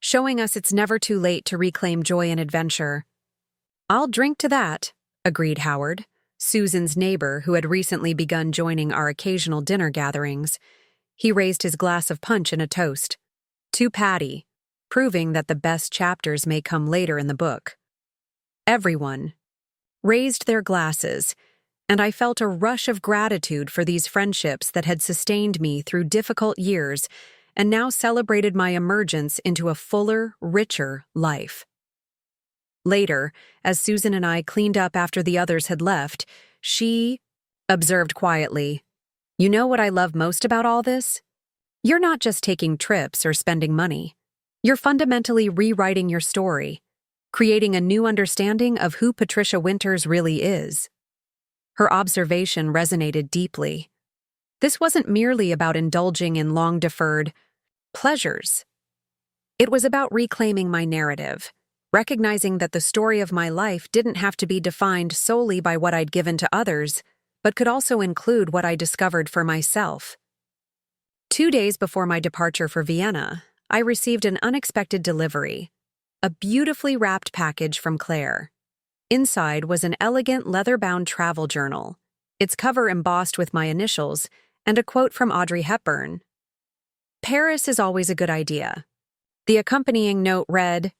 showing us it's never too late to reclaim joy and adventure. I'll drink to that, agreed Howard, Susan's neighbor who had recently begun joining our occasional dinner gatherings. He raised his glass of punch in a toast. To Patty, proving that the best chapters may come later in the book. Everyone raised their glasses, and I felt a rush of gratitude for these friendships that had sustained me through difficult years and now celebrated my emergence into a fuller, richer life. Later, as Susan and I cleaned up after the others had left, she observed quietly, "You know what I love most about all this? You're not just taking trips or spending money. You're fundamentally rewriting your story, creating a new understanding of who Patricia Winters really is." Her observation resonated deeply. This wasn't merely about indulging in long-deferred pleasures. It was about reclaiming my narrative, recognizing that the story of my life didn't have to be defined solely by what I'd given to others, but could also include what I discovered for myself. 2 days before my departure for Vienna, I received an unexpected delivery, a beautifully wrapped package from Claire. Inside was an elegant leather-bound travel journal, its cover embossed with my initials, and a quote from Audrey Hepburn. "Paris is always a good idea." The accompanying note read,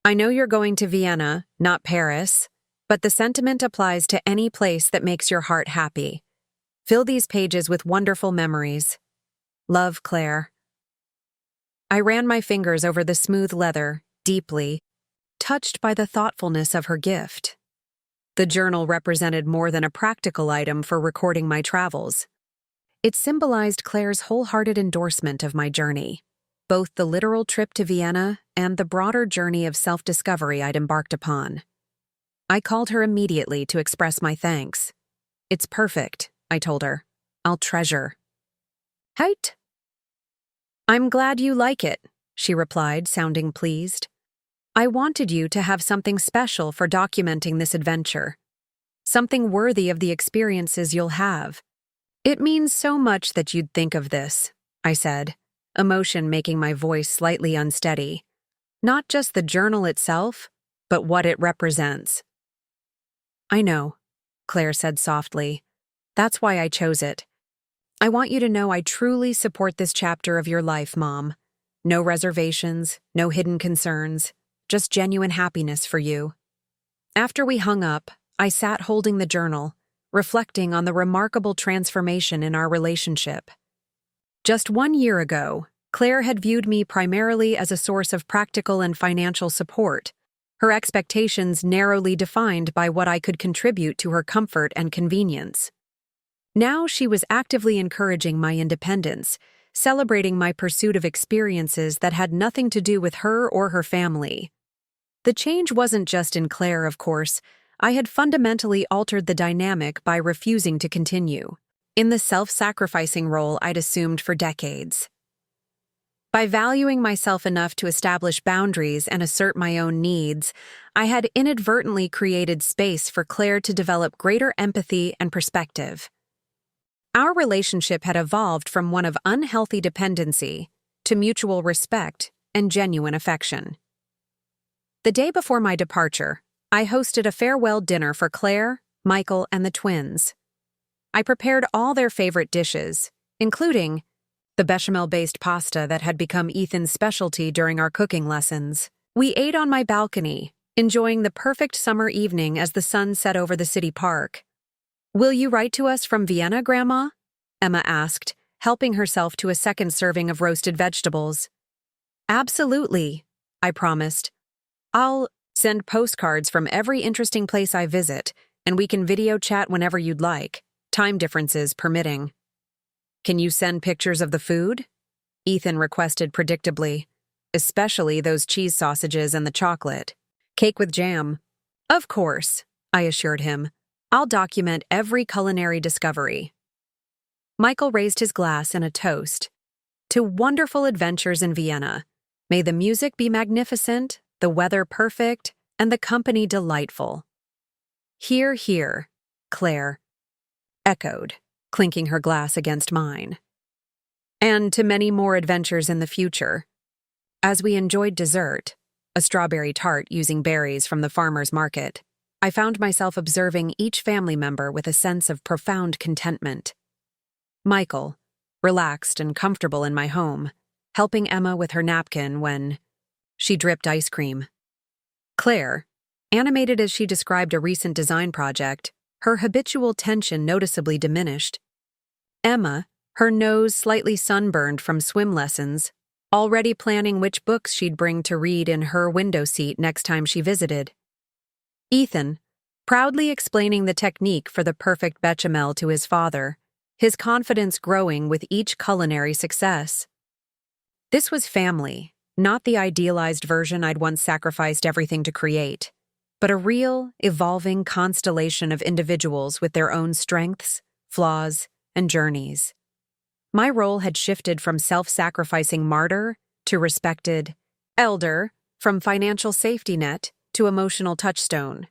"I know you're going to Vienna, not Paris, but the sentiment applies to any place that makes your heart happy. Fill these pages with wonderful memories. Love, Claire." I ran my fingers over the smooth leather, deeply, touched by the thoughtfulness of her gift. The journal represented more than a practical item for recording my travels. It symbolized Claire's wholehearted endorsement of my journey, both the literal trip to Vienna and the broader journey of self-discovery I'd embarked upon. I called her immediately to express my thanks. "It's perfect," I told her. "I'll treasure." "Height." "I'm glad you like it," she replied, sounding pleased. "I wanted you to have something special for documenting this adventure, something worthy of the experiences you'll have. It means so much that you'd think of this," I said, emotion making my voice slightly unsteady. "Not just the journal itself, but what it represents." "I know," Claire said softly. "That's why I chose it. I want you to know I truly support this chapter of your life, Mom. No reservations, no hidden concerns, just genuine happiness for you." After we hung up, I sat holding the journal, reflecting on the remarkable transformation in our relationship. Just 1 year ago, Claire had viewed me primarily as a source of practical and financial support, her expectations narrowly defined by what I could contribute to her comfort and convenience. Now she was actively encouraging my independence, celebrating my pursuit of experiences that had nothing to do with her or her family. The change wasn't just in Claire, of course. I had fundamentally altered the dynamic by refusing to continue in the self-sacrificing role I'd assumed for decades. By valuing myself enough to establish boundaries and assert my own needs, I had inadvertently created space for Claire to develop greater empathy and perspective. Our relationship had evolved from one of unhealthy dependency to mutual respect and genuine affection. The day before my departure, I hosted a farewell dinner for Claire, Michael, and the twins. I prepared all their favorite dishes, including the bechamel-based pasta that had become Ethan's specialty during our cooking lessons. We ate on my balcony, enjoying the perfect summer evening as the sun set over the city park. "Will you write to us from Vienna, Grandma?" Emma asked, helping herself to a second serving of roasted vegetables. "Absolutely," I promised. "I'll send postcards from every interesting place I visit, and we can video chat whenever you'd like, time differences permitting." "Can you send pictures of the food?" Ethan requested predictably, especially those cheese sausages and the chocolate. "Cake with jam." "Of course," I assured him. "I'll document every culinary discovery." Michael raised his glass in a toast. "To wonderful adventures in Vienna. May the music be magnificent, the weather perfect, and the company delightful." "Hear, hear," Claire echoed, clinking her glass against mine. "And to many more adventures in the future." As we enjoyed dessert, a strawberry tart using berries from the farmer's market, I found myself observing each family member with a sense of profound contentment. Michael, relaxed and comfortable in my home, helping Emma with her napkin when she dripped ice cream. Claire, animated as she described a recent design project, her habitual tension noticeably diminished. Emma, her nose slightly sunburned from swim lessons, already planning which books she'd bring to read in her window seat next time she visited. Ethan, proudly explaining the technique for the perfect bechamel to his father, his confidence growing with each culinary success. This was family, not the idealized version I'd once sacrificed everything to create, but a real, evolving constellation of individuals with their own strengths, flaws, and journeys. My role had shifted from self-sacrificing martyr to respected elder, from financial safety net to emotional touchstone.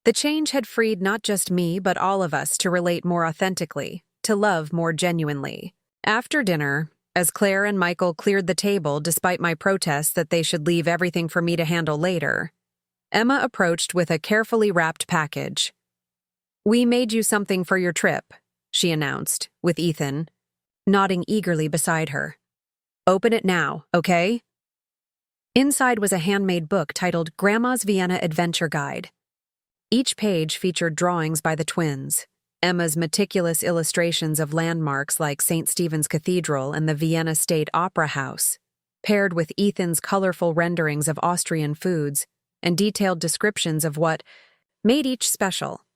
The change had freed not just me but all of us to relate more authentically, to love more genuinely. After dinner, as Claire and Michael cleared the table despite my protests that they should leave everything for me to handle later, Emma approached with a carefully wrapped package. "We made you something for your trip," she announced, with Ethan nodding eagerly beside her. "Open it now, okay?" Inside was a handmade book titled Grandma's Vienna Adventure Guide. Each page featured drawings by the twins, Emma's meticulous illustrations of landmarks like St. Stephen's Cathedral and the Vienna State Opera House, paired with Ethan's colorful renderings of Austrian foods and detailed descriptions of what made each special.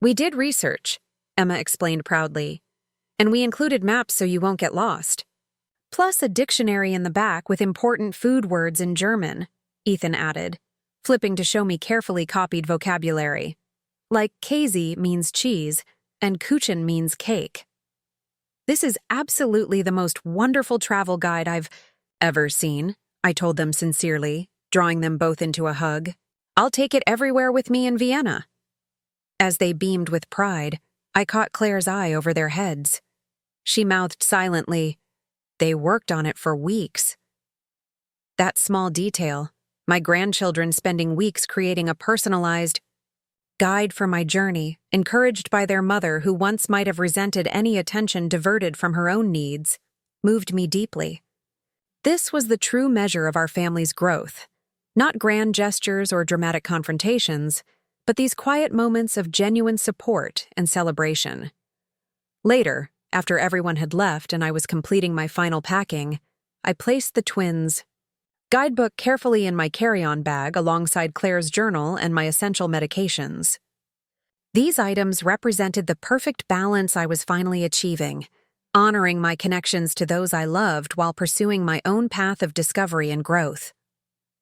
"We did research," Emma explained proudly, "and we included maps so you won't get lost. Plus a dictionary in the back with important food words in German," Ethan added, flipping to show me carefully copied vocabulary. Like Käse means cheese, and Kuchen means cake. "This is absolutely the most wonderful travel guide I've ever seen," I told them sincerely, drawing them both into a hug. "I'll take it everywhere with me in Vienna." As they beamed with pride, I caught Claire's eye over their heads. She mouthed silently, "They worked on it for weeks." That small detail, my grandchildren spending weeks creating a personalized guide for my journey, encouraged by their mother who once might have resented any attention diverted from her own needs, moved me deeply. This was the true measure of our family's growth. Not grand gestures or dramatic confrontations, but these quiet moments of genuine support and celebration. Later, after everyone had left and I was completing my final packing, I placed the twins' guidebook carefully in my carry-on bag alongside Claire's journal and my essential medications. These items represented the perfect balance I was finally achieving, honoring my connections to those I loved while pursuing my own path of discovery and growth.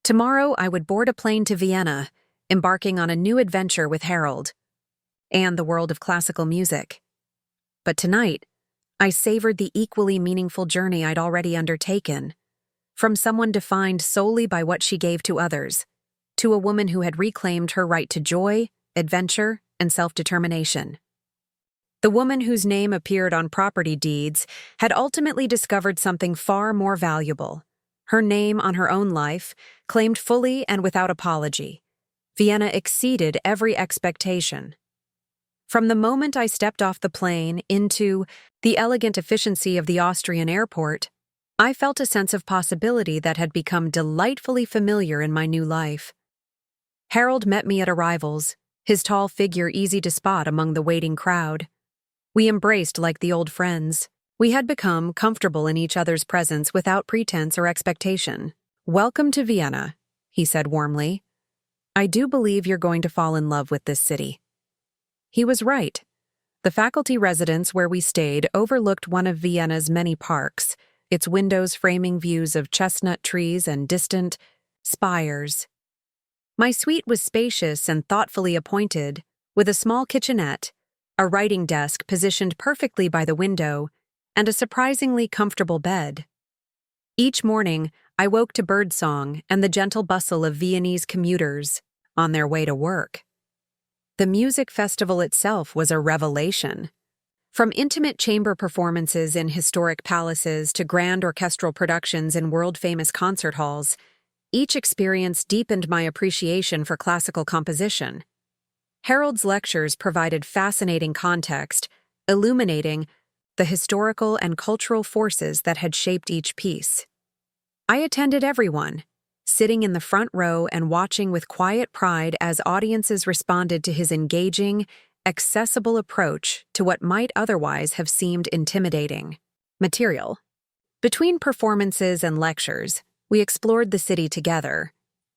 Tomorrow I would board a plane to Vienna, embarking on a new adventure with Harold and the world of classical music. But tonight, I savored the equally meaningful journey I'd already undertaken. From someone defined solely by what she gave to others, to a woman who had reclaimed her right to joy, adventure, and self-determination. The woman whose name appeared on property deeds had ultimately discovered something far more valuable. Her name on her own life, claimed fully and without apology. Vienna exceeded every expectation. From the moment I stepped off the plane into the elegant efficiency of the Austrian airport, I felt a sense of possibility that had become delightfully familiar in my new life. Harold met me at arrivals, his tall figure easy to spot among the waiting crowd. We embraced like the old friends. We had become comfortable in each other's presence without pretense or expectation. "Welcome to Vienna," he said warmly. "I do believe you're going to fall in love with this city." He was right. The faculty residence where we stayed overlooked one of Vienna's many parks, its windows framing views of chestnut trees and distant spires. My suite was spacious and thoughtfully appointed, with a small kitchenette, a writing desk positioned perfectly by the window, and a surprisingly comfortable bed. Each morning, I woke to birdsong and the gentle bustle of Viennese commuters on their way to work. The music festival itself was a revelation. From intimate chamber performances in historic palaces to grand orchestral productions in world-famous concert halls, each experience deepened my appreciation for classical composition. Harold's lectures provided fascinating context, illuminating the historical and cultural forces that had shaped each piece. I attended every one, sitting in the front row and watching with quiet pride as audiences responded to his engaging, accessible approach to what might otherwise have seemed intimidating material. Between performances and lectures, we explored the city together.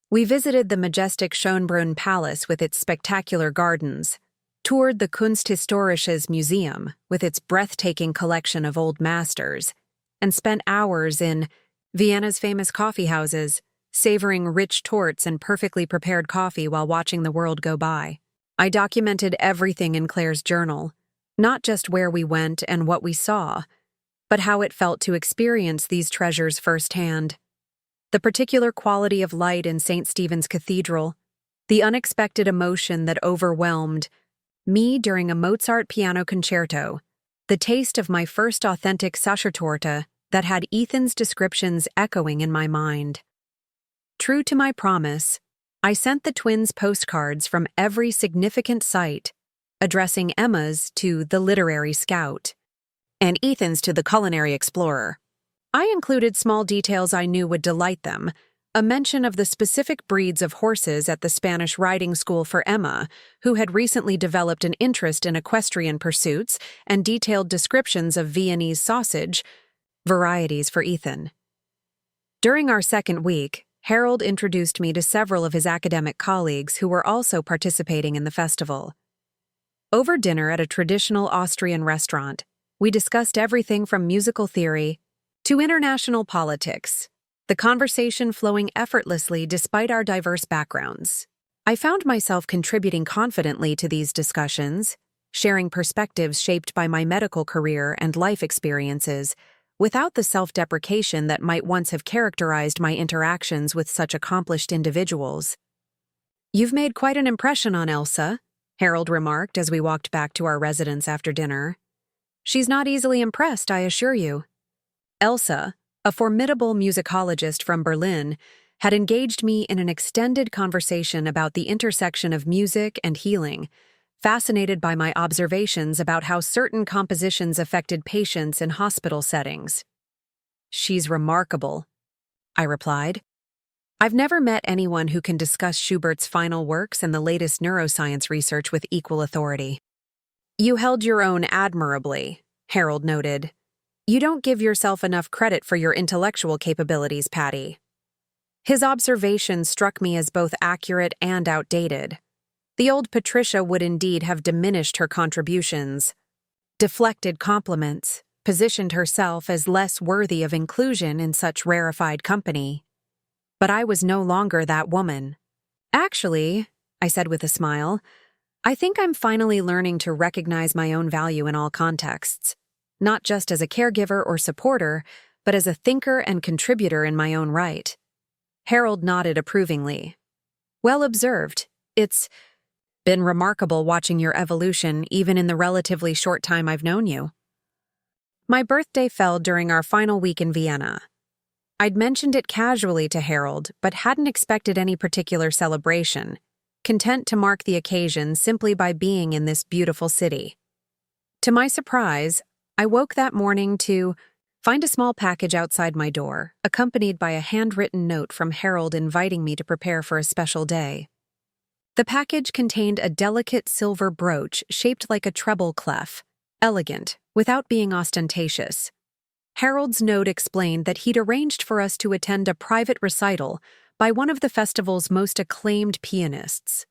We visited the majestic Schönbrunn Palace with its spectacular gardens, toured the Kunsthistorisches Museum with its breathtaking collection of old masters, and spent hours in Vienna's famous coffee houses, savoring rich torts and perfectly prepared coffee while watching the world go by. I documented everything in Claire's journal, not just where we went and what we saw, but how it felt to experience these treasures firsthand. The particular quality of light in St. Stephen's Cathedral, the unexpected emotion that overwhelmed me during a Mozart piano concerto, the taste of my first authentic Sachertorte that had Ethan's descriptions echoing in my mind. True to my promise, I sent the twins postcards from every significant site, addressing Emma's to the literary scout, and Ethan's to the culinary explorer. I included small details I knew would delight them, a mention of the specific breeds of horses at the Spanish riding school for Emma, who had recently developed an interest in equestrian pursuits, and detailed descriptions of Viennese sausage varieties for Ethan. During our second week, Harold introduced me to several of his academic colleagues who were also participating in the festival. Over dinner at a traditional Austrian restaurant, we discussed everything from musical theory to international politics, the conversation flowing effortlessly despite our diverse backgrounds. I found myself contributing confidently to these discussions, sharing perspectives shaped by my medical career and life experiences, without the self-deprecation that might once have characterized my interactions with such accomplished individuals. "You've made quite an impression on Elsa," Harold remarked as we walked back to our residence after dinner. "She's not easily impressed, I assure you." Elsa, a formidable musicologist from Berlin, had engaged me in an extended conversation about the intersection of music and healing, fascinated by my observations about how certain compositions affected patients in hospital settings. "She's remarkable," I replied. "I've never met anyone who can discuss Schubert's final works and the latest neuroscience research with equal authority." "You held your own admirably," Harold noted. "You don't give yourself enough credit for your intellectual capabilities, Patty." His observation struck me as both accurate and outdated. The old Patricia would indeed have diminished her contributions, deflected compliments, positioned herself as less worthy of inclusion in such rarefied company. But I was no longer that woman. "Actually," I said with a smile, "I think I'm finally learning to recognize my own value in all contexts. not just as a caregiver or supporter, but as a thinker and contributor in my own right. Harold nodded approvingly. Well observed. It's been remarkable watching your evolution even in the relatively short time I've known you. My birthday fell during our final week in Vienna. I'd mentioned it casually to Harold, but hadn't expected any particular celebration, content to mark the occasion simply by being in this beautiful city. To my surprise, I woke that morning to find a small package outside my door, accompanied by a handwritten note from Harold inviting me to prepare for a special day. The package contained a delicate silver brooch shaped like a treble clef, elegant, without being ostentatious. Harold's note explained that he'd arranged for us to attend a private recital by one of the festival's most acclaimed pianists,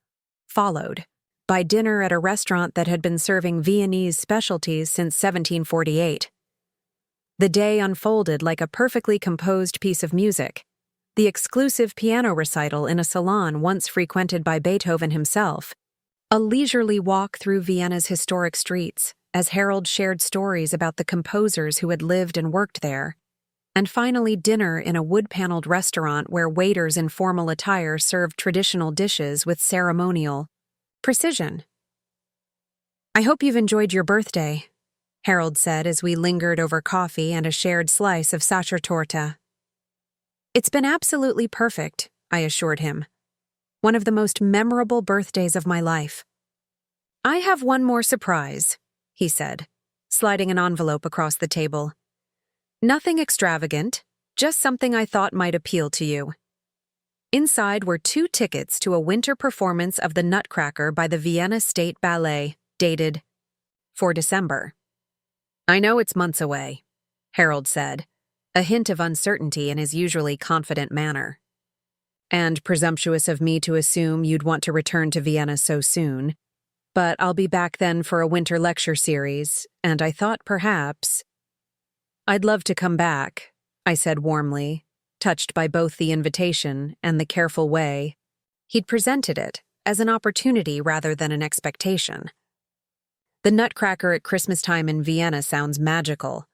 followed by dinner at a restaurant that had been serving Viennese specialties since 1748. The day unfolded like a perfectly composed piece of music, the exclusive piano recital in a salon once frequented by Beethoven himself, a leisurely walk through Vienna's historic streets as Harold shared stories about the composers who had lived and worked there, and finally dinner in a wood-paneled restaurant where waiters in formal attire served traditional dishes with ceremonial precision. "I hope you've enjoyed your birthday," Harold said as we lingered over coffee and a shared slice of Sachertorte. "It's been absolutely perfect," I assured him. "One of the most memorable birthdays of my life." "I have one more surprise," he said, sliding an envelope across the table. "Nothing extravagant, just something I thought might appeal to you." Inside were 2 tickets to a winter performance of The Nutcracker by the Vienna State Ballet, dated for December. "I know it's months away," Harold said, a hint of uncertainty in his usually confident manner. "And presumptuous of me to assume you'd want to return to Vienna so soon. But I'll be back then for a winter lecture series, and I thought perhaps—" "I'd love to come back," I said warmly, touched by both the invitation and the careful way he'd presented it as an opportunity rather than an expectation. "The Nutcracker at Christmas time in Vienna sounds magical."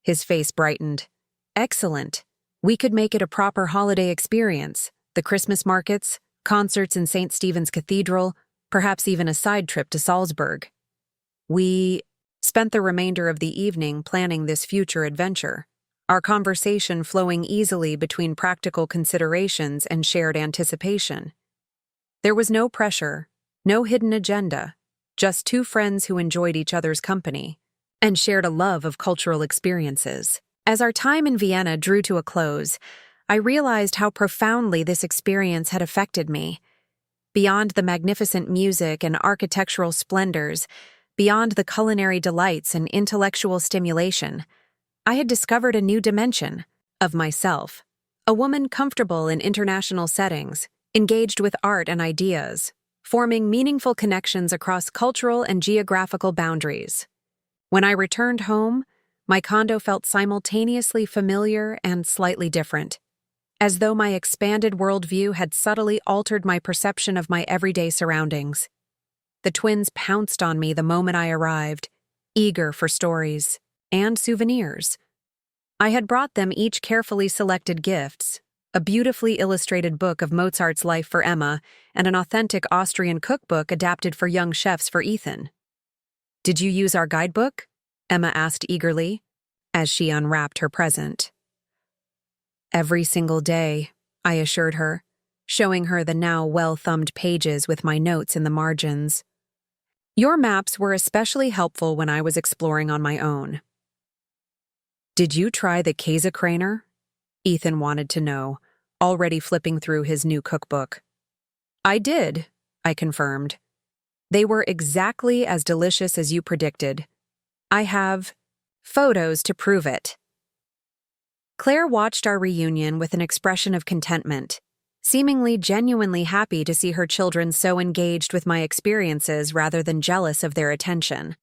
His face brightened. "Excellent. We could make it a proper holiday experience. The Christmas markets, concerts in St. Stephen's Cathedral, perhaps even a side trip to Salzburg." We spent the remainder of the evening planning this future adventure, our conversation flowing easily between practical considerations and shared anticipation. There was no pressure, no hidden agenda, just 2 friends who enjoyed each other's company and shared a love of cultural experiences. As our time in Vienna drew to a close, I realized how profoundly this experience had affected me. Beyond the magnificent music and architectural splendors, beyond the culinary delights and intellectual stimulation, I had discovered a new dimension of myself, a woman comfortable in international settings, engaged with art and ideas, forming meaningful connections across cultural and geographical boundaries. When I returned home, my condo felt simultaneously familiar and slightly different, as though my expanded worldview had subtly altered my perception of my everyday surroundings. The twins pounced on me the moment I arrived, eager for stories and souvenirs. I had brought them each carefully selected gifts, a beautifully illustrated book of Mozart's life for Emma and an authentic Austrian cookbook adapted for young chefs for Ethan. "Did you use our guidebook?" Emma asked eagerly, as she unwrapped her present. "Every single day," I assured her, showing her the now well-thumbed pages with my notes in the margins. "Your maps were especially helpful when I was exploring on my own." "Did you try the Käsekraner?" Ethan wanted to know, already flipping through his new cookbook. "I did," I confirmed. "They were exactly as delicious as you predicted. I have photos to prove it." Claire watched our reunion with an expression of contentment, seemingly genuinely happy to see her children so engaged with my experiences rather than jealous of their attention.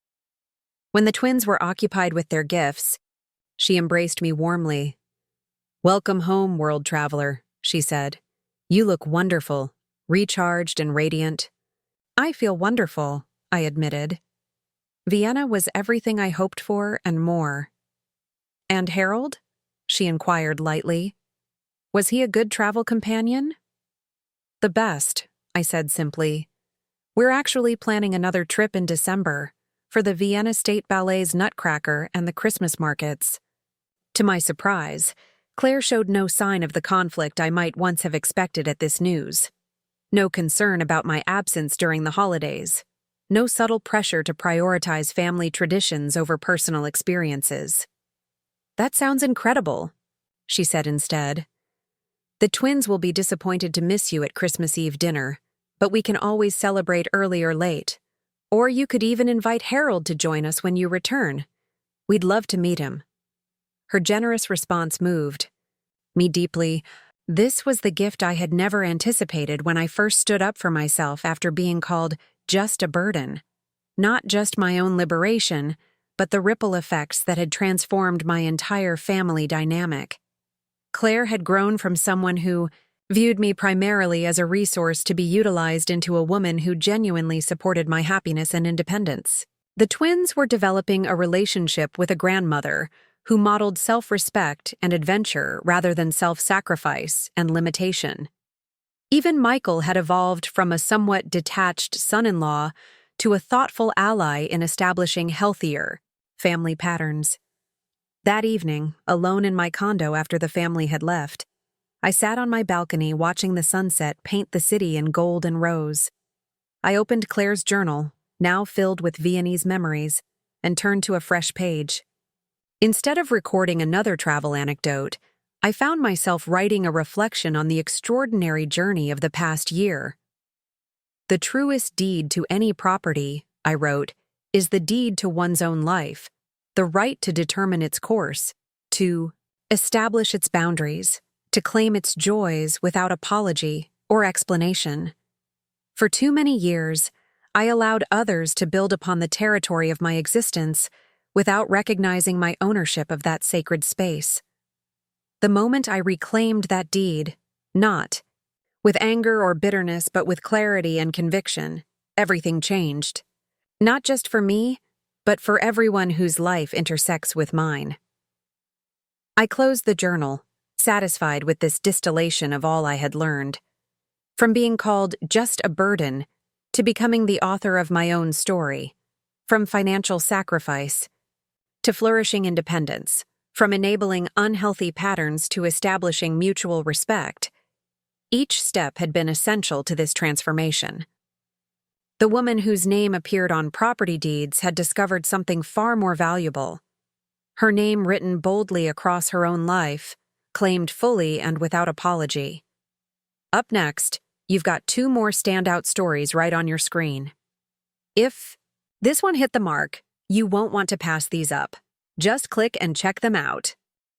When the twins were occupied with their gifts, she embraced me warmly. "Welcome home, world traveler," she said. "You look Vienna was everything I hoped for and more. And Harold? She inquired lightly. Was he a good travel companion? The best, I said simply. We're actually planning another trip in December for the Vienna State Ballet's Nutcracker and the Christmas markets. To my surprise, Claire showed no sign of the conflict I might once have expected at this news. No concern about my absence during the holidays. No subtle pressure to prioritize family traditions over personal experiences. That sounds incredible, she said instead. The twins will be disappointed to miss you at Christmas Eve dinner, but we can always celebrate early or late. Or you could even invite Harold to join us when you return. We'd love to meet him. Her generous response moved me deeply. This was the gift I had never anticipated when I first stood up for myself after being called just a burden. Not just my own liberation, but the ripple effects that had transformed my entire family dynamic. Claire had grown from someone who viewed me primarily as a resource to be utilized into a woman who genuinely supported my happiness and independence. The twins were developing a relationship with a grandmother who modeled self-respect and adventure rather than self-sacrifice and limitation. Even Michael had evolved from a somewhat detached son-in-law to a thoughtful ally in establishing healthier family patterns. That evening, alone in my condo after the family had left, I sat on my balcony watching the sunset paint the city in gold and rose. I opened Claire's journal, now filled with Viennese memories, and turned to a fresh page. Instead of recording another travel anecdote, I found myself writing a reflection on the extraordinary journey of the past year. The truest deed to any property, I wrote, is the deed to one's own life, the right to determine its course, to establish its boundaries, to claim its joys without apology or explanation. For too many years, I allowed others to build upon the territory of my existence without recognizing my ownership of that sacred space. The moment I reclaimed that deed, not with anger or bitterness but with clarity and conviction, everything changed. Not just for me, but for everyone whose life intersects with mine. I closed the journal, satisfied with this distillation of all I had learned. From being called just a burden to becoming the author of my own story. From financial sacrifice to flourishing independence. From enabling unhealthy patterns to establishing mutual respect. Each step had been essential to this transformation. The woman whose name appeared on property deeds had discovered something far more valuable. Her name written boldly across her own life, claimed fully and without apology. Up next, you've got 2 more standout stories right on your screen. If this one hit the mark, you won't want to pass these up. Just click and check them out.